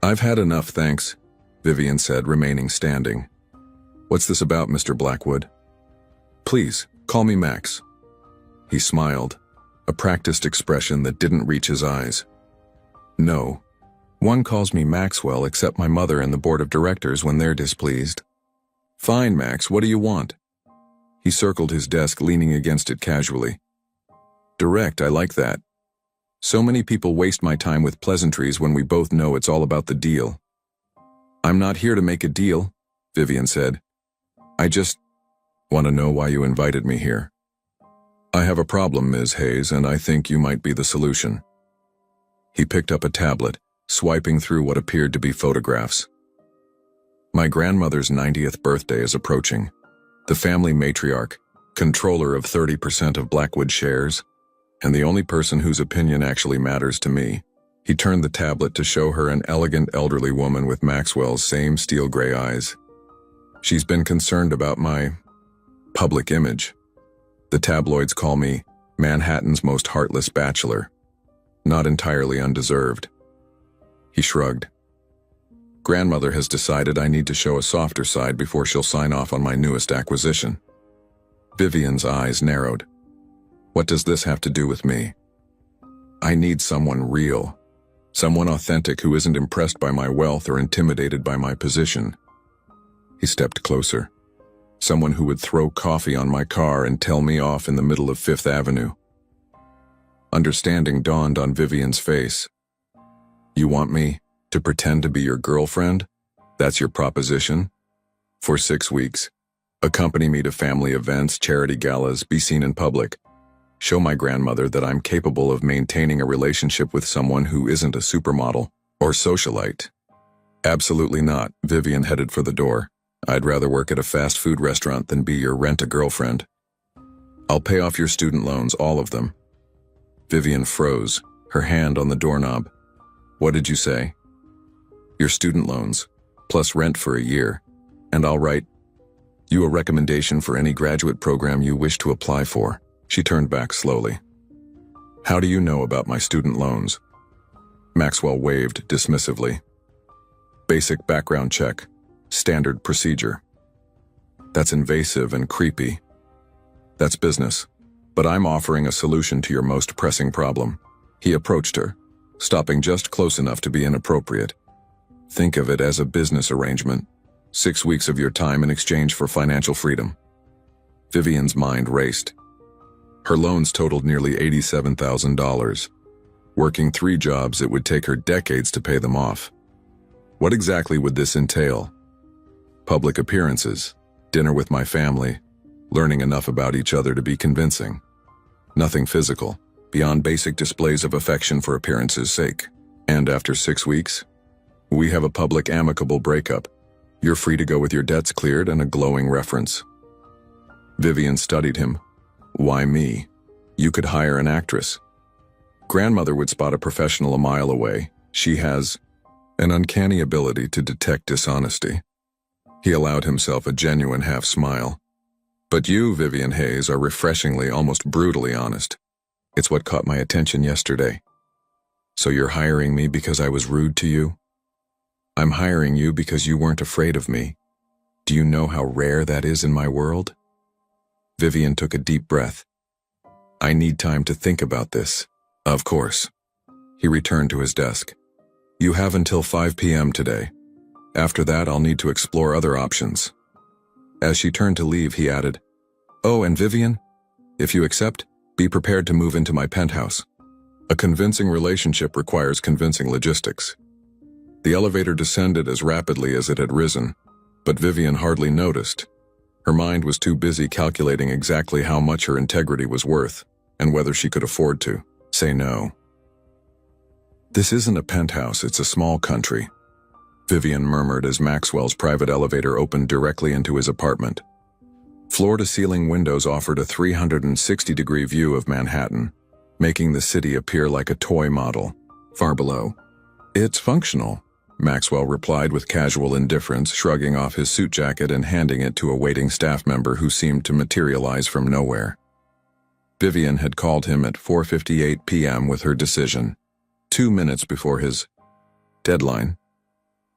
"I've had enough, thanks," Vivian said, remaining standing. "What's this about, Mr. Blackwood?" "Please, call me Max." He smiled, a practiced expression that didn't reach his eyes. "No. One calls me Maxwell except my mother and the board of directors when they're displeased." "Fine, Max, what do you want?" He circled his desk, leaning against it casually. "Direct, I like that. So many people waste my time with pleasantries when we both know it's all about the deal." "I'm not here to make a deal," Vivian said. "I just want to know why you invited me here." "I have a problem, Ms. Hayes, and I think you might be the solution." He picked up a tablet, swiping through what appeared to be photographs. "My grandmother's 90th birthday is approaching. The family matriarch, controller of 30% of Blackwood shares, and the only person whose opinion actually matters to me." He turned the tablet to show her an elegant elderly woman with Maxwell's same steel gray eyes. "She's been concerned about my public image. The tabloids call me Manhattan's most heartless bachelor. Not entirely undeserved." He shrugged. "Grandmother has decided I need to show a softer side before she'll sign off on my newest acquisition." Vivian's eyes narrowed. "What does this have to do with me?" "I need someone real. Someone authentic who isn't impressed by my wealth or intimidated by my position." He stepped closer. "Someone who would throw coffee on my car and tell me off in the middle of Fifth Avenue." Understanding dawned on Vivian's face. "You want me to pretend to be your girlfriend? That's your proposition? For 6 weeks. Accompany me to family events, charity galas, be seen in public. Show my grandmother that I'm capable of maintaining a relationship with someone who isn't a supermodel or socialite." "Absolutely not." Vivian headed for the door. "I'd rather work at a fast food restaurant than be your rent-a-girlfriend. I'll pay off your student loans, all of them." Vivian froze, her hand on the doorknob. "What did you say?" "Your student loans, plus rent for a year, and I'll write you a recommendation for any graduate program you wish to apply for." She turned back slowly. "How do you know about my student loans?" Maxwell waved dismissively. "Basic background check. Standard procedure." "That's invasive and creepy." "That's business, but I'm offering a solution to your most pressing problem." He approached her, stopping just close enough to be inappropriate. "Think of it as a business arrangement. 6 weeks of your time in exchange for financial freedom." Vivian's mind raced. Her loans totaled nearly $87,000. Working 3 jobs, it would take her decades to pay them off. What exactly would this entail? Public appearances, dinner with my family, learning enough about each other to be convincing. Nothing physical, beyond basic displays of affection for appearance's sake. And after 6 weeks, we have a public amicable breakup. You're free to go with your debts cleared and a glowing reference. Vivian studied him. Why me? You could hire an actress. Grandmother would spot a professional a mile away. She has an uncanny ability to detect dishonesty. He allowed himself a genuine half-smile. But you, Vivian Hayes, are refreshingly, almost brutally honest. It's what caught my attention yesterday. So you're hiring me because I was rude to you? I'm hiring you because you weren't afraid of me. Do you know how rare that is in my world? Vivian took a deep breath. I need time to think about this. Of course. He returned to his desk. You have until 5 p.m. today. After that, I'll need to explore other options. As she turned to leave, he added, Oh, and Vivian, if you accept, be prepared to move into my penthouse. A convincing relationship requires convincing logistics. The elevator descended as rapidly as it had risen, but Vivian hardly noticed. Her mind was too busy calculating exactly how much her integrity was worth and whether she could afford to say no. This isn't a penthouse, it's a small country, Vivian murmured as Maxwell's private elevator opened directly into his apartment. Floor-to-ceiling windows offered a 360-degree view of Manhattan, making the city appear like a toy model. Far below. It's functional, Maxwell replied with casual indifference, shrugging off his suit jacket and handing it to a waiting staff member who seemed to materialize from nowhere. Vivian had called him at 4:58 p.m. with her decision, 2 minutes before his deadline.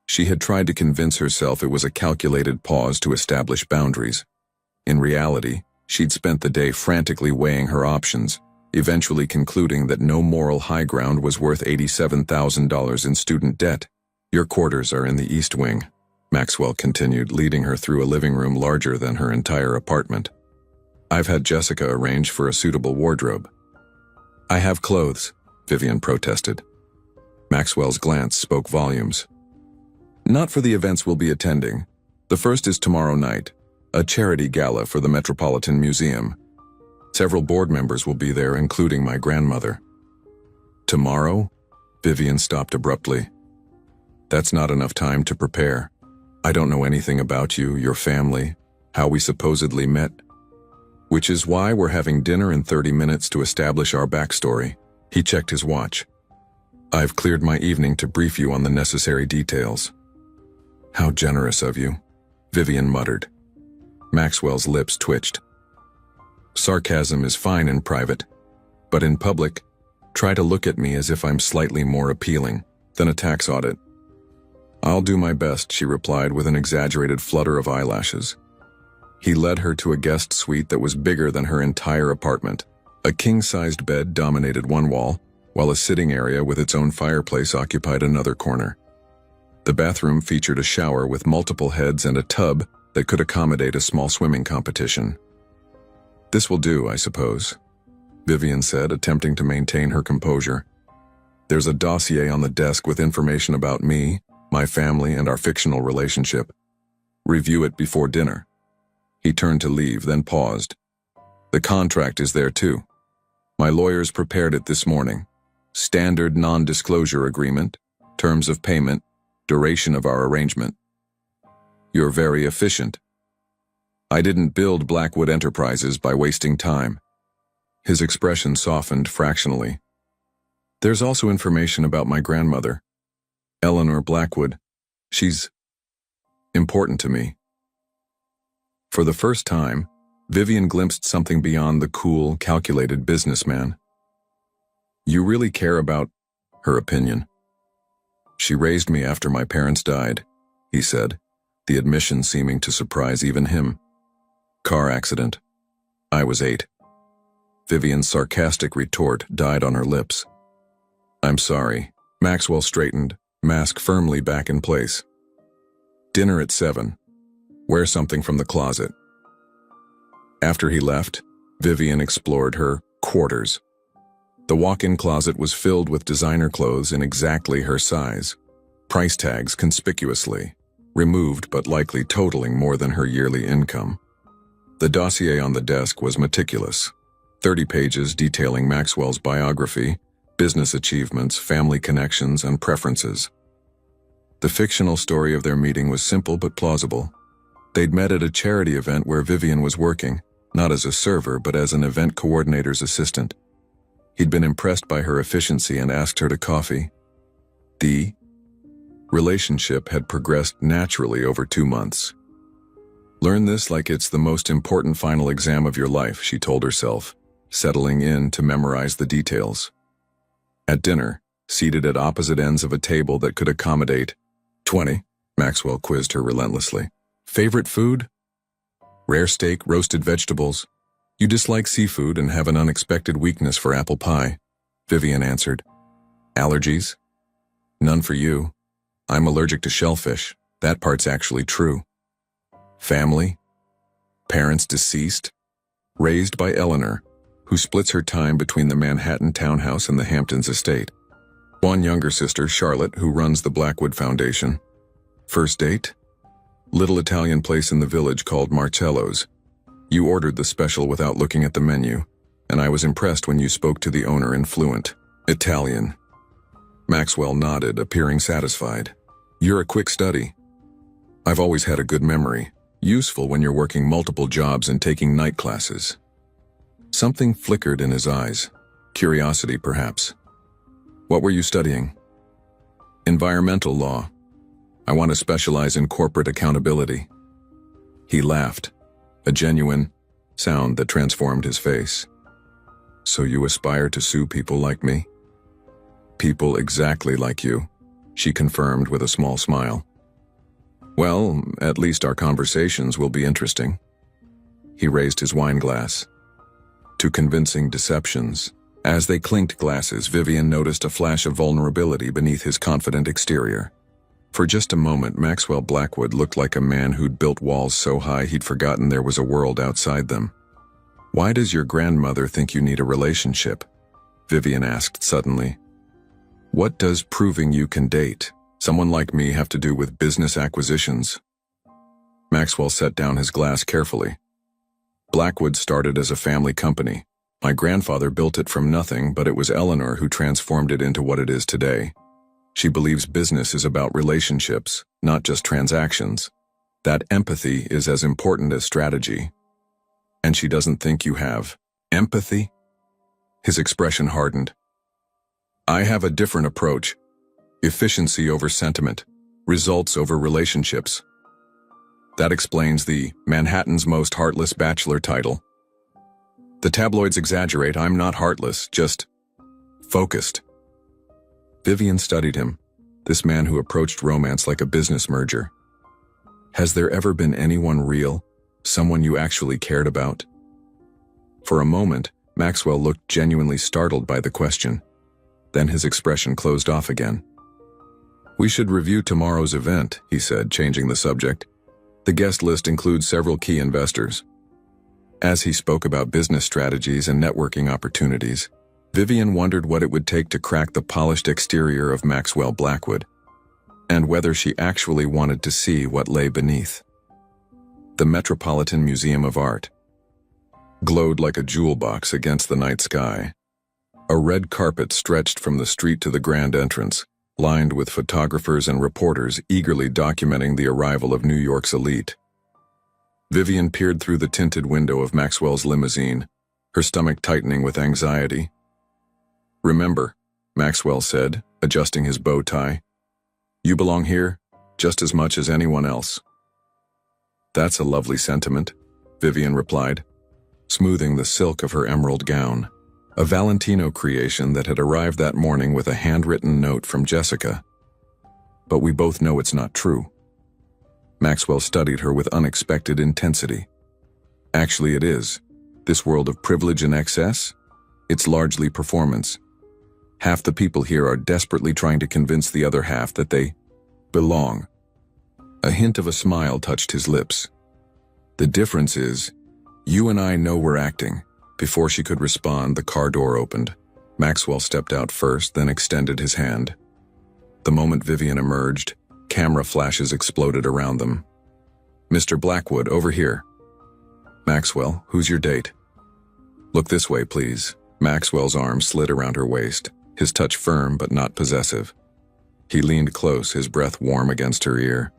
She had tried to convince herself it was a calculated pause to establish boundaries. In reality, she'd spent the day frantically weighing her options, eventually concluding that no moral high ground was worth $87,000 in student debt. Your quarters are in the East Wing, Maxwell continued, leading her through a living room larger than her entire apartment. I've had Jessica arrange for a suitable wardrobe. I have clothes, Vivian protested. Maxwell's glance spoke volumes. Not for the events we'll be attending. The first is tomorrow night, a charity gala for the Metropolitan Museum. Several board members will be there, including my grandmother. Tomorrow? Vivian stopped abruptly. That's not enough time to prepare. I don't know anything about you, your family, how we supposedly met. Which is why we're having dinner in 30 minutes to establish our backstory. He checked his watch. I've cleared my evening to brief you on the necessary details. How generous of you, Vivian muttered. Maxwell's lips twitched. Sarcasm is fine in private, but in public, try to look at me as if I'm slightly more appealing than a tax audit. I'll do my best, she replied with an exaggerated flutter of eyelashes. He led her to a guest suite that was bigger than her entire apartment. A king-sized bed dominated one wall, while a sitting area with its own fireplace occupied another corner. The bathroom featured a shower with multiple heads and a tub that could accommodate a small swimming competition. This will do, I suppose, Vivian said, attempting to maintain her composure. There's a dossier on the desk with information about me, my family, and our fictional relationship. Review it before dinner. He turned to leave, then paused. The contract is there too. My lawyers prepared it this morning. Standard non-disclosure agreement, terms of payment, duration of our arrangement. You're very efficient. I didn't build Blackwood Enterprises by wasting time. His expression softened fractionally. There's also information about my grandmother, Eleanor Blackwood. She's important to me. For the first time, Vivian glimpsed something beyond the cool, calculated businessman. You really care about her opinion. She raised me after my parents died, he said, the admission seeming to surprise even him. Car accident. I was 8. Vivian's sarcastic retort died on her lips. I'm sorry. Maxwell straightened, mask firmly back in place. Dinner at 7. Wear something from the closet. After he left, Vivian explored her quarters. The walk-in closet was filled with designer clothes in exactly her size, price tags conspicuously, removed but likely totaling more than her yearly income. The dossier on the desk was meticulous, 30 pages detailing Maxwell's biography, business achievements, family connections, and preferences. The fictional story of their meeting was simple but plausible. They'd met at a charity event where Vivian was working, not as a server but as an event coordinator's assistant. He'd been impressed by her efficiency and asked her to coffee. The relationship had progressed naturally over 2 months. Learn this like it's the most important final exam of your life, she told herself, settling in to memorize the details. At dinner, seated at opposite ends of a table that could accommodate 20, Maxwell quizzed her relentlessly. Favorite food? Rare steak, roasted vegetables, You dislike seafood and have an unexpected weakness for apple pie, Vivian answered. Allergies? None for you. I'm allergic to shellfish. That part's actually true. Family? Parents deceased? Raised by Eleanor, who splits her time between the Manhattan townhouse and the Hamptons estate. One younger sister, Charlotte, who runs the Blackwood Foundation. First date? Little Italian place in the village called Marcello's. You ordered the special without looking at the menu, and I was impressed when you spoke to the owner in fluent Italian. Maxwell nodded, appearing satisfied. You're a quick study. I've always had a good memory, useful when you're working multiple jobs and taking night classes. Something flickered in his eyes. Curiosity, perhaps. What were you studying? Environmental law. I want to specialize in corporate accountability. He laughed, a genuine sound that transformed his face. So you aspire to sue people like me? People exactly like you, she confirmed with a small smile. Well, at least our conversations will be interesting. He raised his wine glass. To convincing deceptions. As they clinked glasses, Vivian noticed a flash of vulnerability beneath his confident exterior. For just a moment, Maxwell Blackwood looked like a man who'd built walls so high he'd forgotten there was a world outside them. Why does your grandmother think you need a relationship? Vivian asked suddenly. What does proving you can date someone like me have to do with business acquisitions? Maxwell set down his glass carefully. Blackwood started as a family company. My grandfather built it from nothing, but it was Eleanor who transformed it into what it is today. She believes business is about relationships, not just transactions. That empathy is as important as strategy. And she doesn't think you have empathy? His expression hardened. I have a different approach. Efficiency over sentiment. Results over relationships. That explains the Manhattan's Most Heartless Bachelor title. The tabloids exaggerate. I'm not heartless, just focused. Vivian studied him, this man who approached romance like a business merger. Has there ever been anyone real, someone you actually cared about? For a moment, Maxwell looked genuinely startled by the question. Then his expression closed off again. We should review tomorrow's event, he said, changing the subject. The guest list includes several key investors. As he spoke about business strategies and networking opportunities, Vivian wondered what it would take to crack the polished exterior of Maxwell Blackwood, and whether she actually wanted to see what lay beneath. The Metropolitan Museum of Art glowed like a jewel box against the night sky. A red carpet stretched from the street to the grand entrance, lined with photographers and reporters eagerly documenting the arrival of New York's elite. Vivian peered through the tinted window of Maxwell's limousine, her stomach tightening with anxiety. Remember, Maxwell said, adjusting his bow tie, you belong here just as much as anyone else. That's a lovely sentiment, Vivian replied, smoothing the silk of her emerald gown, a Valentino creation that had arrived that morning with a handwritten note from Jessica. But we both know it's not true. Maxwell studied her with unexpected intensity. Actually, it is. This world of privilege and excess? It's largely performance. Half the people here are desperately trying to convince the other half that they belong. A hint of a smile touched his lips. The difference is, you and I know we're acting. Before she could respond, the car door opened. Maxwell stepped out first, then extended his hand. The moment Vivian emerged, camera flashes exploded around them. Mr. Blackwood, over here. Maxwell, who's your date? Look this way, please. Maxwell's arm slid around her waist, his touch firm but not possessive. He leaned close, his breath warm against her ear.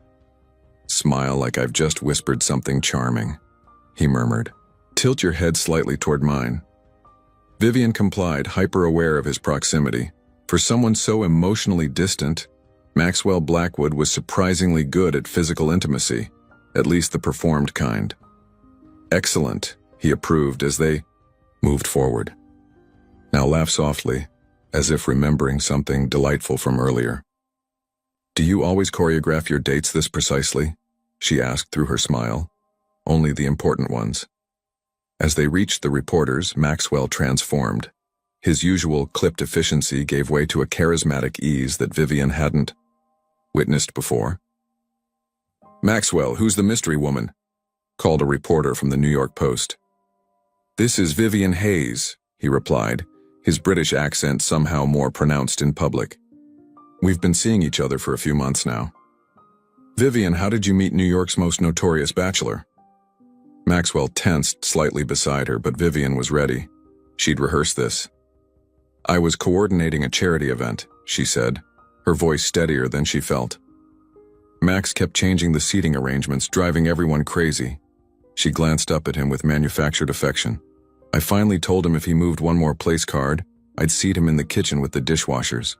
Smile like I've just whispered something charming, he murmured. Tilt your head slightly toward mine. Vivian complied, hyper-aware of his proximity. For someone so emotionally distant, Maxwell Blackwood was surprisingly good at physical intimacy, at least the performed kind. Excellent, he approved as they moved forward. Now laugh softly, as if remembering something delightful from earlier. Do you always choreograph your dates this precisely? She asked through her smile. Only the important ones. As they reached the reporters, Maxwell transformed. His usual clipped efficiency gave way to a charismatic ease that Vivian hadn't witnessed before. "Maxwell, who's the mystery woman?" called a reporter from the New York Post. "This is Vivian Hayes," he replied, his British accent somehow more pronounced in public. "We've been seeing each other for a few months now." "Vivian, how did you meet New York's most notorious bachelor?" Maxwell tensed slightly beside her, but Vivian was ready. She'd rehearsed this. "I was coordinating a charity event," she said, her voice steadier than she felt. "Max kept changing the seating arrangements, driving everyone crazy." She glanced up at him with manufactured affection. "I finally told him if he moved one more place card, I'd seat him in the kitchen with the dishwashers."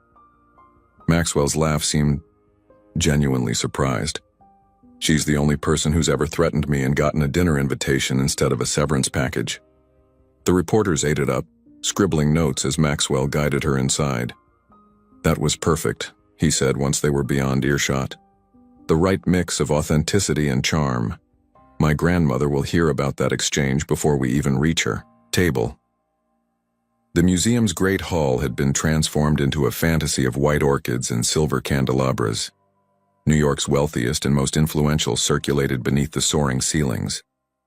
Maxwell's laugh seemed genuinely surprised. "She's the only person who's ever threatened me and gotten a dinner invitation instead of a severance package." The reporters ate it up, scribbling notes as Maxwell guided her inside. "That was perfect," he said once they were beyond earshot. "The right mix of authenticity and charm. My grandmother will hear about that exchange before we even reach her table." The museum's great hall had been transformed into a fantasy of white orchids and silver candelabras. New York's wealthiest and most influential circulated beneath the soaring ceilings,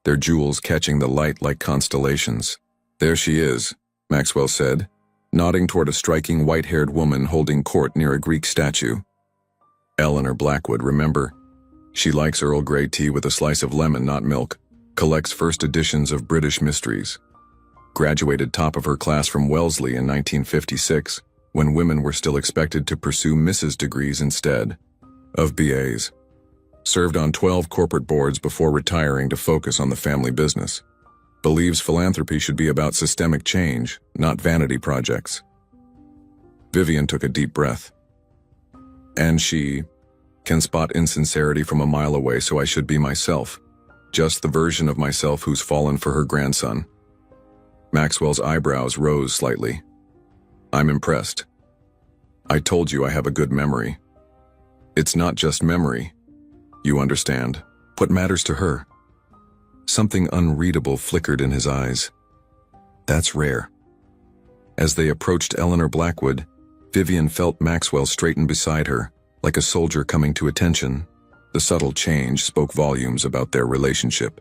their jewels catching the light like constellations. "There she is," Maxwell said, nodding toward a striking white-haired woman holding court near a Greek statue. "Eleanor Blackwood, remember? She likes Earl Grey tea with a slice of lemon, not milk. Collects first editions of British mysteries. Graduated top of her class from Wellesley in 1956, when women were still expected to pursue Mrs. degrees instead of BAs. Served on 12 corporate boards before retiring to focus on the family business. Believes philanthropy should be about systemic change, not vanity projects." Vivian took a deep breath. "And she can spot insincerity from a mile away, so I should be myself. Just the version of myself who's fallen for her grandson." Maxwell's eyebrows rose slightly. "I'm impressed. I told you I have a good memory. It's not just memory. You understand what matters to her." Something unreadable flickered in his eyes. "That's rare." As they approached Eleanor Blackwood, Vivian felt Maxwell straighten beside her, like a soldier coming to attention. The subtle change spoke volumes about their relationship.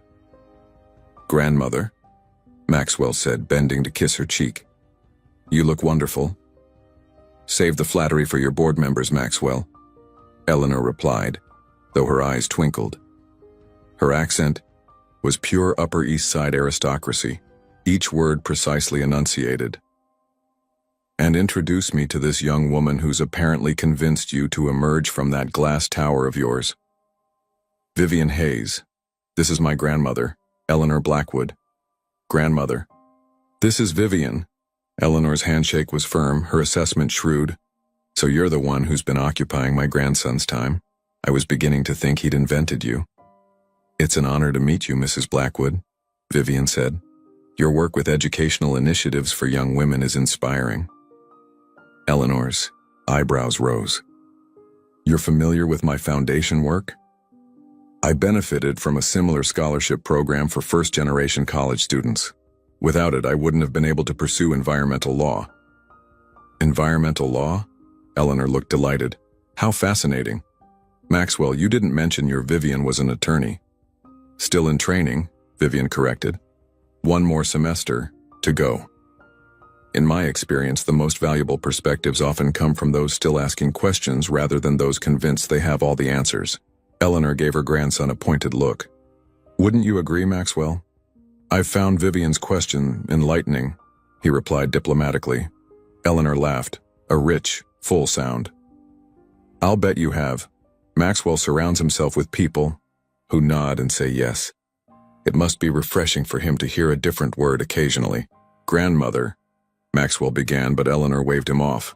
"Grandmother," Maxwell said, bending to kiss her cheek. "You look wonderful." "Save the flattery for your board members, Maxwell," Eleanor replied, though her eyes twinkled. Her accent was pure Upper East Side aristocracy, each word precisely enunciated. "And introduce me to this young woman who's apparently convinced you to emerge from that glass tower of yours. Vivian Hayes. This is my grandmother, Eleanor Blackwood." "Grandmother." "This is Vivian." Eleanor's handshake was firm, her assessment shrewd. "So you're the one who's been occupying my grandson's time. I was beginning to think he'd invented you." "It's an honor to meet you, Mrs. Blackwood," Vivian said. "Your work with educational initiatives for young women is inspiring." Eleanor's eyebrows rose. "You're familiar with my foundation work?" "I benefited from a similar scholarship program for first-generation college students. Without it, I wouldn't have been able to pursue environmental law." "Environmental law?" Eleanor looked delighted. "How fascinating. Maxwell, you didn't mention your Vivian was an attorney." "Still in training," Vivian corrected. "One more semester to go." "In my experience, the most valuable perspectives often come from those still asking questions rather than those convinced they have all the answers." Eleanor gave her grandson a pointed look. "Wouldn't you agree, Maxwell?" "I've found Vivian's question enlightening," he replied diplomatically. Eleanor laughed, a rich, full sound. "I'll bet you have. Maxwell surrounds himself with people who nod and say yes. It must be refreshing for him to hear a different word occasionally." "Grandmother," Maxwell began, but Eleanor waved him off.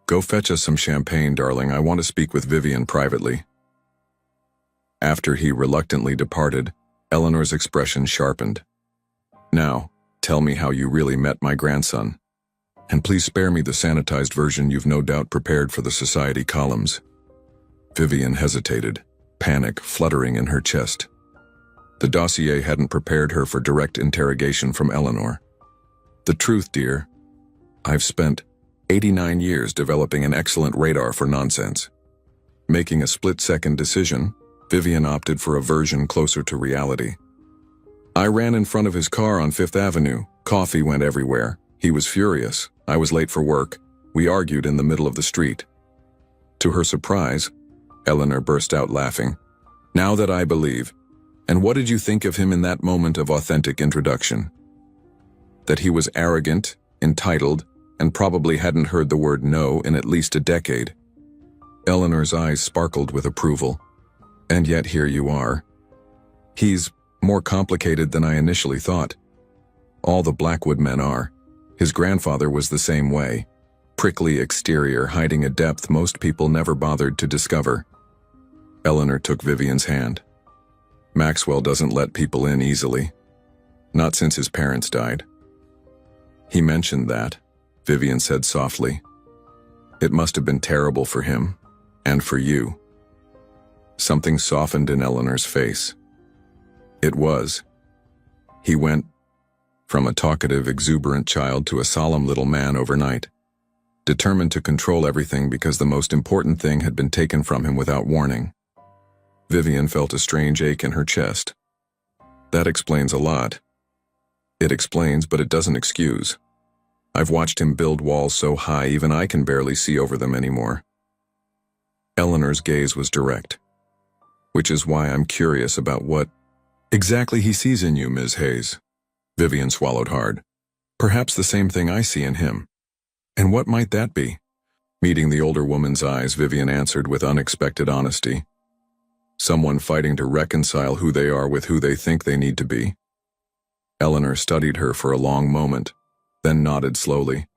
"Go fetch us some champagne, darling. I want to speak with Vivian privately." After he reluctantly departed, Eleanor's expression sharpened. "Now, tell me how you really met my grandson. And please spare me the sanitized version you've no doubt prepared for the society columns." Vivian hesitated, panic fluttering in her chest. The dossier hadn't prepared her for direct interrogation from Eleanor. The truth, dear. I've spent 89 years developing an excellent radar for nonsense. Making a split-second decision, Vivian opted for a version closer to reality. I ran in front of his car on Fifth Avenue. Coffee went everywhere. He was furious. I was late for work. We argued in the middle of the street. To her surprise, Eleanor burst out laughing. Now that I believe. And what did you think of him in that moment of authentic introduction? That he was arrogant, entitled, and probably hadn't heard the word no in at least a decade. Eleanor's eyes sparkled with approval. And yet here you are. He's more complicated than I initially thought. All the Blackwood men are. His grandfather was the same way. Prickly exterior hiding a depth most people never bothered to discover. Eleanor took Vivian's hand. Maxwell doesn't let people in easily. Not since his parents died. He mentioned that, Vivian said softly. It must have been terrible for him, and for you. Something softened in Eleanor's face. It was. He went from a talkative, exuberant child to a solemn little man overnight, determined to control everything because the most important thing had been taken from him without warning. Vivian felt a strange ache in her chest. That explains a lot. It explains, but it doesn't excuse. I've watched him build walls so high even I can barely see over them anymore. Eleanor's gaze was direct. Which is why I'm curious about what exactly he sees in you, Ms. Hayes. Vivian swallowed hard. Perhaps the same thing I see in him. And what might that be? Meeting the older woman's eyes, Vivian answered with unexpected honesty. Someone fighting to reconcile who they are with who they think they need to be. Eleanor studied her for a long moment, then nodded slowly.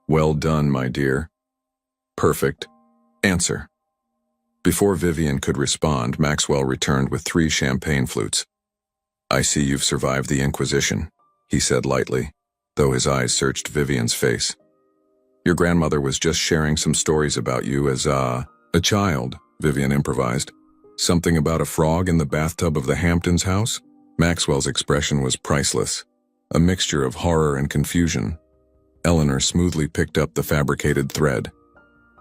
Well done, my dear. Perfect. Answer. Before Vivian could respond, Maxwell returned with 3 champagne flutes. I see you've survived the Inquisition, he said lightly, though his eyes searched Vivian's face. Your grandmother was just sharing some stories about you as a child, Vivian improvised. Something about a frog in the bathtub of the Hamptons house? Maxwell's expression was priceless, a mixture of horror and confusion. Eleanor smoothly picked up the fabricated thread.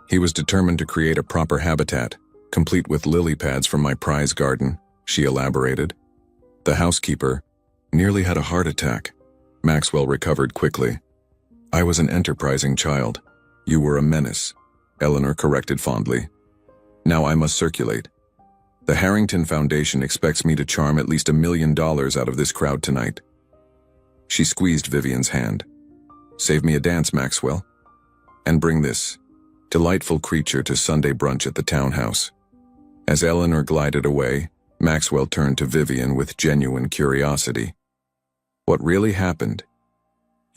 He was determined to create a proper habitat, complete with lily pads from my prize garden, she elaborated. The housekeeper nearly had a heart attack. Maxwell recovered quickly. I was an enterprising child. You were a menace, Eleanor corrected fondly. Now I must circulate. The Harrington Foundation expects me to charm at least $1 million out of this crowd tonight. She squeezed Vivian's hand. Save me a dance, Maxwell. And bring this delightful creature to Sunday brunch at the townhouse. As Eleanor glided away, Maxwell turned to Vivian with genuine curiosity. What really happened?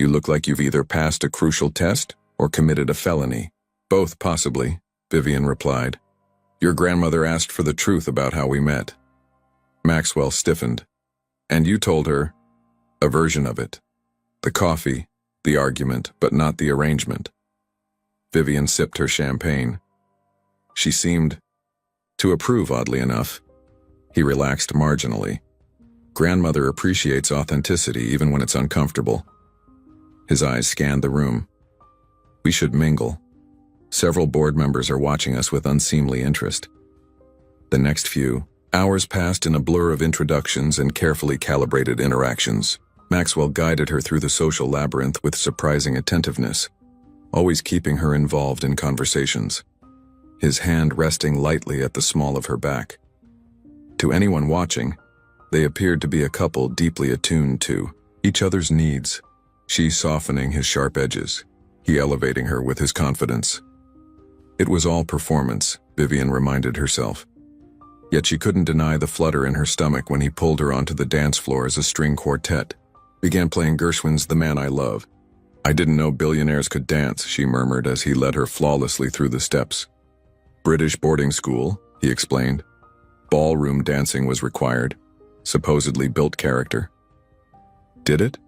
You look like you've either passed a crucial test or committed a felony. Both, possibly, Vivian replied. Your grandmother asked for the truth about how we met. Maxwell stiffened. And you told her a version of it. The coffee, the argument, but not the arrangement. Vivian sipped her champagne. She seemed to approve, oddly enough. He relaxed marginally. Grandmother appreciates authenticity even when it's uncomfortable. His eyes scanned the room. We should mingle. Several board members are watching us with unseemly interest. The next few hours passed in a blur of introductions and carefully calibrated interactions. Maxwell guided her through the social labyrinth with surprising attentiveness, always keeping her involved in conversations, his hand resting lightly at the small of her back. To anyone watching, they appeared to be a couple deeply attuned to each other's needs, she softening his sharp edges, he elevating her with his confidence. It was all performance, Vivian reminded herself. Yet she couldn't deny the flutter in her stomach when he pulled her onto the dance floor as a string quartet began playing Gershwin's The Man I Love. I didn't know billionaires could dance, she murmured as he led her flawlessly through the steps. British boarding school, he explained. Ballroom dancing was required, supposedly built character. Did it?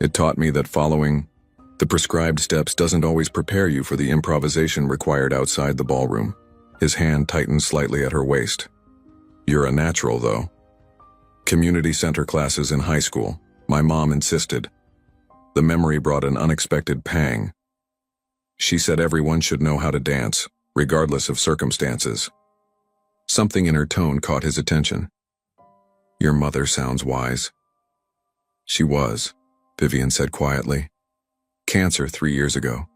It taught me that following the prescribed steps doesn't always prepare you for the improvisation required outside the ballroom. His hand tightened slightly at her waist. You're a natural, though. Community center classes in high school. My mom insisted. The memory brought an unexpected pang. She said everyone should know how to dance, regardless of circumstances. Something in her tone caught his attention. Your mother sounds wise. She was, Vivian said quietly. Cancer 3 years ago.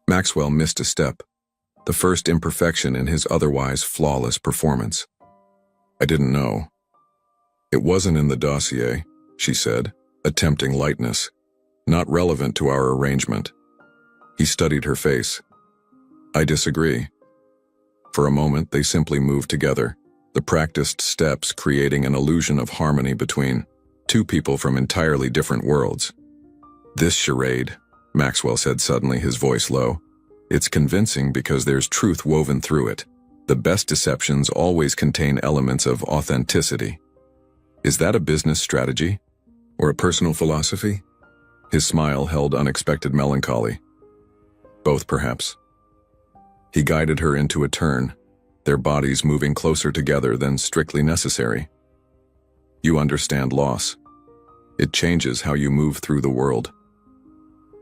Maxwell missed a step, the first imperfection in his otherwise flawless performance. I didn't know. It wasn't in the dossier, she said, attempting lightness, not relevant to our arrangement. He studied her face. I disagree. For a moment, they simply moved together, the practiced steps creating an illusion of harmony between two people from entirely different worlds. This charade, Maxwell said suddenly, his voice low. It's convincing because there's truth woven through it. The best deceptions always contain elements of authenticity. Is that a business strategy? Or a personal philosophy? His smile held unexpected melancholy. Both, perhaps. He guided her into a turn, their bodies moving closer together than strictly necessary. You understand loss. It changes how you move through the world.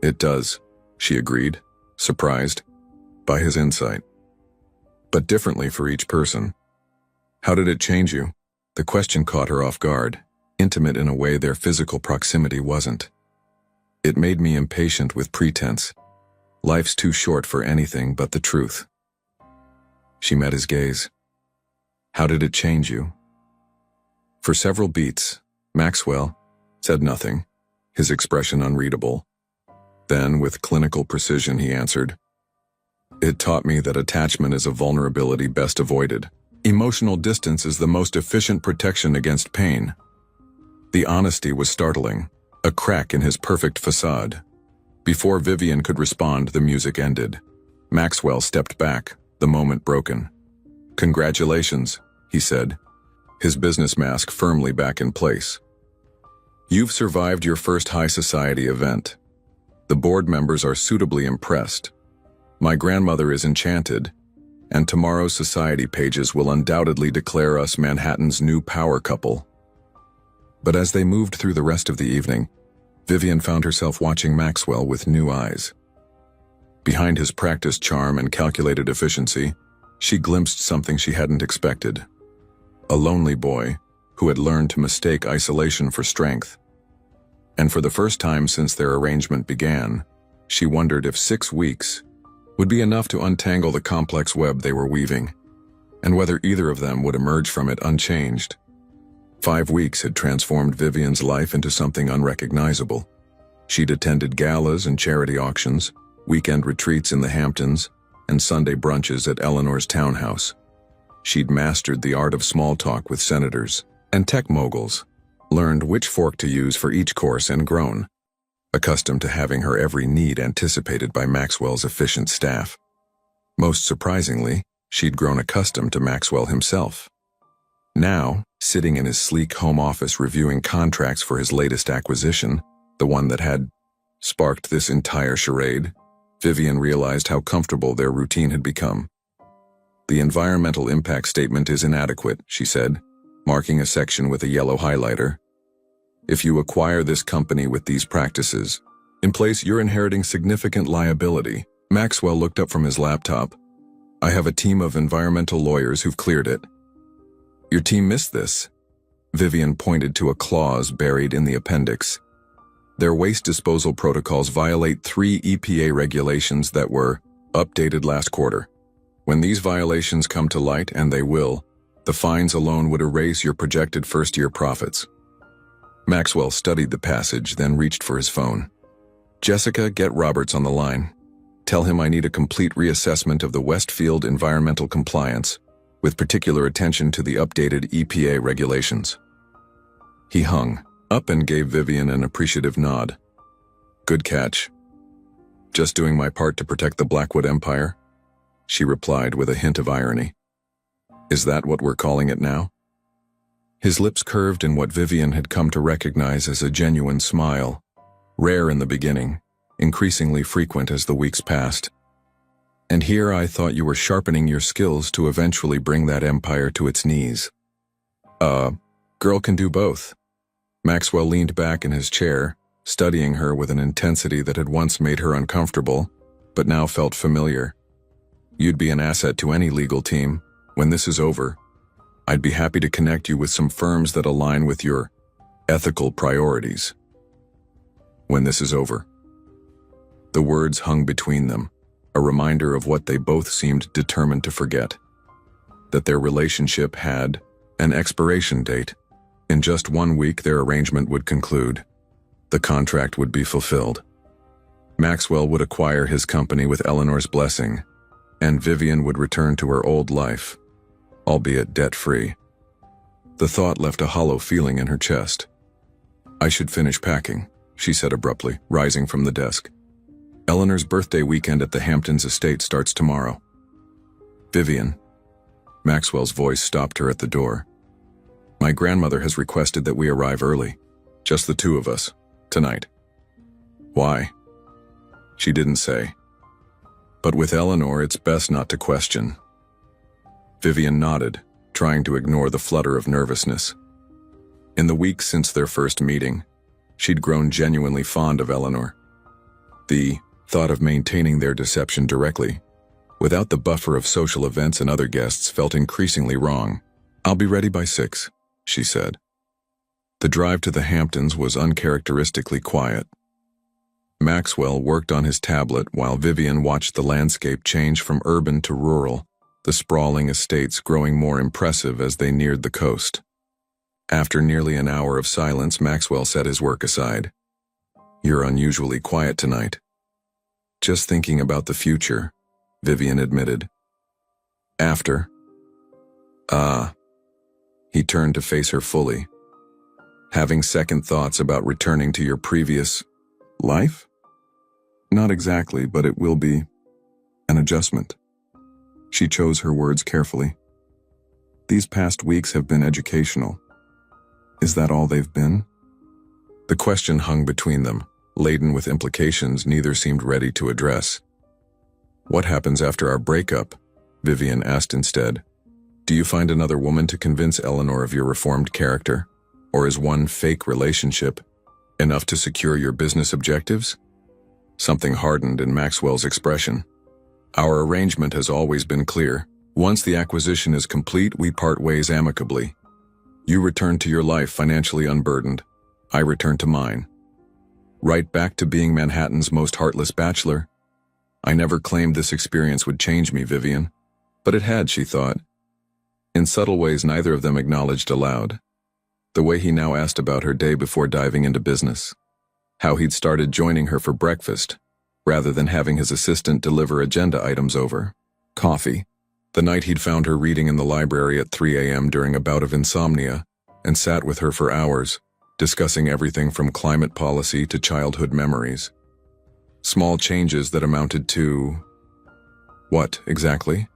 It does, she agreed, surprised by his insight. But differently for each person. How did it change you? The question caught her off guard, intimate in a way their physical proximity wasn't. It made me impatient with pretense. Life's too short for anything but the truth. She met his gaze. How did it change you? For several beats, Maxwell said nothing, his expression unreadable. Then, with clinical precision, he answered, It taught me that attachment is a vulnerability best avoided. Emotional distance is the most efficient protection against pain. The honesty was startling, a crack in his perfect facade. Before Vivian could respond, the music ended. Maxwell stepped back, the moment broken. Congratulations, he said, his business mask firmly back in place. You've survived your first high society event. The board members are suitably impressed. My grandmother is enchanted, and tomorrow's society pages will undoubtedly declare us Manhattan's new power couple. But as they moved through the rest of the evening, Vivian found herself watching Maxwell with new eyes. Behind his practiced charm and calculated efficiency, she glimpsed something she hadn't expected. A lonely boy who had learned to mistake isolation for strength. And for the first time since their arrangement began, she wondered if 6 weeks would be enough to untangle the complex web they were weaving, and whether either of them would emerge from it unchanged. 5 weeks had transformed Vivian's life into something unrecognizable. She'd attended galas and charity auctions, weekend retreats in the Hamptons, and Sunday brunches at Eleanor's townhouse. She'd mastered the art of small talk with senators and tech moguls, learned which fork to use for each course, and grown accustomed to having her every need anticipated by Maxwell's efficient staff. Most surprisingly, she'd grown accustomed to Maxwell himself. Now, sitting in his sleek home office reviewing contracts for his latest acquisition, the one that had sparked this entire charade, Vivian realized how comfortable their routine had become. The environmental impact statement is inadequate, she said, marking a section with a yellow highlighter. If you acquire this company with these practices in place, you're inheriting significant liability. Maxwell looked up from his laptop. I have a team of environmental lawyers who've cleared it. Your team missed this. Vivian pointed to a clause buried in the appendix. Their waste disposal protocols violate 3 EPA regulations that were updated last quarter. When these violations come to light, and they will, the fines alone would erase your projected first-year profits. Maxwell studied the passage, then reached for his phone. Jessica, get Roberts on the line. Tell him I need a complete reassessment of the Westfield environmental compliance, with particular attention to the updated EPA regulations. He hung up and gave Vivian an appreciative nod. Good catch. Just doing my part to protect the Blackwood Empire? She replied with a hint of irony. Is that what we're calling it now? His lips curved in what Vivian had come to recognize as a genuine smile, rare in the beginning, increasingly frequent as the weeks passed. And here I thought you were sharpening your skills to eventually bring that empire to its knees. Girl can do both. Maxwell leaned back in his chair, studying her with an intensity that had once made her uncomfortable, but now felt familiar. You'd be an asset to any legal team. When this is over, I'd be happy to connect you with some firms that align with your ethical priorities. When this is over. The words hung between them, a reminder of what they both seemed determined to forget. That their relationship had an expiration date. In just 1 week, their arrangement would conclude. The contract would be fulfilled. Maxwell would acquire his company with Eleanor's blessing, and Vivian would return to her old life, albeit debt-free. The thought left a hollow feeling in her chest. I should finish packing, she said abruptly, rising from the desk. Eleanor's birthday weekend at the Hamptons estate starts tomorrow. Vivian. Maxwell's voice stopped her at the door. My grandmother has requested that we arrive early, just the two of us, tonight. Why? She didn't say. But with Eleanor, it's best not to question. Vivian nodded, trying to ignore the flutter of nervousness. In the weeks since their first meeting, she'd grown genuinely fond of Eleanor. The thought of maintaining their deception directly, without the buffer of social events and other guests, felt increasingly wrong. I'll be ready by 6, she said. The drive to the Hamptons was uncharacteristically quiet. Maxwell worked on his tablet while Vivian watched the landscape change from urban to rural, the sprawling estates growing more impressive as they neared the coast. After nearly an hour of silence, Maxwell set his work aside. You're unusually quiet tonight. Just thinking about the future, Vivian admitted. After? He turned to face her fully. Having second thoughts about returning to your previous life? Not exactly, but it will be an adjustment. She chose her words carefully. These past weeks have been educational. Is that all they've been? The question hung between them, laden with implications neither seemed ready to address. What happens after our breakup? Vivian asked instead. Do you find another woman to convince Eleanor of your reformed character? Or is one fake relationship enough to secure your business objectives? Something hardened in Maxwell's expression. Our arrangement has always been clear. Once the acquisition is complete, we part ways amicably. You return to your life financially unburdened. I return to mine. Right back to being Manhattan's most heartless bachelor. I never claimed this experience would change me, Vivian. But it had, she thought. In subtle ways neither of them acknowledged aloud. The way he now asked about her day before diving into business. How he'd started joining her for breakfast, rather than having his assistant deliver agenda items over. Coffee. The night he'd found her reading in the library at 3 a.m. during a bout of insomnia, and sat with her for hours, discussing everything from climate policy to childhood memories. Small changes that amounted to... what, exactly?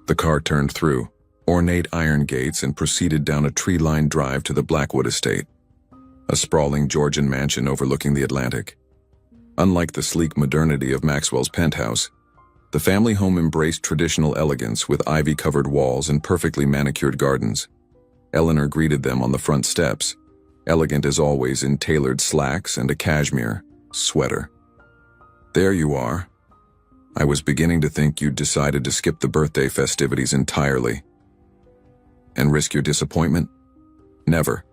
The car turned through ornate iron gates and proceeded down a tree-lined drive to the Blackwood estate, a sprawling Georgian mansion overlooking the Atlantic. Unlike the sleek modernity of Maxwell's penthouse, the family home embraced traditional elegance with ivy-covered walls and perfectly manicured gardens. Eleanor greeted them on the front steps, elegant as always in tailored slacks and a cashmere sweater. There you are. I was beginning to think you'd decided to skip the birthday festivities entirely. And risk your disappointment? Never.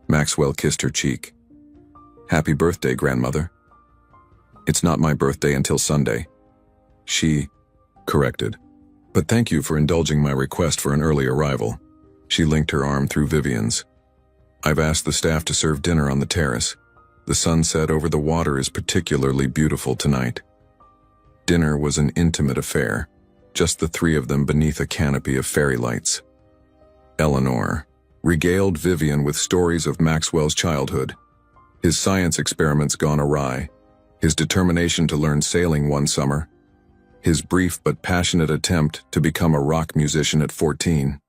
Maxwell kissed her cheek. Happy birthday, grandmother. It's not my birthday until Sunday. She corrected. But thank you for indulging my request for an early arrival. She linked her arm through Vivian's. I've asked the staff to serve dinner on the terrace. The sunset over the water is particularly beautiful tonight. Dinner was an intimate affair, just the three of them beneath a canopy of fairy lights. Eleanor regaled Vivian with stories of Maxwell's childhood, his science experiments gone awry, his determination to learn sailing one summer, his brief but passionate attempt to become a rock musician at 14.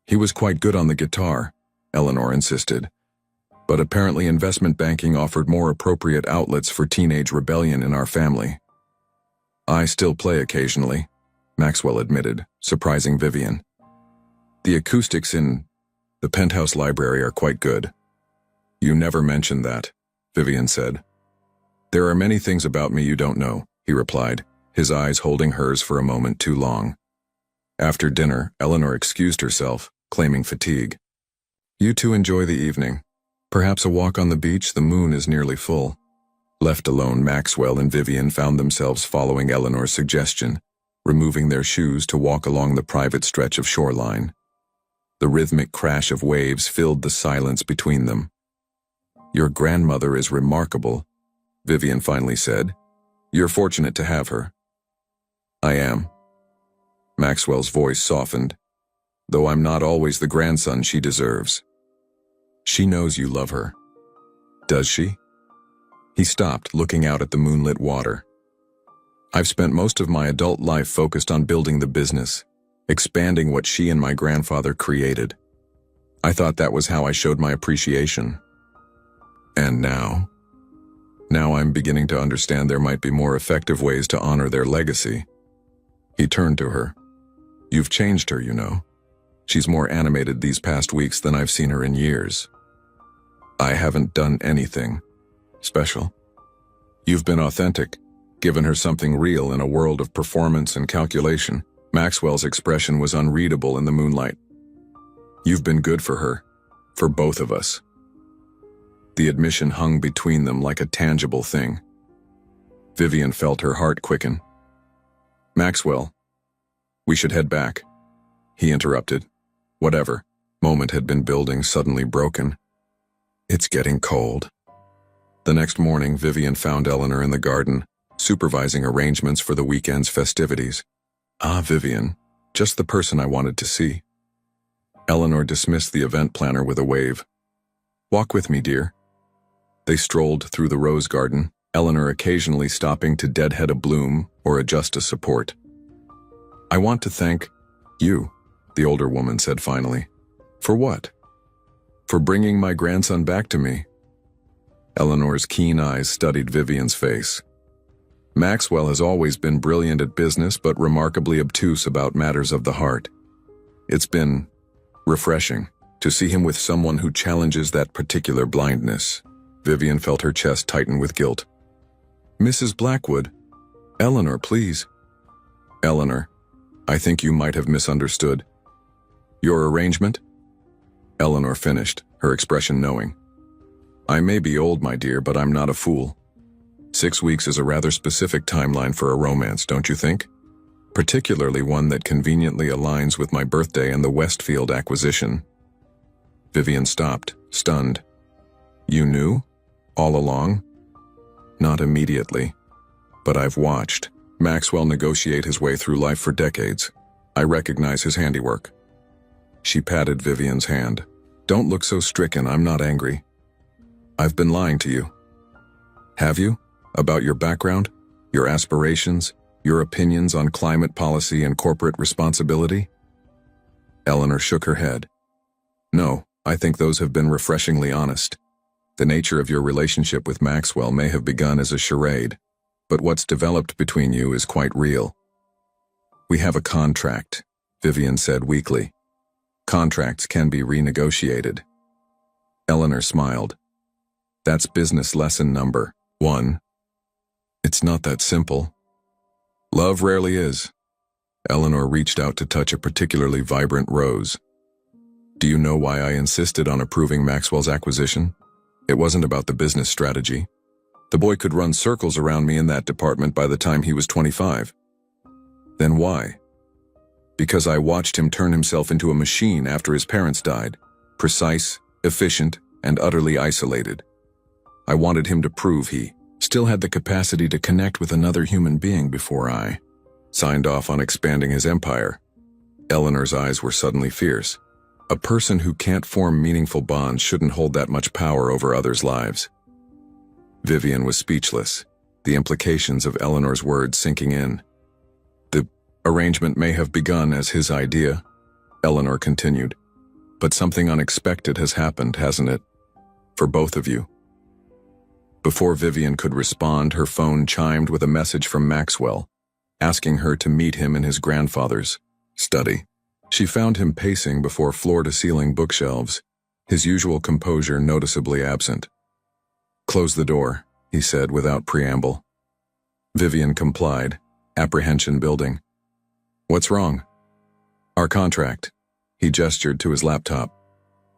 He was quite good on the guitar, Eleanor insisted, but apparently investment banking offered more appropriate outlets for teenage rebellion in our family. I still play occasionally, Maxwell admitted, surprising Vivian. The acoustics in The penthouse library are quite good. You never mentioned that, Vivian said. There are many things about me you don't know, he replied, his eyes holding hers for a moment too long. After dinner, Eleanor excused herself, claiming fatigue. You two enjoy the evening. Perhaps a walk on the beach, the moon is nearly full. Left alone, Maxwell and Vivian found themselves following Eleanor's suggestion, removing their shoes to walk along the private stretch of shoreline. The rhythmic crash of waves filled the silence between them. Your grandmother is remarkable, Vivian finally said. You're fortunate to have her. I am. Maxwell's voice softened, though I'm not always the grandson she deserves. She knows you love her. Does she? He stopped, looking out at the moonlit water. I've spent most of my adult life focused on building the business, expanding what she and my grandfather created. I thought that was how I showed my appreciation. And now? Now I'm beginning to understand there might be more effective ways to honor their legacy. He turned to her. You've changed her, you know. She's more animated these past weeks than I've seen her in years. I haven't done anything special. You've been authentic, given her something real in a world of performance and calculation. Maxwell's expression was unreadable in the moonlight. You've been good for her, for both of us. The admission hung between them like a tangible thing. Vivian felt her heart quicken. Maxwell, we should head back. He interrupted. Whatever moment had been building suddenly broken. It's getting cold. The next morning, Vivian found Eleanor in the garden, supervising arrangements for the weekend's festivities. Ah, Vivian, just the person I wanted to see. Eleanor dismissed the event planner with a wave. Walk with me, dear. They strolled through the rose garden, Eleanor occasionally stopping to deadhead a bloom or adjust a support. I want to thank you, the older woman said finally. For what? For bringing my grandson back to me. Eleanor's keen eyes studied Vivian's face. Maxwell has always been brilliant at business but remarkably obtuse about matters of the heart. It's been refreshing to see him with someone who challenges that particular blindness. Vivian felt her chest tighten with guilt. Mrs. Blackwood, Eleanor, please. Eleanor, I think you might have misunderstood. Your arrangement? Eleanor finished, her expression knowing. I may be old, my dear, but I'm not a fool. 6 weeks is a rather specific timeline for a romance, don't you think? Particularly one that conveniently aligns with my birthday and the Westfield acquisition. Vivian stopped, stunned. You knew? All along? Not immediately. But I've watched Maxwell negotiate his way through life for decades. I recognize his handiwork. She patted Vivian's hand. Don't look so stricken, I'm not angry. I've been lying to you. Have you? About your background, your aspirations, your opinions on climate policy and corporate responsibility? Eleanor shook her head. No, I think those have been refreshingly honest. The nature of your relationship with Maxwell may have begun as a charade, but what's developed between you is quite real. We have a contract, Vivian said weakly. Contracts can be renegotiated. Eleanor smiled. That's business lesson number 1. It's not that simple. Love rarely is. Eleanor reached out to touch a particularly vibrant rose. Do you know why I insisted on approving Maxwell's acquisition? It wasn't about the business strategy. The boy could run circles around me in that department by the time he was 25. Then why? Because I watched him turn himself into a machine after his parents died, precise, efficient, and utterly isolated. I wanted him to prove he still had the capacity to connect with another human being before I signed off on expanding his empire. Eleanor's eyes were suddenly fierce. A person who can't form meaningful bonds shouldn't hold that much power over others' lives. Vivian was speechless, the implications of Eleanor's words sinking in. The arrangement may have begun as his idea, Eleanor continued, but something unexpected has happened, hasn't it? For both of you. Before Vivian could respond, her phone chimed with a message from Maxwell, asking her to meet him in his grandfather's study. She found him pacing before floor-to-ceiling bookshelves, his usual composure noticeably absent. "Close the door," he said without preamble. Vivian complied, apprehension building. "What's wrong?" "Our contract." He gestured to his laptop.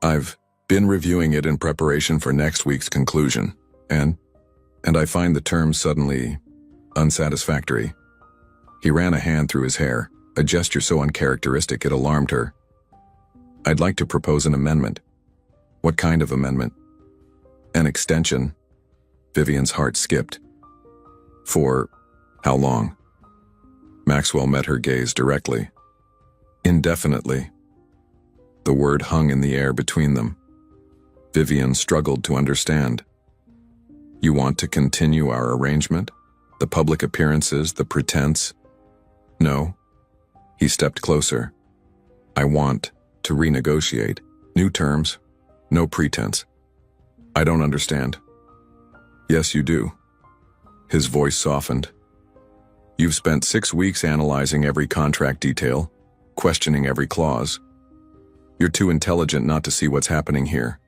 "I've been reviewing it in preparation for next week's conclusion, and I find the terms suddenly unsatisfactory." He ran a hand through his hair, a gesture so uncharacteristic it alarmed her. "I'd like to propose an amendment." "What kind of amendment?" "An extension." Vivian's heart skipped. "For how long?" Maxwell met her gaze directly. "Indefinitely." The word hung in the air between them. Vivian struggled to understand. "You want to continue our arrangement? The public appearances, the pretense?" "No." He stepped closer. "I want to renegotiate. New terms, no pretense." "I don't understand." "Yes, you do." His voice softened. "You've spent 6 weeks analyzing every contract detail, questioning every clause. You're too intelligent not to see what's happening here."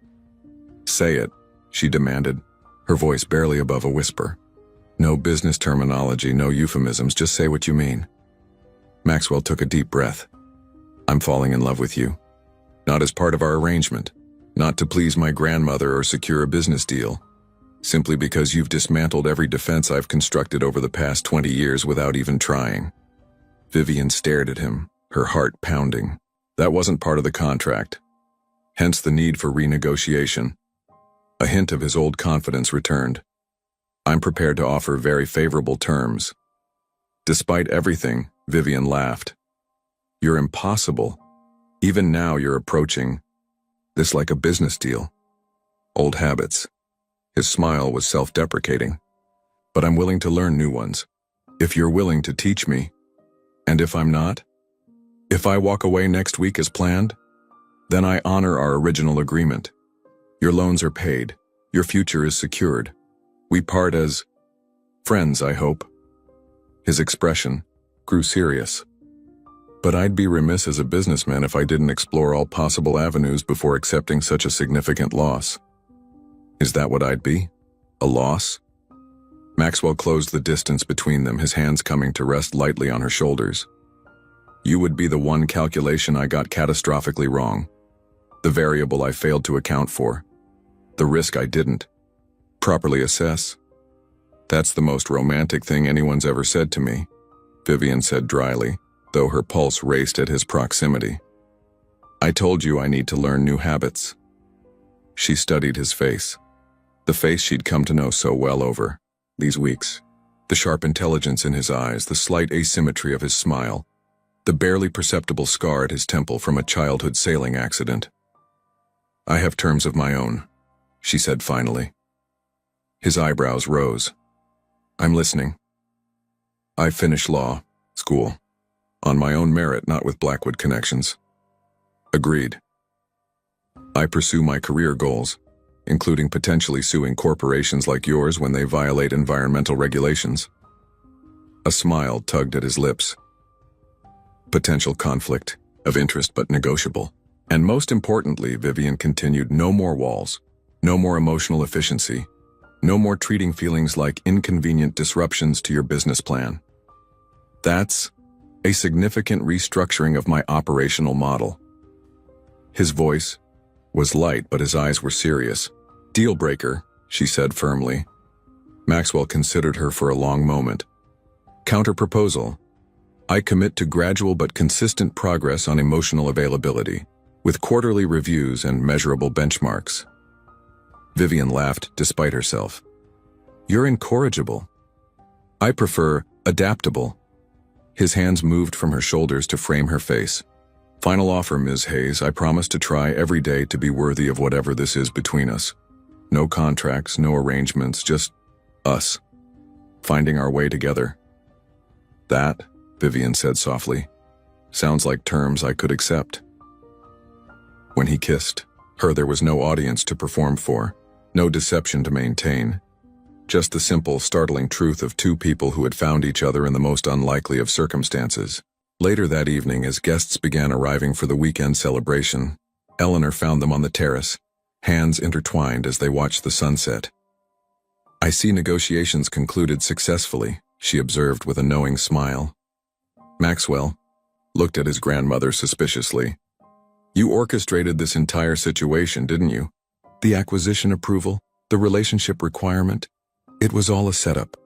"Say it," she demanded, her voice barely above a whisper. "No business terminology, no euphemisms, just say what you mean." Maxwell took a deep breath. "I'm falling in love with you. Not as part of our arrangement, not to please my grandmother or secure a business deal. Simply because you've dismantled every defense I've constructed over the past 20 years without even trying." Vivian stared at him, her heart pounding. That wasn't part of the contract. Hence the need for renegotiation. A hint of his old confidence returned. "I'm prepared to offer very favorable terms." Despite everything, Vivian laughed. "You're impossible. Even now you're approaching this like a business deal. Old habits." His smile was self-deprecating. "But I'm willing to learn new ones. If you're willing to teach me. And if I'm not? If I walk away next week as planned, then I honor our original agreement. Your loans are paid. Your future is secured. We part as friends, I hope." His expression grew serious. "But I'd be remiss as a businessman if I didn't explore all possible avenues before accepting such a significant loss." "Is that what I'd be? A loss?" Maxwell closed the distance between them, his hands coming to rest lightly on her shoulders. "You would be the one calculation I got catastrophically wrong. The variable I failed to account for. The risk I didn't properly assess." "That's the most romantic thing anyone's ever said to me," Vivian said dryly, though her pulse raced at his proximity. "I told you I need to learn new habits." She studied his face. The face she'd come to know so well over these weeks. The sharp intelligence in his eyes, the slight asymmetry of his smile, the barely perceptible scar at his temple from a childhood sailing accident. "I have terms of my own," she said finally. His eyebrows rose. "I'm listening." "I finished law school. On my own merit, not with Blackwood connections." "Agreed." "I pursue my career goals, including potentially suing corporations like yours when they violate environmental regulations." A smile tugged at his lips. "Potential conflict of interest but negotiable. And most importantly," Vivian continued, "no more walls, no more emotional efficiency, no more treating feelings like inconvenient disruptions to your business plan. That's a significant restructuring of my operational model." His voice was light, but his eyes were serious. "Deal breaker," she said firmly. Maxwell considered her for a long moment. "Counter-proposal. I commit to gradual but consistent progress on emotional availability, with quarterly reviews and measurable benchmarks." Vivian laughed despite herself. "You're incorrigible." "I prefer adaptable." His hands moved from her shoulders to frame her face. "Final offer, Ms. Hayes. I promise to try every day to be worthy of whatever this is between us. No contracts, no arrangements, just us. Finding our way together." "That," Vivian said softly, "sounds like terms I could accept." When he kissed her, there was no audience to perform for, no deception to maintain. Just the simple, startling truth of two people who had found each other in the most unlikely of circumstances. Later that evening, as guests began arriving for the weekend celebration, Eleanor found them on the terrace, hands intertwined as they watched the sunset. "I see negotiations concluded successfully," she observed with a knowing smile. Maxwell looked at his grandmother suspiciously. "You orchestrated this entire situation, didn't you? The acquisition approval, the relationship requirement, it was all a setup."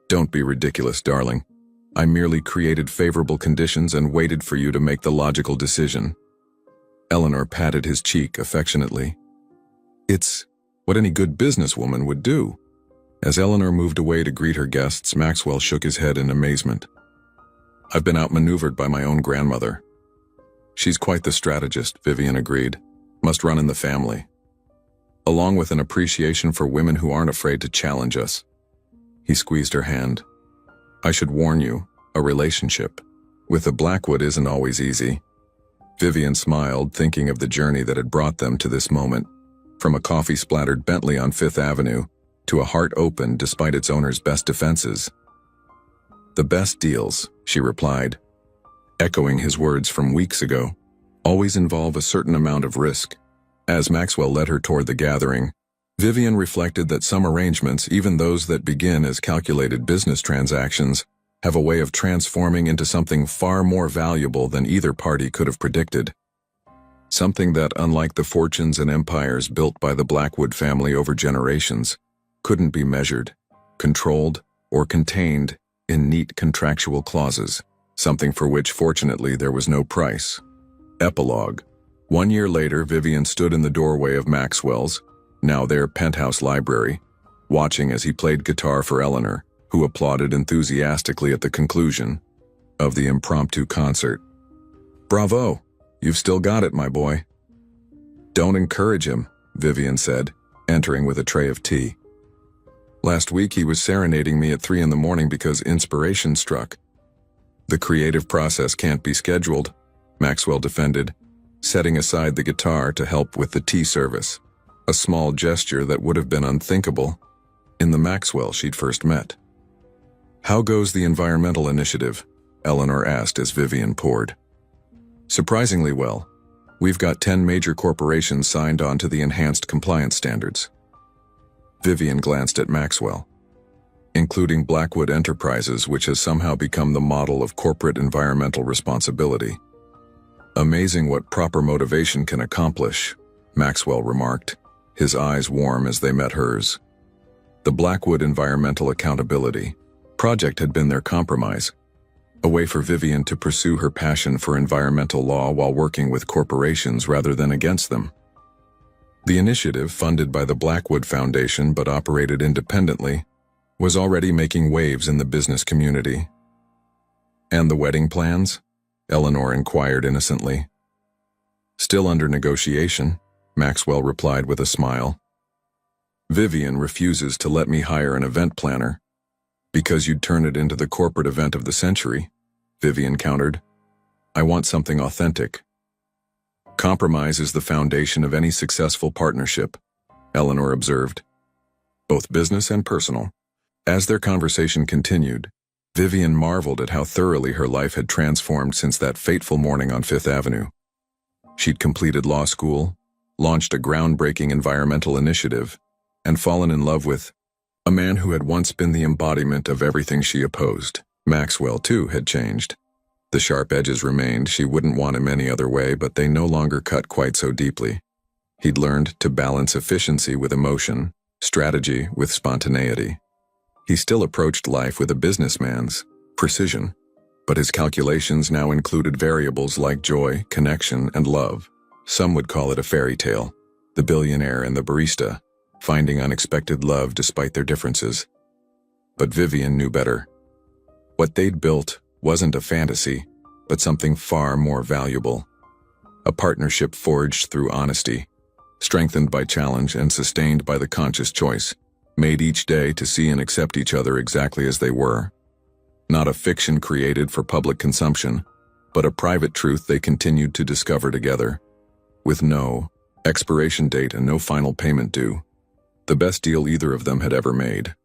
"Don't be ridiculous, darling. I merely created favorable conditions and waited for you to make the logical decision." Eleanor patted his cheek affectionately. "It's what any good businesswoman would do." As Eleanor moved away to greet her guests, Maxwell shook his head in amazement. "I've been outmaneuvered by my own grandmother." "She's quite the strategist," Vivian agreed. "Must run in the family." "Along with an appreciation for women who aren't afraid to challenge us." He squeezed her hand. "I should warn you, a relationship with the Blackwood isn't always easy." Vivian smiled, thinking of the journey that had brought them to this moment, from a coffee-splattered Bentley on Fifth Avenue to a heart open despite its owner's best defenses. "The best deals," she replied, echoing his words from weeks ago, "always involve a certain amount of risk." As Maxwell led her toward the gathering, Vivian reflected that some arrangements, even those that begin as calculated business transactions, have a way of transforming into something far more valuable than either party could have predicted. Something that, unlike the fortunes and empires built by the Blackwood family over generations, couldn't be measured, controlled, or contained in neat contractual clauses, something for which, fortunately, there was no price. Epilogue. 1 year later, Vivian stood in the doorway of Maxwell's, now their penthouse library, watching as he played guitar for Eleanor, who applauded enthusiastically at the conclusion of the impromptu concert. "Bravo! You've still got it, my boy." "Don't encourage him," Vivian said, entering with a tray of tea. "Last week he was serenading me at 3 in the morning because inspiration struck." "The creative process can't be scheduled," Maxwell defended, setting aside the guitar to help with the tea service, a small gesture that would have been unthinkable in the Maxwell she'd first met. "How goes the environmental initiative?" Eleanor asked as Vivian poured. "Surprisingly well. We've got 10 major corporations signed on to the enhanced compliance standards." Vivian glanced at Maxwell. "Including Blackwood Enterprises, which has somehow become the model of corporate environmental responsibility." "Amazing what proper motivation can accomplish," Maxwell remarked, his eyes warm as they met hers. The Blackwood Environmental Accountability Project had been their compromise, a way for Vivian to pursue her passion for environmental law while working with corporations rather than against them. The initiative, funded by the Blackwood Foundation but operated independently, was already making waves in the business community. "And the wedding plans?" Eleanor inquired innocently. "Still under negotiation," Maxwell replied with a smile. "Vivian refuses to let me hire an event planner." "Because you'd turn it into the corporate event of the century," Vivian countered. "I want something authentic." "Compromise is the foundation of any successful partnership," Eleanor observed, "both business and personal." As their conversation continued, Vivian marveled at how thoroughly her life had transformed since that fateful morning on Fifth Avenue. She'd completed law school, launched a groundbreaking environmental initiative, and fallen in love with a man who had once been the embodiment of everything she opposed. Maxwell, too, had changed. The sharp edges remained. She wouldn't want him any other way, but they no longer cut quite so deeply. He'd learned to balance efficiency with emotion, strategy with spontaneity. He still approached life with a businessman's precision, but his calculations now included variables like joy, connection, and love. Some would call it a fairy tale, the billionaire and the barista, finding unexpected love despite their differences. But Vivian knew better. What they'd built wasn't a fantasy, but something far more valuable. A partnership forged through honesty, strengthened by challenge and sustained by the conscious choice, made each day to see and accept each other exactly as they were. Not a fiction created for public consumption, but a private truth they continued to discover together, with no expiration date and no final payment due. The best deal either of them had ever made.